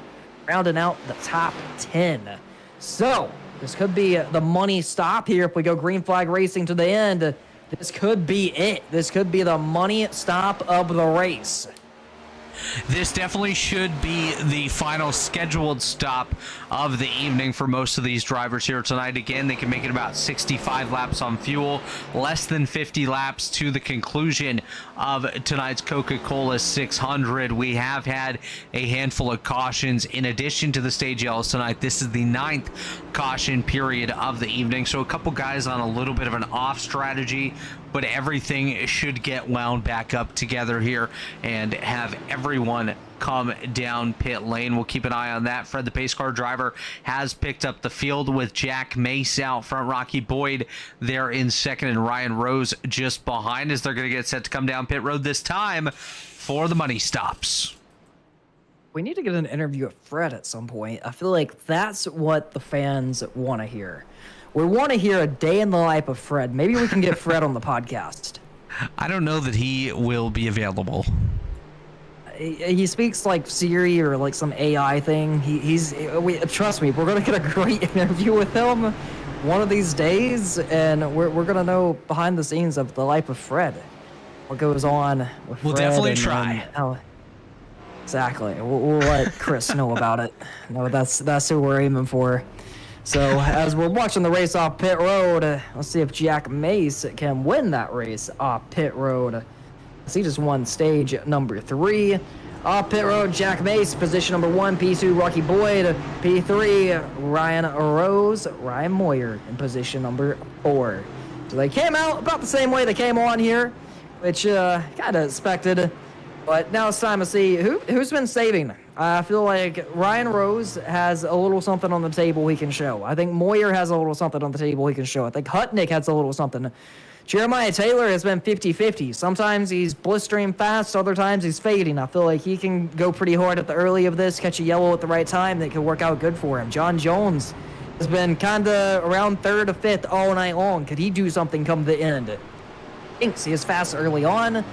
Speaker 1: rounding out the top 10. So this could be the money stop here if we go green flag racing to the end. This could be it. This could be the money stop of the race.
Speaker 2: This definitely should be the final scheduled stop of the evening for most of these drivers here tonight. Again, they can make it about 65 laps on fuel, less than 50 laps to the conclusion of tonight's Coca-Cola 600. We have had a handful of cautions in addition to the stage yellows tonight. This is the 9th caution period of the evening, so a couple guys on a little bit of an off strategy, but everything should get wound back up together here and have everyone come down pit lane. We'll keep an eye on that. Fred, the pace car driver, has picked up the field with Jack Mace out front. Rocky Boyd there in second, and Ryan Rose just behind as they're going to get set to come down pit road this time for the money stops.
Speaker 1: We need to get an interview of Fred at some point. I feel like that's what the fans want to hear. We want to hear a day in the life of Fred. Maybe we can get Fred on the podcast.
Speaker 2: I don't know that he will be available.
Speaker 1: He speaks like Siri or like some AI thing. Trust me, we're going to get a great interview with him one of these days, and we're going to know behind the scenes of the life of Fred. What goes on with
Speaker 2: We'll
Speaker 1: Fred
Speaker 2: definitely
Speaker 1: and
Speaker 2: try.
Speaker 1: Exactly. We'll let Chris know about it. No, that's who we're aiming for. So as we're watching the race off pit road, let's see if Jack Mace can win that race off pit road. He just won stage number 3. Off pit road, Jack Mace, position number 1, P2, Rocky Boyd, P3, Ryan Rose, Ryan Moyer in position number 4. So they came out about the same way they came on here, which kind of expected. But now it's time to see who's been saving. I feel like Ryan Rose has a little something on the table he can show. I think Moyer has a little something on the table he can show. I think Hutnick has a little something. Jeremiah Taylor has been 50-50. Sometimes he's blistering fast, other times he's fading. I feel like he can go pretty hard at the early of this, catch a yellow at the right time that could work out good for him. John Jones has been kind of around 3rd to 5th all night long. Could he do something come the end? Thinks he is fast early on.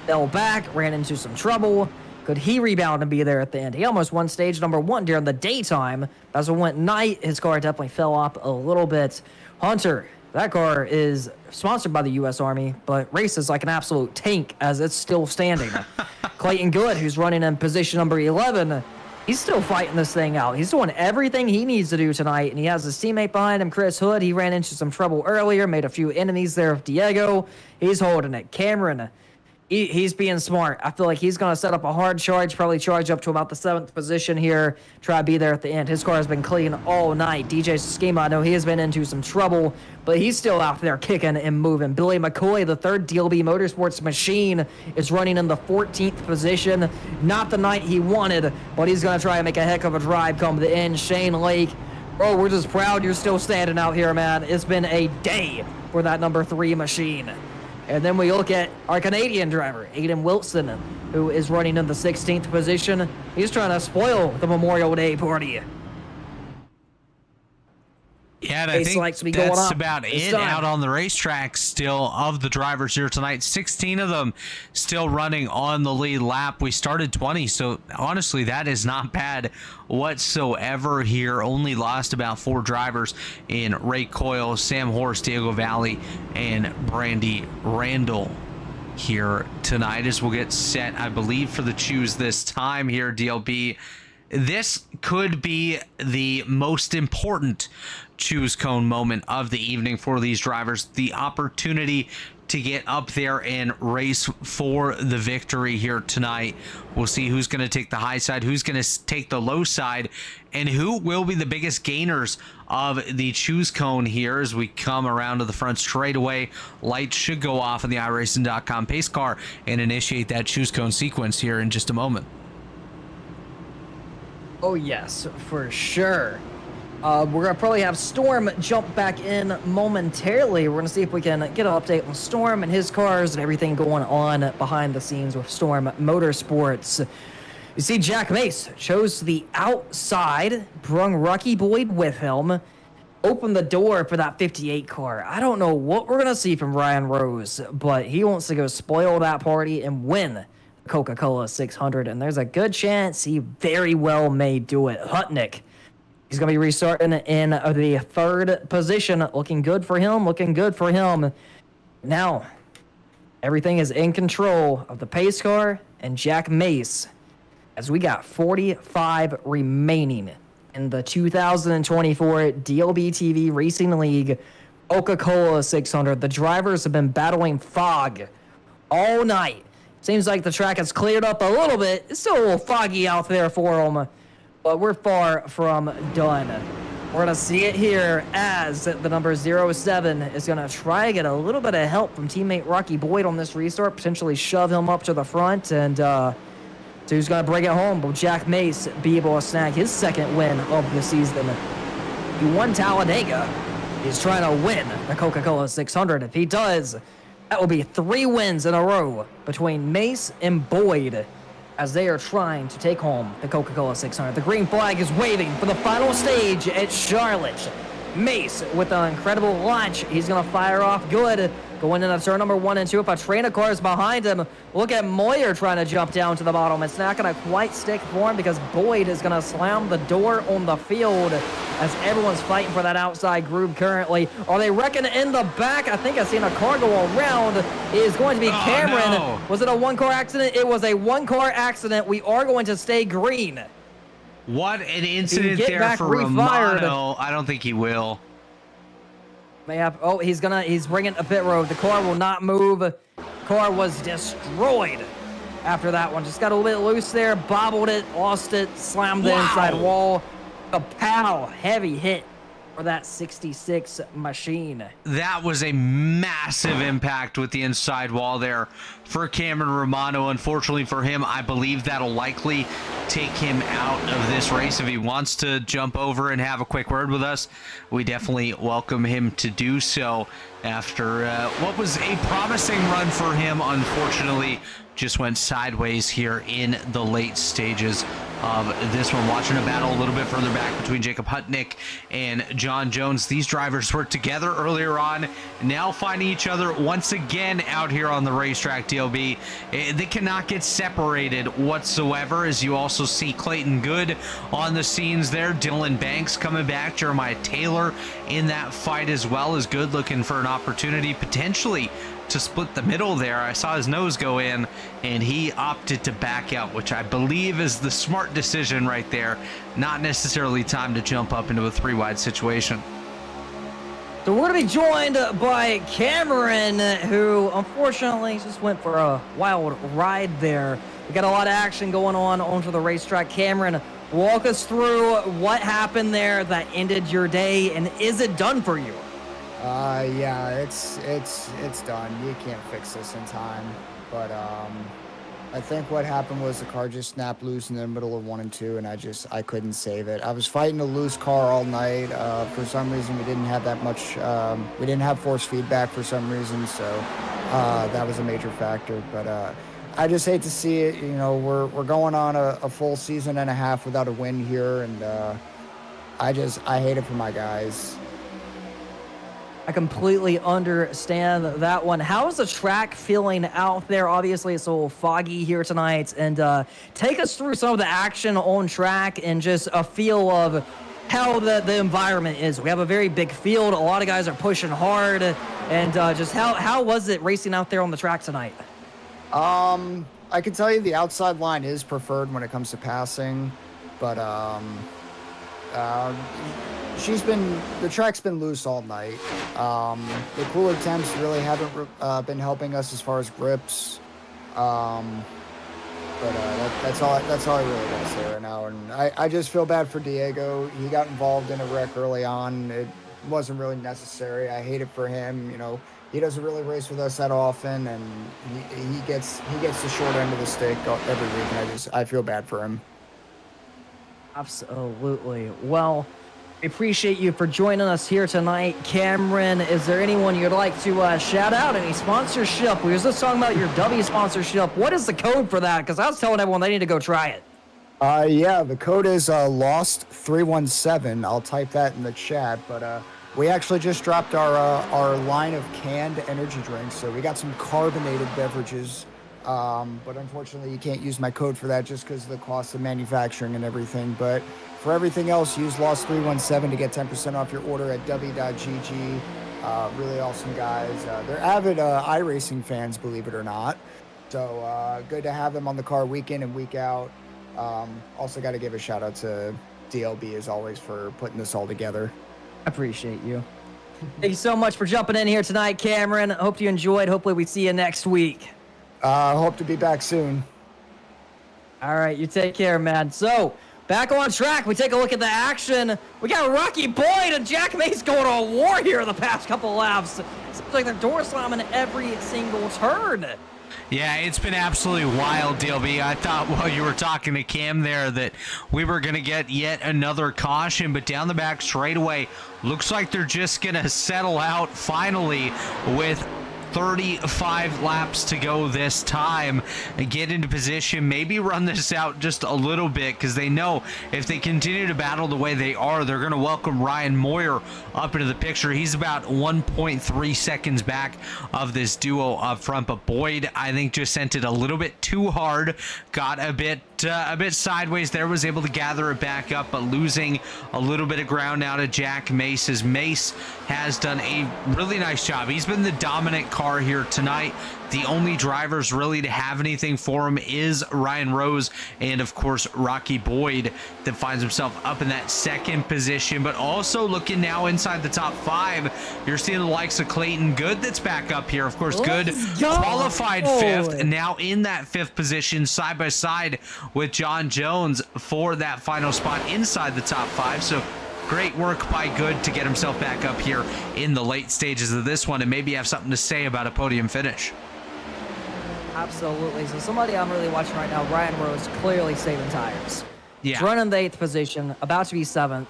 Speaker 1: Fell back, ran into some trouble. Could he rebound and be there at the end? He almost won stage number 1 during the daytime. As it went night, his car definitely fell off a little bit. Hunter, that car is sponsored by the U.S. Army, but races like an absolute tank as it's still standing. Clayton Good, who's running in position number 11, he's still fighting this thing out. He's doing everything he needs to do tonight, and he has his teammate behind him, Chris Hood. He ran into some trouble earlier, made a few enemies there with Diego. He's holding it. Cameron, he's being smart. I feel like he's going to set up a hard charge, probably charge up to about the 7th position here, try to be there at the end. His car has been clean all night. DJ Schema, I know he has been into some trouble, but he's still out there kicking and moving. Billy McCoy, the 3rd DLB Motorsports machine, is running in the 14th position. Not the night he wanted, but he's going to try and make a heck of a drive come the end. Shane Lake, bro, we're just proud you're still standing out here, man. It's been a day for that number 3 machine. And then we look at our Canadian driver, Aiden Wilson, who is running in the 16th position. He's trying to spoil the Memorial Day party.
Speaker 2: Yeah, and I think that's about it
Speaker 1: time.
Speaker 2: out on the racetrack still of the drivers here tonight. 16 of them still running on the lead lap. We started 20, so honestly, that is not bad whatsoever here. Only lost about 4 drivers in Ray Coyle, Sam Horst, Diego Valley, and Brandy Randall here tonight as we'll get set, I believe, for the choose this time here, DLB. This could be the most important choose cone moment of the evening for these drivers. The opportunity to get up there and race for the victory here tonight. We'll see who's going to take the high side, who's going to take the low side, and who will be the biggest gainers of the choose cone here as we come around to the front straightaway. Lights should go off on the iRacing.com pace car and initiate that choose cone sequence here in just a moment.
Speaker 1: Oh, yes, for sure. We're going to probably have Storm jump back in momentarily. We're going to see if we can get an update on Storm and his cars and everything going on behind the scenes with Storm Motorsports. You see Jack Mace chose the outside, brung Rocky Boyd with him, opened the door for that 58 car. I don't know what we're going to see from Ryan Rose, but he wants to go spoil that party and win Coca-Cola 600, and there's a good chance he very well may do it. Hutnick, he's going to be restarting in the 3rd position. Looking good for him, Now, everything is in control of the pace car and Jack Mace, as we got 45 remaining in the 2024 DLBTV Racing League Coca-Cola 600. The drivers have been battling fog all night. Seems like the track has cleared up a little bit. It's still a little foggy out there for them, but we're far from done. We're going to see it here as the number 07 is going to try to get a little bit of help from teammate Rocky Boyd on this restart, potentially shove him up to the front and So who's going to bring it home? Will Jack Mace be able to snag his second win of the season? He won Talladega. He's trying to win the Coca-Cola 600. If he does, that will be 3 wins in a row between Mace and Boyd as they are trying to take home the Coca-Cola 600. The green flag is waving for the final stage at Charlotte. Mace with an incredible launch. He's going to fire off good. Going into turn number 1 and 2. If a train of cars behind him, look at Moyer trying to jump down to the bottom. It's not going to quite stick for him because Boyd is going to slam the door on the field as everyone's fighting for that outside groove currently. Are they wrecking in the back? I think I've seen a car go around. It is going to be Cameron.
Speaker 2: No.
Speaker 1: Was it a 1-car accident? It was a 1-car accident. We are going to stay green.
Speaker 2: What an incident
Speaker 1: get
Speaker 2: there
Speaker 1: back
Speaker 2: for
Speaker 1: refired.
Speaker 2: Romano. I don't think he will.
Speaker 1: Oh, he's bringing a pit road. The car will not move. Car was destroyed after that one. Just got a little bit loose there, bobbled it, lost it, slammed the inside wall. A pow, heavy hit for that 66 machine.
Speaker 2: That was a massive impact with the inside wall there for Cameron Romano. Unfortunately for him, I believe that'll likely take him out of this race. If he wants to jump over and have a quick word with us, we definitely welcome him to do so. After what was a promising run for him, unfortunately, just went sideways here in the late stages of this one. Watching a battle a little bit further back between Jacob Hutnick and John Jones. These drivers worked together earlier on, now finding each other once again out here on the racetrack, DLB. They cannot get separated whatsoever, as you also see Clayton Good on the scenes there. Dylan Banks coming back. Jeremiah Taylor in that fight as well, as Good looking for an opportunity potentially to split the middle there. I saw his nose go in and he opted to back out, which I believe is the smart decision right there. Not necessarily time to jump up into a 3-wide situation.
Speaker 1: So we're going to be joined by Cameron, who unfortunately just went for a wild ride there. We got a lot of action going on onto the racetrack. Cameron, walk us through what happened there that ended your day, and is it done for you?
Speaker 9: Yeah, it's done. You can't fix this in time. But I think what happened was the car just snapped loose in the middle of 1 and 2, and I couldn't save it. I was fighting a loose car all night. For some reason, we didn't have that much. We didn't have force feedback for some reason, so that was a major factor. But I just hate to see it. You know, we're going on a full season and a half without a win here, and I hate it for my guys.
Speaker 1: I completely understand that one. How is the track feeling out there? Obviously, it's a little foggy here tonight. And take us through some of the action on track and just a feel of how the environment is. We have a very big field. A lot of guys are pushing hard. And just how was it racing out there on the track tonight?
Speaker 9: I can tell you the outside line is preferred when it comes to passing. But the track's been loose all night. The cooler temps really haven't been helping us as far as grips. But that's all I really got to say right now. And I just feel bad for Diego. He got involved in a wreck early on. It wasn't really necessary. I hate it for him. You know, he doesn't really race with us that often, and he gets the short end of the stick every week. And I feel bad for him.
Speaker 1: Absolutely. Well, we appreciate you for joining us here tonight. Cameron, is there anyone you'd like to shout out? Any sponsorship? We were just talking about your W sponsorship. What is the code for that? Because I was telling everyone they need to go try it.
Speaker 9: Yeah, the code is LOST317. I'll type that in the chat. But we actually just dropped our line of canned energy drinks. So we got some carbonated beverages. But unfortunately, you can't use my code for that just because of the cost of manufacturing and everything. But for everything else, use LOST317 to get 10% off your order at w.gg. Really awesome guys. They're avid iRacing fans, believe it or not. So good to have them on the car week in and week out. Also got to give a shout out to DLB as always for putting this all together.
Speaker 1: I appreciate you. Thank you so much for jumping in here tonight, Cameron. Hope you enjoyed. Hopefully we see you next week.
Speaker 9: Hope to be back soon.
Speaker 1: All right, you take care, man. So Back on track, we take a look at the action. We got Rocky Boyd and Jack Mace going to war here the past couple laps. Seems like they're door slamming every single turn.
Speaker 2: Yeah, it's been absolutely wild, DLB. I thought while you were talking to Cam there that we were going to get yet another caution, but down the back straightaway, looks like they're just going to settle out finally with 35 laps to go this time and get into position, maybe run this out just a little bit, because they know if they continue to battle the way they are, they're going to welcome Ryan Moyer up into the picture. He's about 1.3 seconds back of this duo up front, but Boyd, I think, just sent it a little bit too hard, got a bit sideways there, was able to gather it back up, but losing a little bit of ground now to Jack Mace, as Mace has done a really nice job. He's been the dominant car here tonight. The only drivers really to have anything for him is Ryan Rose and, of course, Rocky Boyd, that finds himself up in that second position. But also looking now inside the top 5, you're seeing the likes of Clayton Good that's back up here. Of course, Good qualified 5th, and now in that 5th position side by side with John Jones for that final spot inside the top 5. So great work by Good to get himself back up here in the late stages of this one and maybe have something to say about a podium finish.
Speaker 1: Absolutely. So somebody I'm really watching right now, Ryan Rose, clearly saving tires.
Speaker 2: Yeah.
Speaker 1: He's running the 8th position, about to be 7th.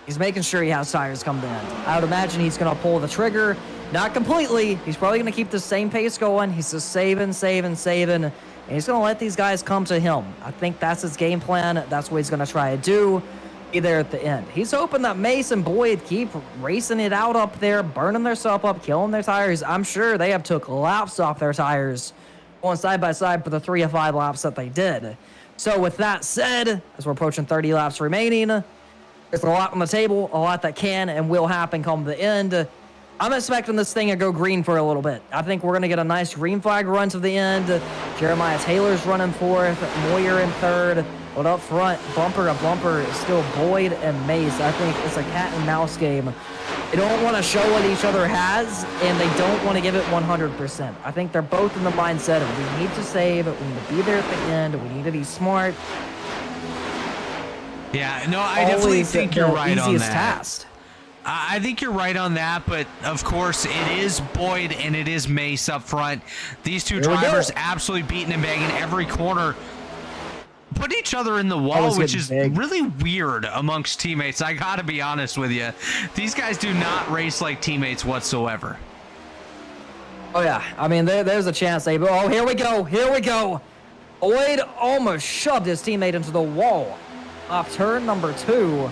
Speaker 1: He's making sure he has tires come to end. I would imagine he's going to pull the trigger. Not completely. He's probably going to keep the same pace going. He's just saving. And he's going to let these guys come to him. I think that's his game plan. That's what he's going to try to do. Be there at the end. He's hoping that Mace and Boyd keep racing it out up there, burning themselves up, killing their tires. I'm sure they have took laps off their tires going side by side for the 3 of 5 laps that they did. So with that said, as we're approaching 30 laps remaining, there's a lot on the table, a lot that can and will happen come the end. I'm expecting this thing to go green for a little bit. I think we're going to get a nice green flag run to the end. Jeremiah Taylor's running 4th, Moyer in 3rd. But up front, bumper to bumper, is still Boyd and Mace. I think it's a cat and mouse game. They don't want to show what each other has, and they don't want to give it 100%. I think they're both in the mindset of we need to save, we need to be there at the end, we need to be smart.
Speaker 2: Yeah, no, I definitely think you're right on that.
Speaker 1: Task.
Speaker 2: I think you're right on that, but of course it is Boyd and it is Mace up front. These two drivers absolutely beating and banging every corner. Put each other in the wall, which is really weird amongst teammates. I gotta be honest with you. These guys do not race like teammates whatsoever.
Speaker 1: Oh yeah, I mean there's a chance they. Oh, here we go. Boyd almost shoved his teammate into the wall. Off turn number 2.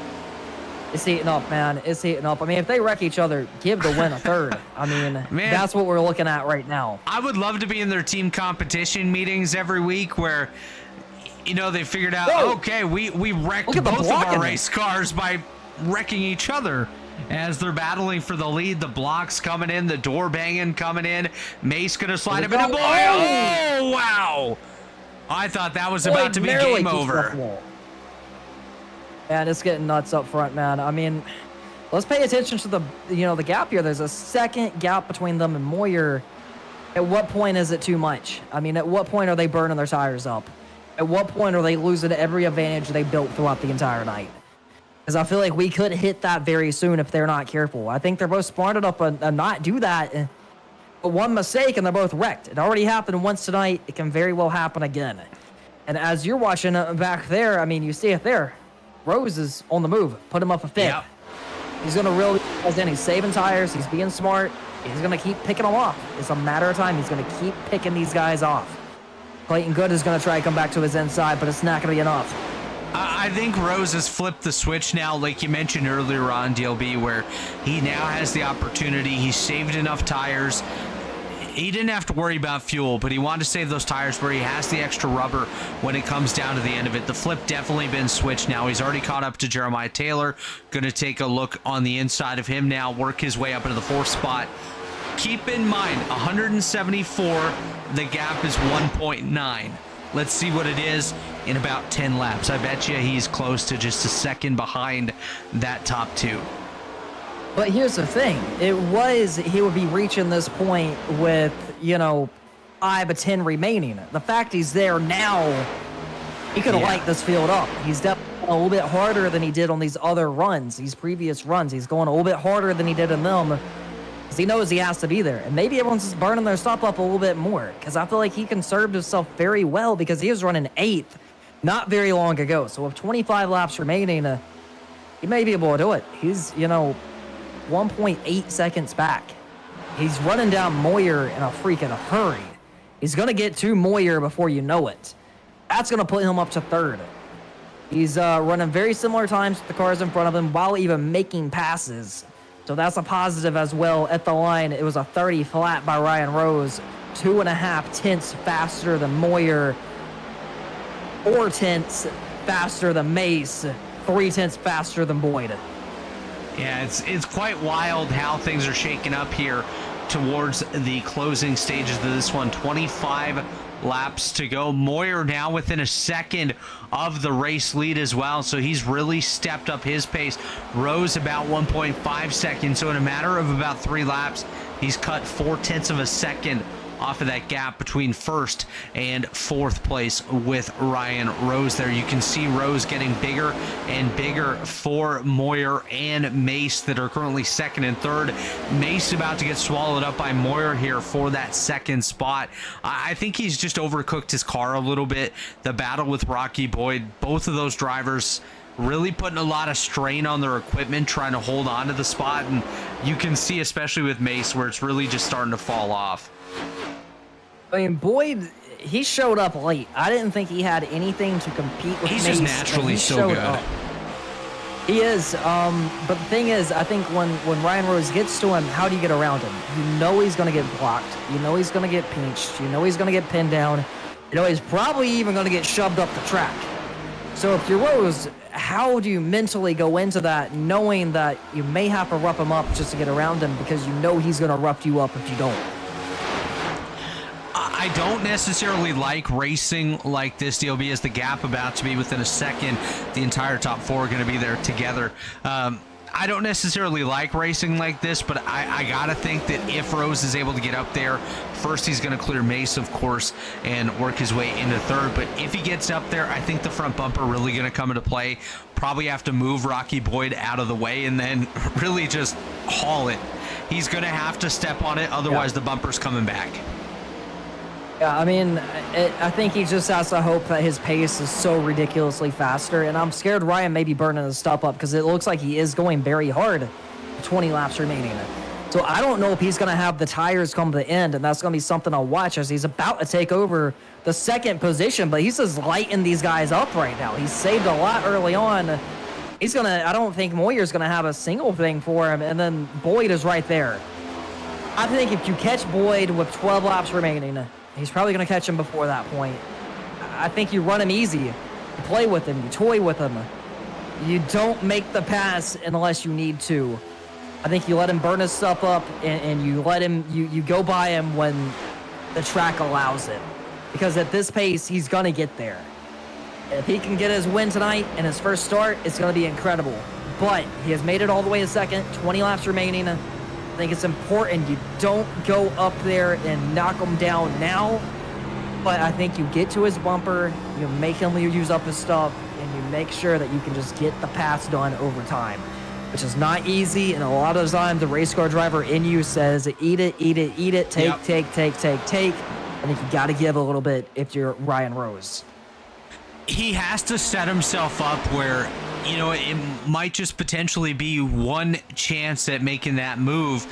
Speaker 1: It's heating up, man. It's heating up. I mean, if they wreck each other, give the win a 3rd. I mean, man, that's what we're looking at right now.
Speaker 2: I would love to be in their team competition meetings every week where, you know, they figured out, okay, we wrecked both of our race cars by wrecking each other as they're battling for the lead. The blocks coming in, the door banging coming in. Mace gonna slide him into Boyd. Oh, wow. I thought that was about to be game over.
Speaker 1: Man, it's getting nuts up front, man. I mean, let's pay attention to the gap here. There's a second gap between them and Moyer. At what point is it too much? I mean, at what point are they burning their tires up? At what point are they losing every advantage they built throughout the entire night? Because I feel like we could hit that very soon if they're not careful. I think they're both smart enough to not do that. But one mistake and they're both wrecked. It already happened once tonight. It can very well happen again. And as you're watching back there, I mean, you see it there. Rose is on the move. Put him up a 5th. Yep. He's going to really, he's saving tires. He's being smart. He's going to keep picking them off. It's a matter of time. He's going to keep picking these guys off. Clayton Good is going to try to come back to his inside, but it's not going to be enough.
Speaker 2: I think Rose has flipped the switch now, like you mentioned earlier on, DLB, where he now has the opportunity. He's saved enough tires. He didn't have to worry about fuel, but he wanted to save those tires where he has the extra rubber when it comes down to the end of it. The flip definitely been switched now. He's already caught up to Jeremiah Taylor. Going to take a look on the inside of him now, work his way up into the 4th spot. Keep in mind, 174, the gap is 1.9. Let's see what it is in about 10 laps. I bet you he's close to just a second behind that top 2.
Speaker 1: But here's the thing. He would be reaching this point with, 5 of 10 remaining. The fact he's there now, He could have
Speaker 2: Yeah.
Speaker 1: light this field up. He's definitely a little bit harder than he did on these other runs, these previous runs. He's going a little bit harder than he did in them because he knows he has to be there. And maybe everyone's just burning their stop up a little bit more because I feel like he conserved himself very well because he was running 8th not very long ago. So with 25 laps remaining, he may be able to do it. He's, 1.8 seconds back. He's running down Moyer in a freaking hurry. He's going to get to Moyer before you know it. That's going to put him up to 3rd. He's running very similar times with the cars in front of him while even making passes. So that's a positive as well. At the line, it was a 30 flat by Ryan Rose. 2.5 tenths faster than Moyer. 4 tenths faster than Mace. 3 tenths faster than Boyd.
Speaker 2: Yeah, it's quite wild how things are shaking up here towards the closing stages of this one. 25 laps to go. Moyer now within a second of the race lead as well, so he's really stepped up his pace. Rose about 1.5 seconds, so in a matter of about 3 laps, he's cut 4 tenths of a second off of that gap between 1st and 4th place with Ryan Rose there. You can see Rose getting bigger and bigger for Moyer and Mace that are currently 2nd and 3rd. Mace about to get swallowed up by Moyer here for that 2nd spot. I think he's just overcooked his car a little bit. The battle with Rocky Boyd, both of those drivers really putting a lot of strain on their equipment trying to hold on to the spot, and you can see especially with Mace where it's really just starting to fall off.
Speaker 1: I mean, Boyd, he showed up late. I didn't think he had anything to compete with.
Speaker 2: He's
Speaker 1: Mace,
Speaker 2: just naturally
Speaker 1: he
Speaker 2: so
Speaker 1: showed
Speaker 2: good.
Speaker 1: up. He is, but the thing is, I think when Ryan Rose gets to him, how do you get around him? You know he's going to get blocked. You know he's going to get pinched. You know he's going to get pinned down. You know he's probably even going to get shoved up the track. So if you're Rose, how do you mentally go into that knowing that you may have to rough him up just to get around him because you know he's going to rough you up if you don't?
Speaker 2: I don't necessarily like racing like this, DLB, as the gap about to be within a second. The entire top 4 are going to be there together. I don't necessarily like racing like this, but I gotta think that if Rose is able to get up there, first he's gonna clear Mace, of course, and work his way into 3rd. But if he gets up there, I think the front bumper really gonna come into play. Probably have to move Rocky Boyd out of the way and then really just haul it. He's gonna have to step on it, otherwise the bumper's coming back.
Speaker 1: Yeah, I mean, I think he just has to hope that his pace is so ridiculously faster, and I'm scared Ryan may be burning his stuff up because it looks like he is going very hard. 20 laps remaining. So I don't know if he's going to have the tires come to the end, and that's going to be something I'll watch as he's about to take over the 2nd position, but he's just lighting these guys up right now. He's saved a lot early on. He's going to, I don't think Moyer's going to have a single thing for him, and then Boyd is right there. I think if you catch Boyd with 12 laps remaining, he's probably going to catch him before that point. I think you run him easy. You play with him. You toy with him. You don't make the pass unless you need to. I think you let him burn his stuff up and you let him, you go by him when the track allows it. Because at this pace, he's going to get there. If he can get his win tonight in his first start, it's going to be incredible. But he has made it all the way to 2nd, 20 laps remaining. I think it's important you don't go up there and knock him down now, but I think you get to his bumper, you make him use up his stuff, and you make sure that you can just get the pass done over time, which is not easy, and a lot of the time the race car driver in you says, eat it, eat it, eat it, take, take. I think you got to give a little bit if you're Ryan Rose.
Speaker 2: He has to set himself up where, it might just potentially be one chance at making that move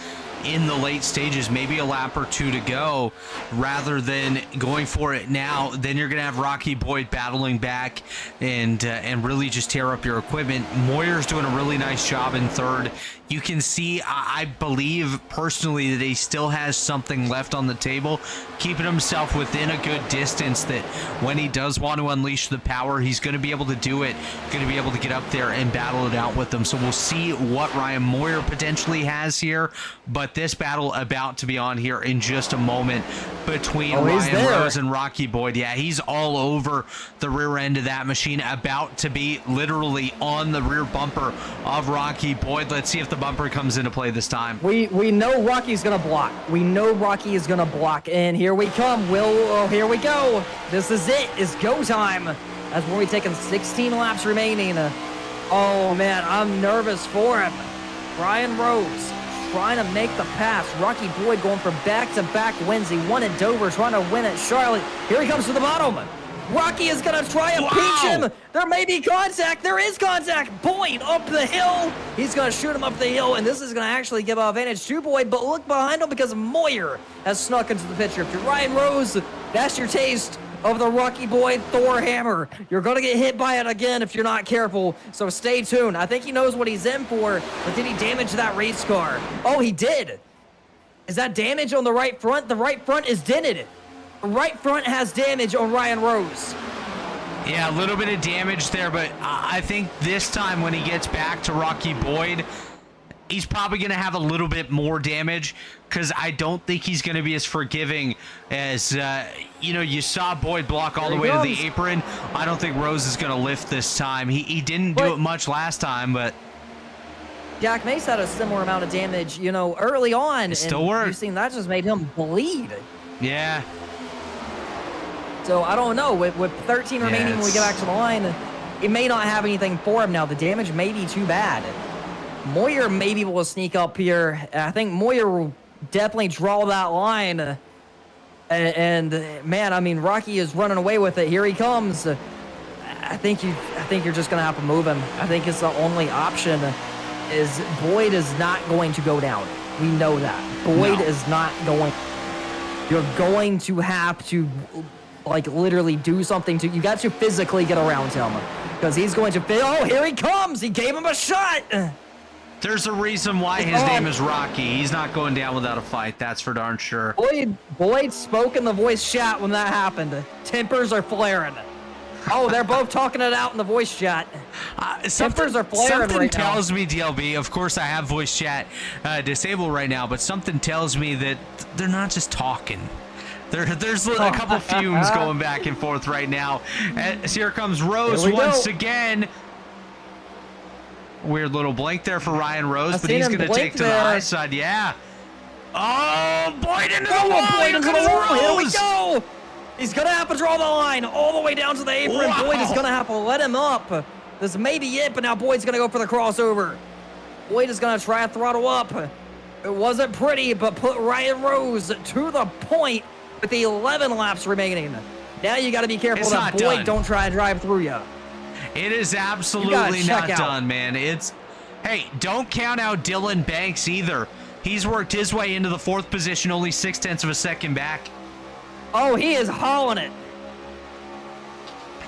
Speaker 2: in the late stages, maybe a lap or 2 to go, rather than going for it now. Then you're going to have Rocky Boyd battling back and really just tear up your equipment. Moyer's doing a really nice job in 3rd. You can see, I believe personally, that he still has something left on the table, keeping himself within a good distance that when he does want to unleash the power, he's going to be able to do it, going to be able to get up there and battle it out with them. So we'll see what Ryan Moyer potentially has here, but this battle about to be on here in just a moment between Ryan Rose and Rocky Boyd. Yeah, he's all over the rear end of that machine, about to be literally on the rear bumper of Rocky Boyd. Let's see if the bumper comes into play this time.
Speaker 1: We know Rocky's gonna block. We know Rocky is gonna block, and here we come. Here we go. This is it. It's go time. as we're taking 16 laps remaining. Oh man, I'm nervous for him. Ryan Rose trying to make the pass. Rocky Boyd going for back-to-back wins. He won at Dover, trying to win at Charlotte. Here he comes to the bottom. Rocky is going to try and peach him. There may be contact. There is contact. Boyd up the hill. He's going to shoot him up the hill, and this is going to actually give an advantage to Boyd, but look behind him because Moyer has snuck into the picture. If you're Ryan Rose, that's your taste of the Rocky Boyd Thor hammer. You're going to get hit by it again if you're not careful, so stay tuned. I think he knows what he's in for, but did he damage that race car? Oh, he did. Is that damage on the right front? The right front is dented. The right front has damage on Ryan Rose.
Speaker 2: Yeah, a little bit of damage there, but I think this time when he gets back to Rocky Boyd, he's probably going to have a little bit more damage because I don't think he's going to be as forgiving as, you saw Boyd block all the way to the apron. I don't think Rose is going to lift this time. He didn't do it much last time, but
Speaker 1: Jack Mace had a similar amount of damage, early on.
Speaker 2: It still worked.
Speaker 1: You've seen that just made him bleed.
Speaker 2: Yeah.
Speaker 1: So I don't know. With 13 remaining when we get back to the line, it may not have anything for him now. The damage may be too bad. Moyer may be able to sneak up here. I think Moyer will definitely draw that line. And man, I mean, Rocky is running away with it. Here he comes. I think you're just gonna have to move him. I think it's the only option. Is Boyd is not going to go down. We know that. Boyd is not going. You're going to have to, literally do something to. You got to physically get around him because he's going to. Oh, here he comes. He gave him a shot.
Speaker 2: There's a reason why his name is Rocky. He's not going down without a fight. That's for darn sure.
Speaker 1: Boyd spoke in the voice chat when that happened. Tempers are flaring. Oh, they're both talking it out in the voice chat. Tempers are flaring
Speaker 2: something
Speaker 1: right
Speaker 2: tells
Speaker 1: now.
Speaker 2: me, DLB, of course I have voice chat disabled right now, but something tells me that they're not just talking. There's a couple fumes going back and forth right now. As here comes Rose once again. Weird little blink there for Ryan Rose, but he's going to take to the high side. Yeah. Oh, Boyd into the wall.
Speaker 1: Boyd into the wall. Here we go. He's going to have to draw the line all the way down to the apron.
Speaker 2: Wow.
Speaker 1: Boyd is going to have to let him up. This may be it, but now Boyd's going to go for the crossover. Boyd is going to try to throttle up. It wasn't pretty, but put Ryan Rose to the point with the 11 laps remaining. Now you got to be careful that Boyd don't try and drive through you.
Speaker 2: It is absolutely not done, man. Hey, don't count out Dylan Banks either. He's worked his way into the 4th position, only 0.6 of a second back.
Speaker 1: Oh, he is hauling it.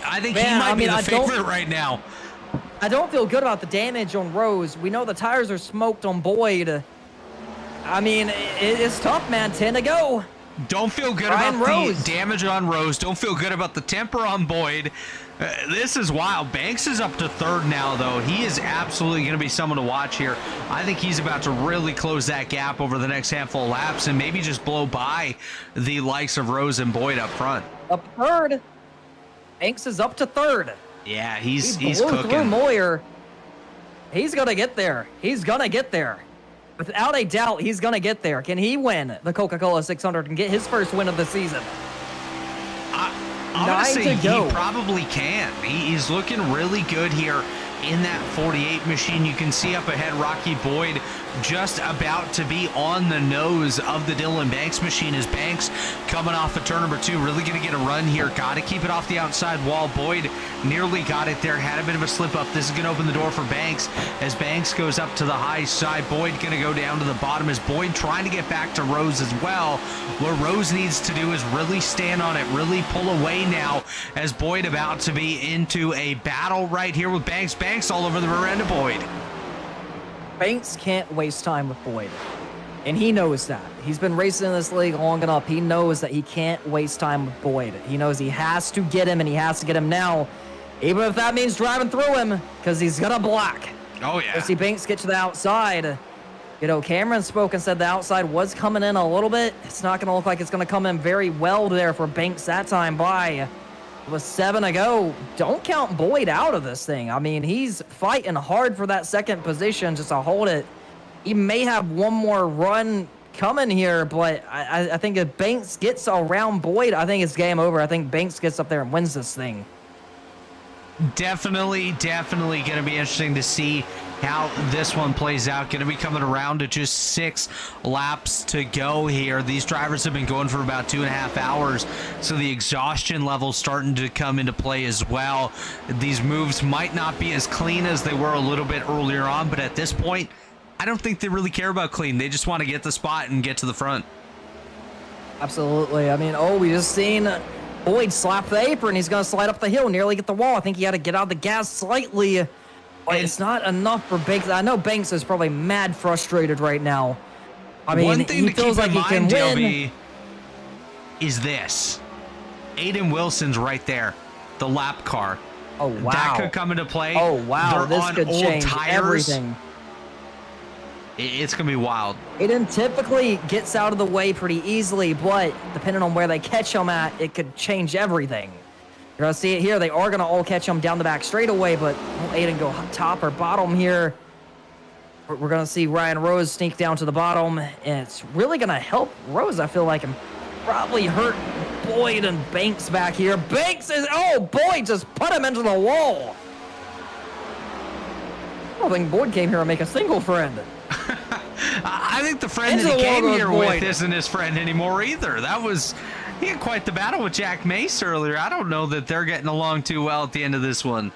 Speaker 2: I think he might be the favorite right now.
Speaker 1: I don't feel good about the damage on Rose. We know the tires are smoked on Boyd. I mean, it's tough, man. 10 to go.
Speaker 2: Don't feel good about the damage on Rose. Don't feel good about the temper on Boyd. This is wild. Banks is up to 3rd now, though. He is absolutely going to be someone to watch here. I think he's about to really close that gap over the next handful of laps and maybe just blow by the likes of Rose and Boyd up front.
Speaker 1: Up 3rd. Banks is up to 3rd.
Speaker 2: Yeah, he's
Speaker 1: cooking. Through Moyer. He's going to get there. He's going to get there. Without a doubt, he's going to get there. Can he win the Coca-Cola 600 and get his first win of the season?
Speaker 2: I'm going to say he probably can. He's looking really good here in that 48 machine. You can see up ahead Rocky Boyd just about to be on the nose of the Dylan Banks machine as Banks coming off of turn number 2, really going to get a run here. Got to keep it off the outside wall. Boyd nearly got it there, had a bit of a slip up. This is going to open the door for Banks as Banks goes up to the high side. Boyd going to go down to the bottom as Boyd trying to get back to Rose as well. What Rose needs to do is really stand on it, really pull away now as Boyd about to be into a battle right here with Banks. Banks all over the rear end of Boyd.
Speaker 1: Banks can't waste time with Boyd, and he knows that. He's been racing in this league long enough. He knows that he can't waste time with Boyd. He knows he has to get him, and he has to get him now, even if that means driving through him, because he's going to block.
Speaker 2: Oh, yeah.
Speaker 1: We'll see Banks get to the outside. Cameron spoke and said the outside was coming in a little bit. It's not going to look like it's going to come in very well there for Banks that time by. With 7 to go, don't count Boyd out of this thing. I mean, he's fighting hard for that 2nd position just to hold it. He may have one more run coming here, but I think if Banks gets around Boyd, I think it's game over. I think Banks gets up there and wins this thing.
Speaker 2: Definitely going to be interesting to see how this one plays out. Going to be coming around to just 6 laps to go here. These drivers have been going for about 2.5 hours, so the exhaustion level's starting to come into play as well. These moves might not be as clean as they were a little bit earlier on, but at this point, I don't think they really care about clean. They just want to get the spot and get to the front.
Speaker 1: Absolutely. I mean, we just seen Boyd slap the apron. He's going to slide up the hill, nearly get the wall. I think he had to get out of the gas slightly, but it's not enough for Banks. I know Banks is probably mad frustrated right now. I mean,
Speaker 2: one thing
Speaker 1: he
Speaker 2: to
Speaker 1: feels
Speaker 2: keep
Speaker 1: like
Speaker 2: in
Speaker 1: he can
Speaker 2: mind,
Speaker 1: win.
Speaker 2: DLB, is this. Aiden Wilson's right there, the lap car.
Speaker 1: Oh, wow.
Speaker 2: That could come into play.
Speaker 1: Oh, wow.
Speaker 2: They're
Speaker 1: This
Speaker 2: on
Speaker 1: could
Speaker 2: old
Speaker 1: change
Speaker 2: tires.
Speaker 1: everything.
Speaker 2: It's going to be wild.
Speaker 1: Aiden typically gets out of the way pretty easily, but depending on where they catch him at, it could change everything. You're going to see it here. They are going to all catch him down the back straightaway, but will Aiden go top or bottom here? We're going to see Ryan Rose sneak down to the bottom, and it's really going to help Rose, I feel like, and probably hurt Boyd and Banks back here. Banks is... Oh, Boyd just put him into the wall. I don't think Boyd came here to make a single friend.
Speaker 2: I think the friend that he came here with isn't his friend anymore either. He had quite the battle with Jack Mace earlier. I don't know that they're getting along too well at the end of this one.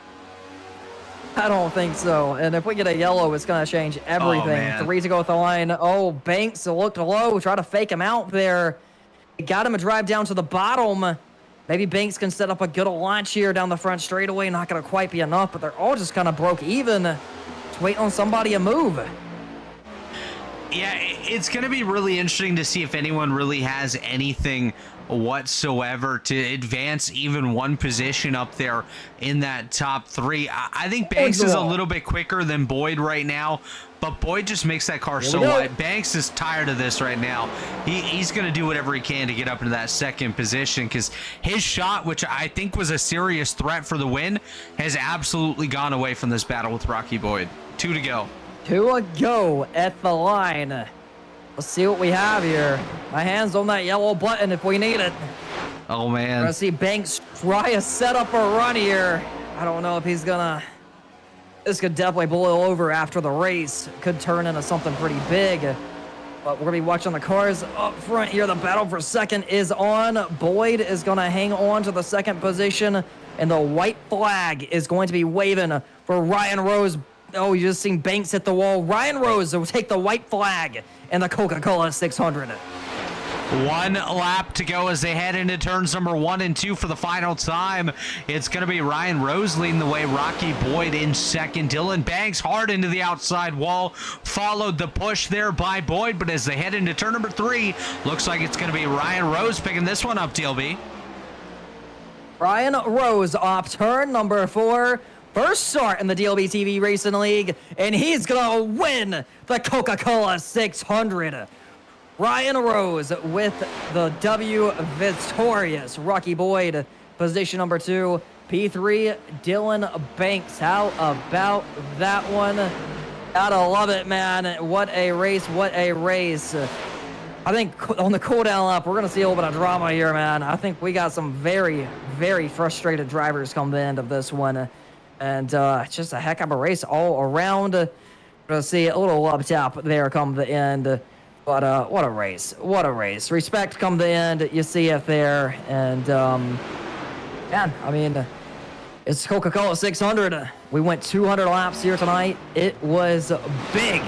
Speaker 1: I don't think so. And if we get a yellow, it's going to change everything.
Speaker 2: man.
Speaker 1: 3 to go at the line. Oh, Banks looked low. Try to fake him out there. Got him a drive down to the bottom. Maybe Banks can set up a good launch here down the front straightaway. Not going to quite be enough, but they're all just kind of broke even. Just waiting on somebody to move.
Speaker 2: Yeah, it's going to be really interesting to see if anyone really has anything whatsoever to advance even one position up there in that top 3. I think Banks is a little bit quicker than Boyd right now, but Boyd just makes that car so wide. Banks is tired of this right now. He's going to do whatever he can to get up into that second position, because his shot, which I think was a serious threat for the win, has absolutely gone away from this battle with Rocky Boyd. 2 to go.
Speaker 1: 2 to go at the line. Let's see what we have here. My hand's on that yellow button if we need it.
Speaker 2: Oh, man.
Speaker 1: We're going to see Banks try to set up a run here. I don't know if he's going to... This could definitely boil over after the race. Could turn into something pretty big. But we're going to be watching the cars up front here. The battle for second is on. Boyd is going to hang on to the second position. And the white flag is going to be waving for Ryan Rose. Oh, you just seen Banks hit the wall. Ryan Rose will take the white flag in the COCA-COLA 600.
Speaker 2: 1 lap to go as they head into turns number 1 and 2 for the final time. It's going to be Ryan Rose leading the way, Rocky Boyd in second. Dylan Banks hard into the outside wall, followed the push there by Boyd, but as they head into turn number 3, looks like it's going to be Ryan Rose picking this one up, DLB.
Speaker 1: Ryan Rose off turn number 4. First start in the DLBTV Racing League, and he's gonna win the COCA-COLA 600. Ryan Rose with the W victorious. Rocky Boyd, position number 2. P3, Dylan Banks. How about that one? Gotta love it, man. What a race, what a race. I think on the cooldown lap, we're gonna see a little bit of drama here, man. I think we got some very, very frustrated drivers come the end of this one. And just a heck of a race all around. We're going to see a little up top there come the end. But what a race. What a race. Respect come the end. You see it there. And, man, I mean, it's COCA-COLA 600. We went 200 laps here tonight. It was big.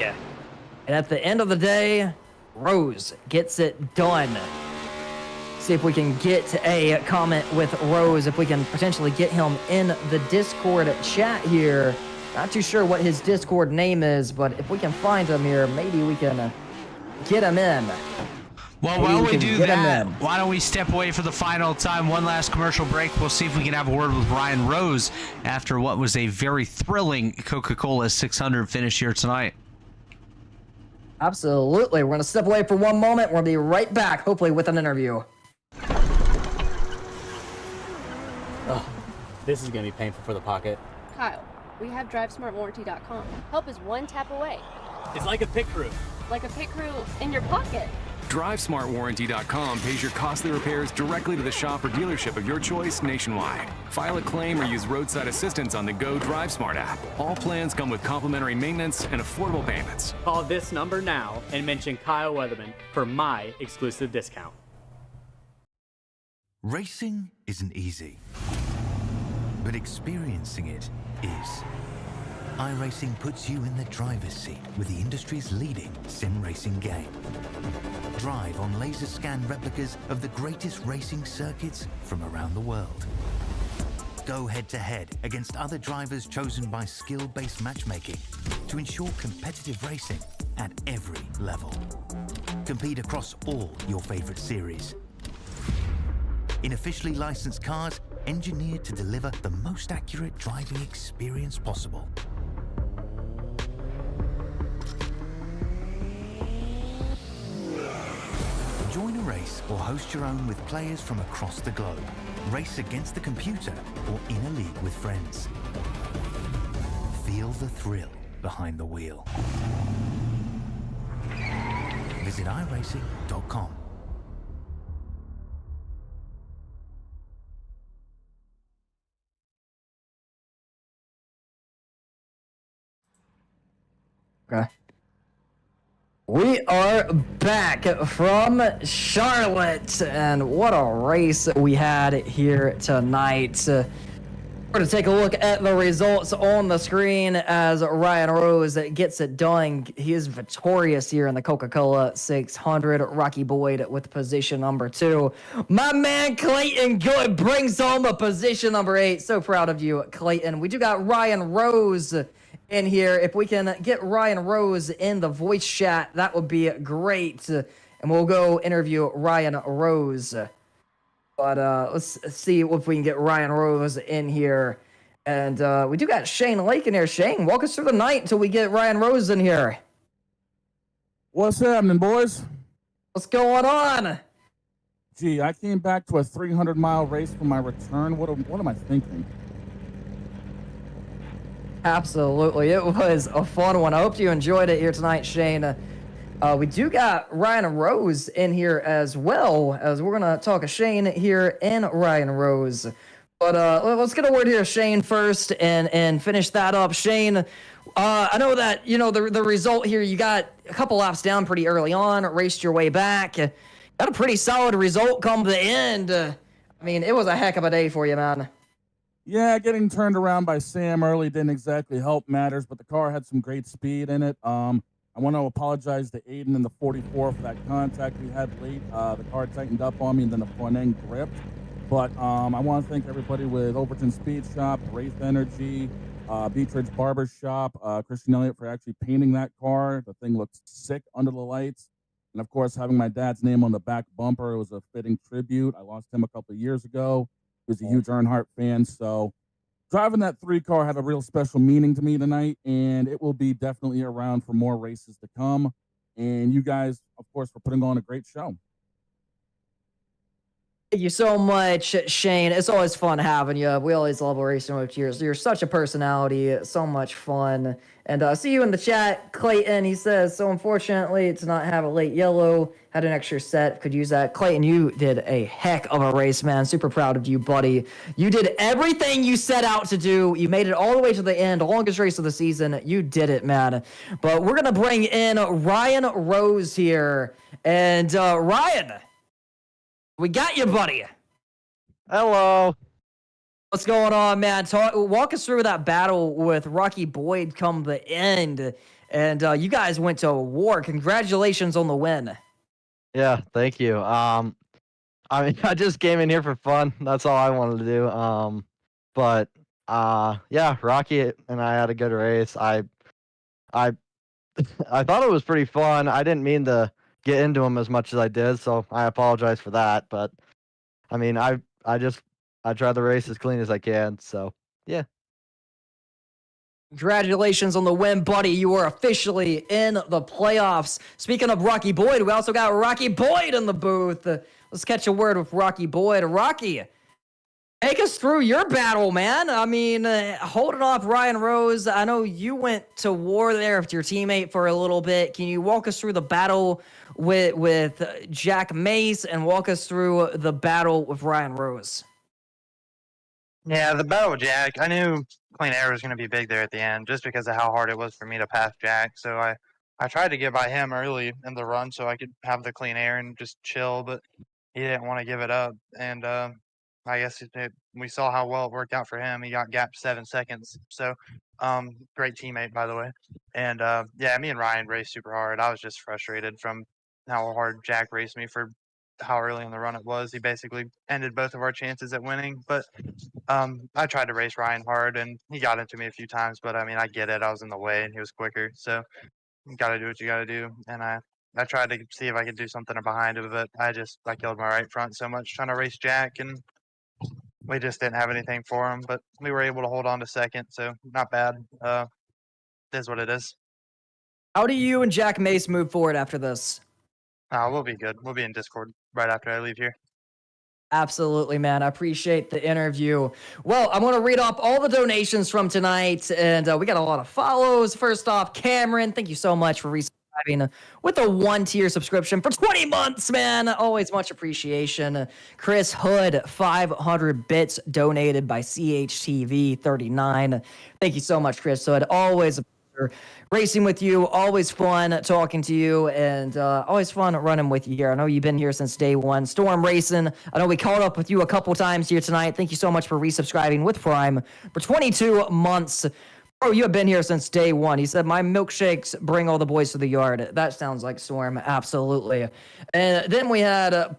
Speaker 1: And at the end of the day, Rose gets it done. See if we can get a comment with Rose, if we can potentially get him in the Discord chat here. Not too sure what his Discord name is, but if we can find him here, maybe we can get him in.
Speaker 2: Well, while we do that, why don't we step away for the final time? One last commercial break. We'll see if we can have a word with Ryan Rose after what was a very thrilling COCA-COLA 600 finish here tonight.
Speaker 1: Absolutely. We're going to step away for one moment. We're going to be right back, hopefully with an interview.
Speaker 4: Oh, this is going to be painful for the pocket.
Speaker 5: Kyle, we have DriveSmartWarranty.com. Help is one tap away.
Speaker 4: It's like a pit crew.
Speaker 5: Like a pit crew in your pocket.
Speaker 6: DriveSmartWarranty.com pays your costly repairs directly to the shop or dealership of your choice nationwide. File a claim or use roadside assistance on the Go DriveSmart app. All plans come with complimentary maintenance and affordable payments.
Speaker 4: Call this number now and mention Kyle Weatherman for my exclusive discount.
Speaker 8: Racing isn't easy, but experiencing it is. iRacing puts you in the driver's seat with the industry's leading sim racing game. Drive on laser scan replicas of the greatest racing circuits from around the world. Go head-to-head against other drivers chosen by skill-based matchmaking to ensure competitive racing at every level. Compete across all your favorite series. In officially licensed cars, engineered to deliver the most accurate driving experience possible. Join a race or host your own with players from across the globe. Race against the computer or in a league with friends. Feel the thrill behind the wheel. Visit iRacing.com.
Speaker 1: Okay. We are back from Charlotte, and what a race we had here tonight. We're going to take a look at the results on the screen as Ryan Rose gets it done. He is victorious here in the Coca-Cola 600. Rocky Boyd with position number 2. My man Clayton Good brings home a position number 8. So proud of you, Clayton. We do got Ryan Rose in here. If we can get Ryan Rose in the voice chat, that would be great. And we'll go interview Ryan Rose. But let's see if we can get Ryan Rose in here. And we do got Shane Lake in here. Shane, walk us through the night until we get Ryan Rose in here.
Speaker 10: What's happening, boys?
Speaker 1: What's going on?
Speaker 10: Gee, I came back to a 300-mile race for my return. What am I thinking?
Speaker 1: Absolutely. It was a fun one. I hope you enjoyed it here tonight, Shane. We do got Ryan Rose in here as well, as we're going to talk to Shane here and Ryan Rose. But let's get a word here, Shane, first, and finish that up. Shane, I know that, you know, the result here, you got a couple laps down pretty early on, raced your way back. Got a pretty solid result come the end. I mean, it was a heck of a day for you, man.
Speaker 10: Yeah, getting turned around by Sam early didn't exactly help matters, but the car had some great speed in it. I want to apologize to Aiden in the 44 for that contact we had late. The car tightened up on me, and then the front end gripped. But I want to thank everybody with Overton Speed Shop, Raze Energy, Beach Ridge Barber Shop, Christian Elliott for actually painting that car. The thing looks sick under the lights. And, of course, having my dad's name on the back bumper, it was a fitting tribute. I lost him a couple of years ago. He was a huge Earnhardt fan, so driving that 3-car had a real special meaning to me tonight, and it will be definitely around for more races to come. And you guys, of course, for putting on a great show.
Speaker 1: Thank you so much, Shane. It's always fun having you. We always love racing with you. You're such a personality. So much fun. And see you in the chat, Clayton. He says, so unfortunately to not have a late yellow, had an extra set, could use that. Clayton, you did a heck of a race, man. Super proud of you, buddy. You did everything you set out to do. You made it all the way to the end, the longest race of the season. You did it, man. But we're going to bring in Ryan Rose here. And Ryan, we got you, buddy.
Speaker 7: Hello.
Speaker 1: What's going on, man? Walk us through that battle with Rocky Boyd come the end. And you guys went to war. Congratulations on the win.
Speaker 7: Yeah, thank you. I mean, I just came in here for fun. That's all I wanted to do. But yeah, Rocky and I had a good race. I thought it was pretty fun. I didn't mean to get into him as much as I did, so I apologize for that. But I mean, I try the race as clean as I can. So yeah.
Speaker 1: Congratulations on the win, buddy. You are officially in the playoffs. Speaking of Rocky Boyd, we also got Rocky Boyd in the booth. Let's catch a word with Rocky Boyd. Rocky, Take us through your battle, man. I mean, holding off Ryan Rose. I know you went to war there with your teammate for a little bit. Can you walk us through the battle with Jack Mace and walk us through the battle with Ryan Rose?
Speaker 11: Yeah, the battle with Jack, I knew clean air was going to be big there at the end just because of how hard it was for me to pass Jack. So I tried to get by him early in the run so I could have the clean air and just chill, but he didn't want to give it up. And I guess we saw how well it worked out for him. He got gapped 7 seconds. So great teammate, by the way. And yeah, me and Ryan raced super hard. I was just frustrated from how hard Jack raced me for how early in the run it was. He basically ended both of our chances at winning. But I tried to race Ryan hard, and he got into me a few times. But I mean, I get it. I was in the way, and he was quicker. So you got to do what you got to do. And I tried to see if I could do something behind it, but I killed my right front so much trying to race Jack, and we just didn't have anything for him. But we were able to hold on to second, so not bad. It is what it is.
Speaker 1: How do you and Jack Mace move forward after this?
Speaker 11: We'll be good. We'll be in Discord right after I leave here.
Speaker 1: Absolutely, man. I appreciate the interview. Well, I'm going to read off all the donations from tonight, and we got a lot of follows. First off, Cameron, thank you so much for resubscribing with a 1-tier subscription for 20 months, man. Always much appreciation. Chris Hood, 500 bits donated by CHTV39. Thank you so much, Chris Hood. Always a pleasure racing with you. Always fun talking to you, and always fun running with you here. I know you've been here since day one. Storm Racing, I know we caught up with you a couple times here tonight. Thank you so much for resubscribing with Prime for 22 months. Bro, you have been here since day one. He said, my milkshakes bring all the boys to the yard. That sounds like Storm, absolutely. And then we had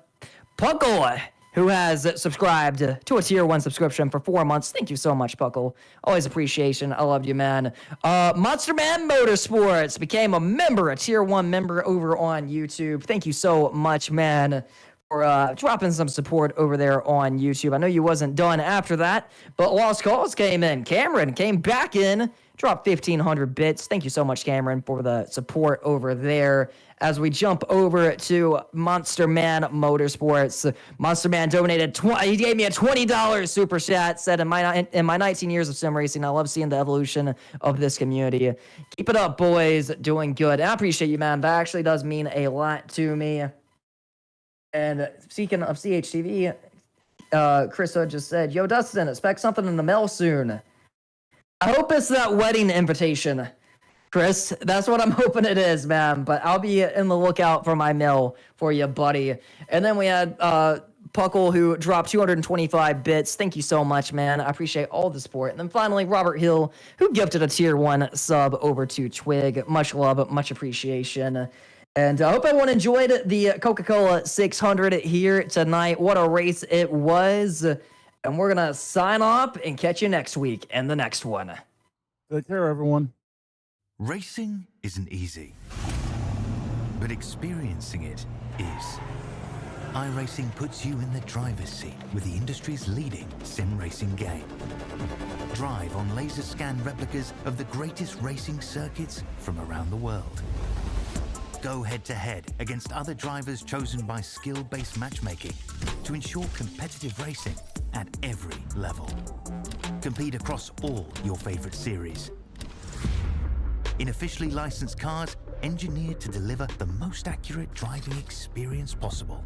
Speaker 1: Puckle, who has subscribed to a tier 1 subscription for 4 months. Thank you so much, Puckle. Always appreciation. I love you, man. Monster Man Motorsports became a tier 1 member over on YouTube. Thank you so much, man, for dropping some support over there on YouTube. I know you wasn't done after that, but Lost Calls came in. Cameron came back in, dropped 1,500 bits. Thank you so much, Cameron, for the support over there. As we jump over to Monster Man Motorsports, Monster Man donated he gave me a $20 super chat. Said in my 19 years of sim racing, I love seeing the evolution of this community. Keep it up, boys. Doing good. And I appreciate you, man. That actually does mean a lot to me. And speaking of CHTV, Chris Hood just said, "Yo, Dustin, expect something in the mail soon." I hope it's that wedding invitation, Chris. That's what I'm hoping it is, man. But I'll be in the lookout for my mail for you, buddy. And then we had Puckle, who dropped 225 bits. Thank you so much, man. I appreciate all the support. And then finally, Robert Hill, who gifted a tier 1 sub over to Twig. Much love, much appreciation. And I hope everyone enjoyed the Coca-Cola 600 here tonight. What a race it was. And we're going to sign off and catch you next week and the next one.
Speaker 10: Take care, everyone.
Speaker 8: Racing isn't easy, but experiencing it is. iRacing puts you in the driver's seat with the industry's leading sim racing game. Drive on laser scan replicas of the greatest racing circuits from around the world. Go head-to-head against other drivers chosen by skill-based matchmaking to ensure competitive racing at every level. Compete across all your favorite series. In officially licensed cars, engineered to deliver the most accurate driving experience possible.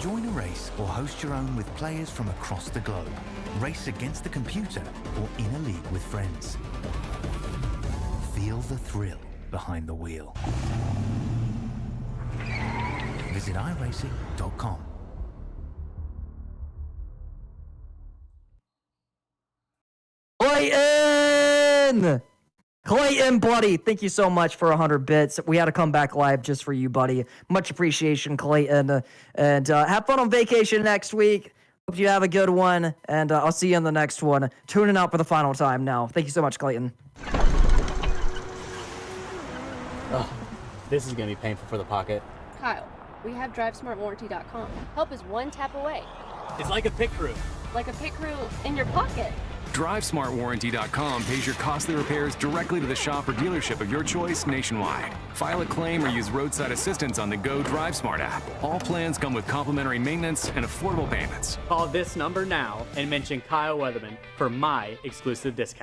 Speaker 8: Join a race or host your own with players from across the globe. Race against the computer or in a league with friends. Feel the thrill behind the wheel. Visit iRacing.com.
Speaker 1: Clayton, buddy, thank you so much for 100 bits. We had to come back live just for you, buddy. Much appreciation, Clayton. And have fun on vacation next week. Hope you have a good one, and I'll see you in the next one. Tuning out for the final time now. Thank you so much, Clayton.
Speaker 4: Oh, this is going to be painful for the pocket.
Speaker 5: Kyle, we have DriveSmartWarranty.com. Help is one tap away.
Speaker 4: It's like a pit crew.
Speaker 5: Like a pit crew in your pocket.
Speaker 6: DriveSmartWarranty.com pays your costly repairs directly to the shop or dealership of your choice nationwide. File a claim or use roadside assistance on the Go DriveSmart app. All plans come with complimentary maintenance and affordable payments.
Speaker 4: Call this number now and mention Kyle Weatherman for my exclusive discount.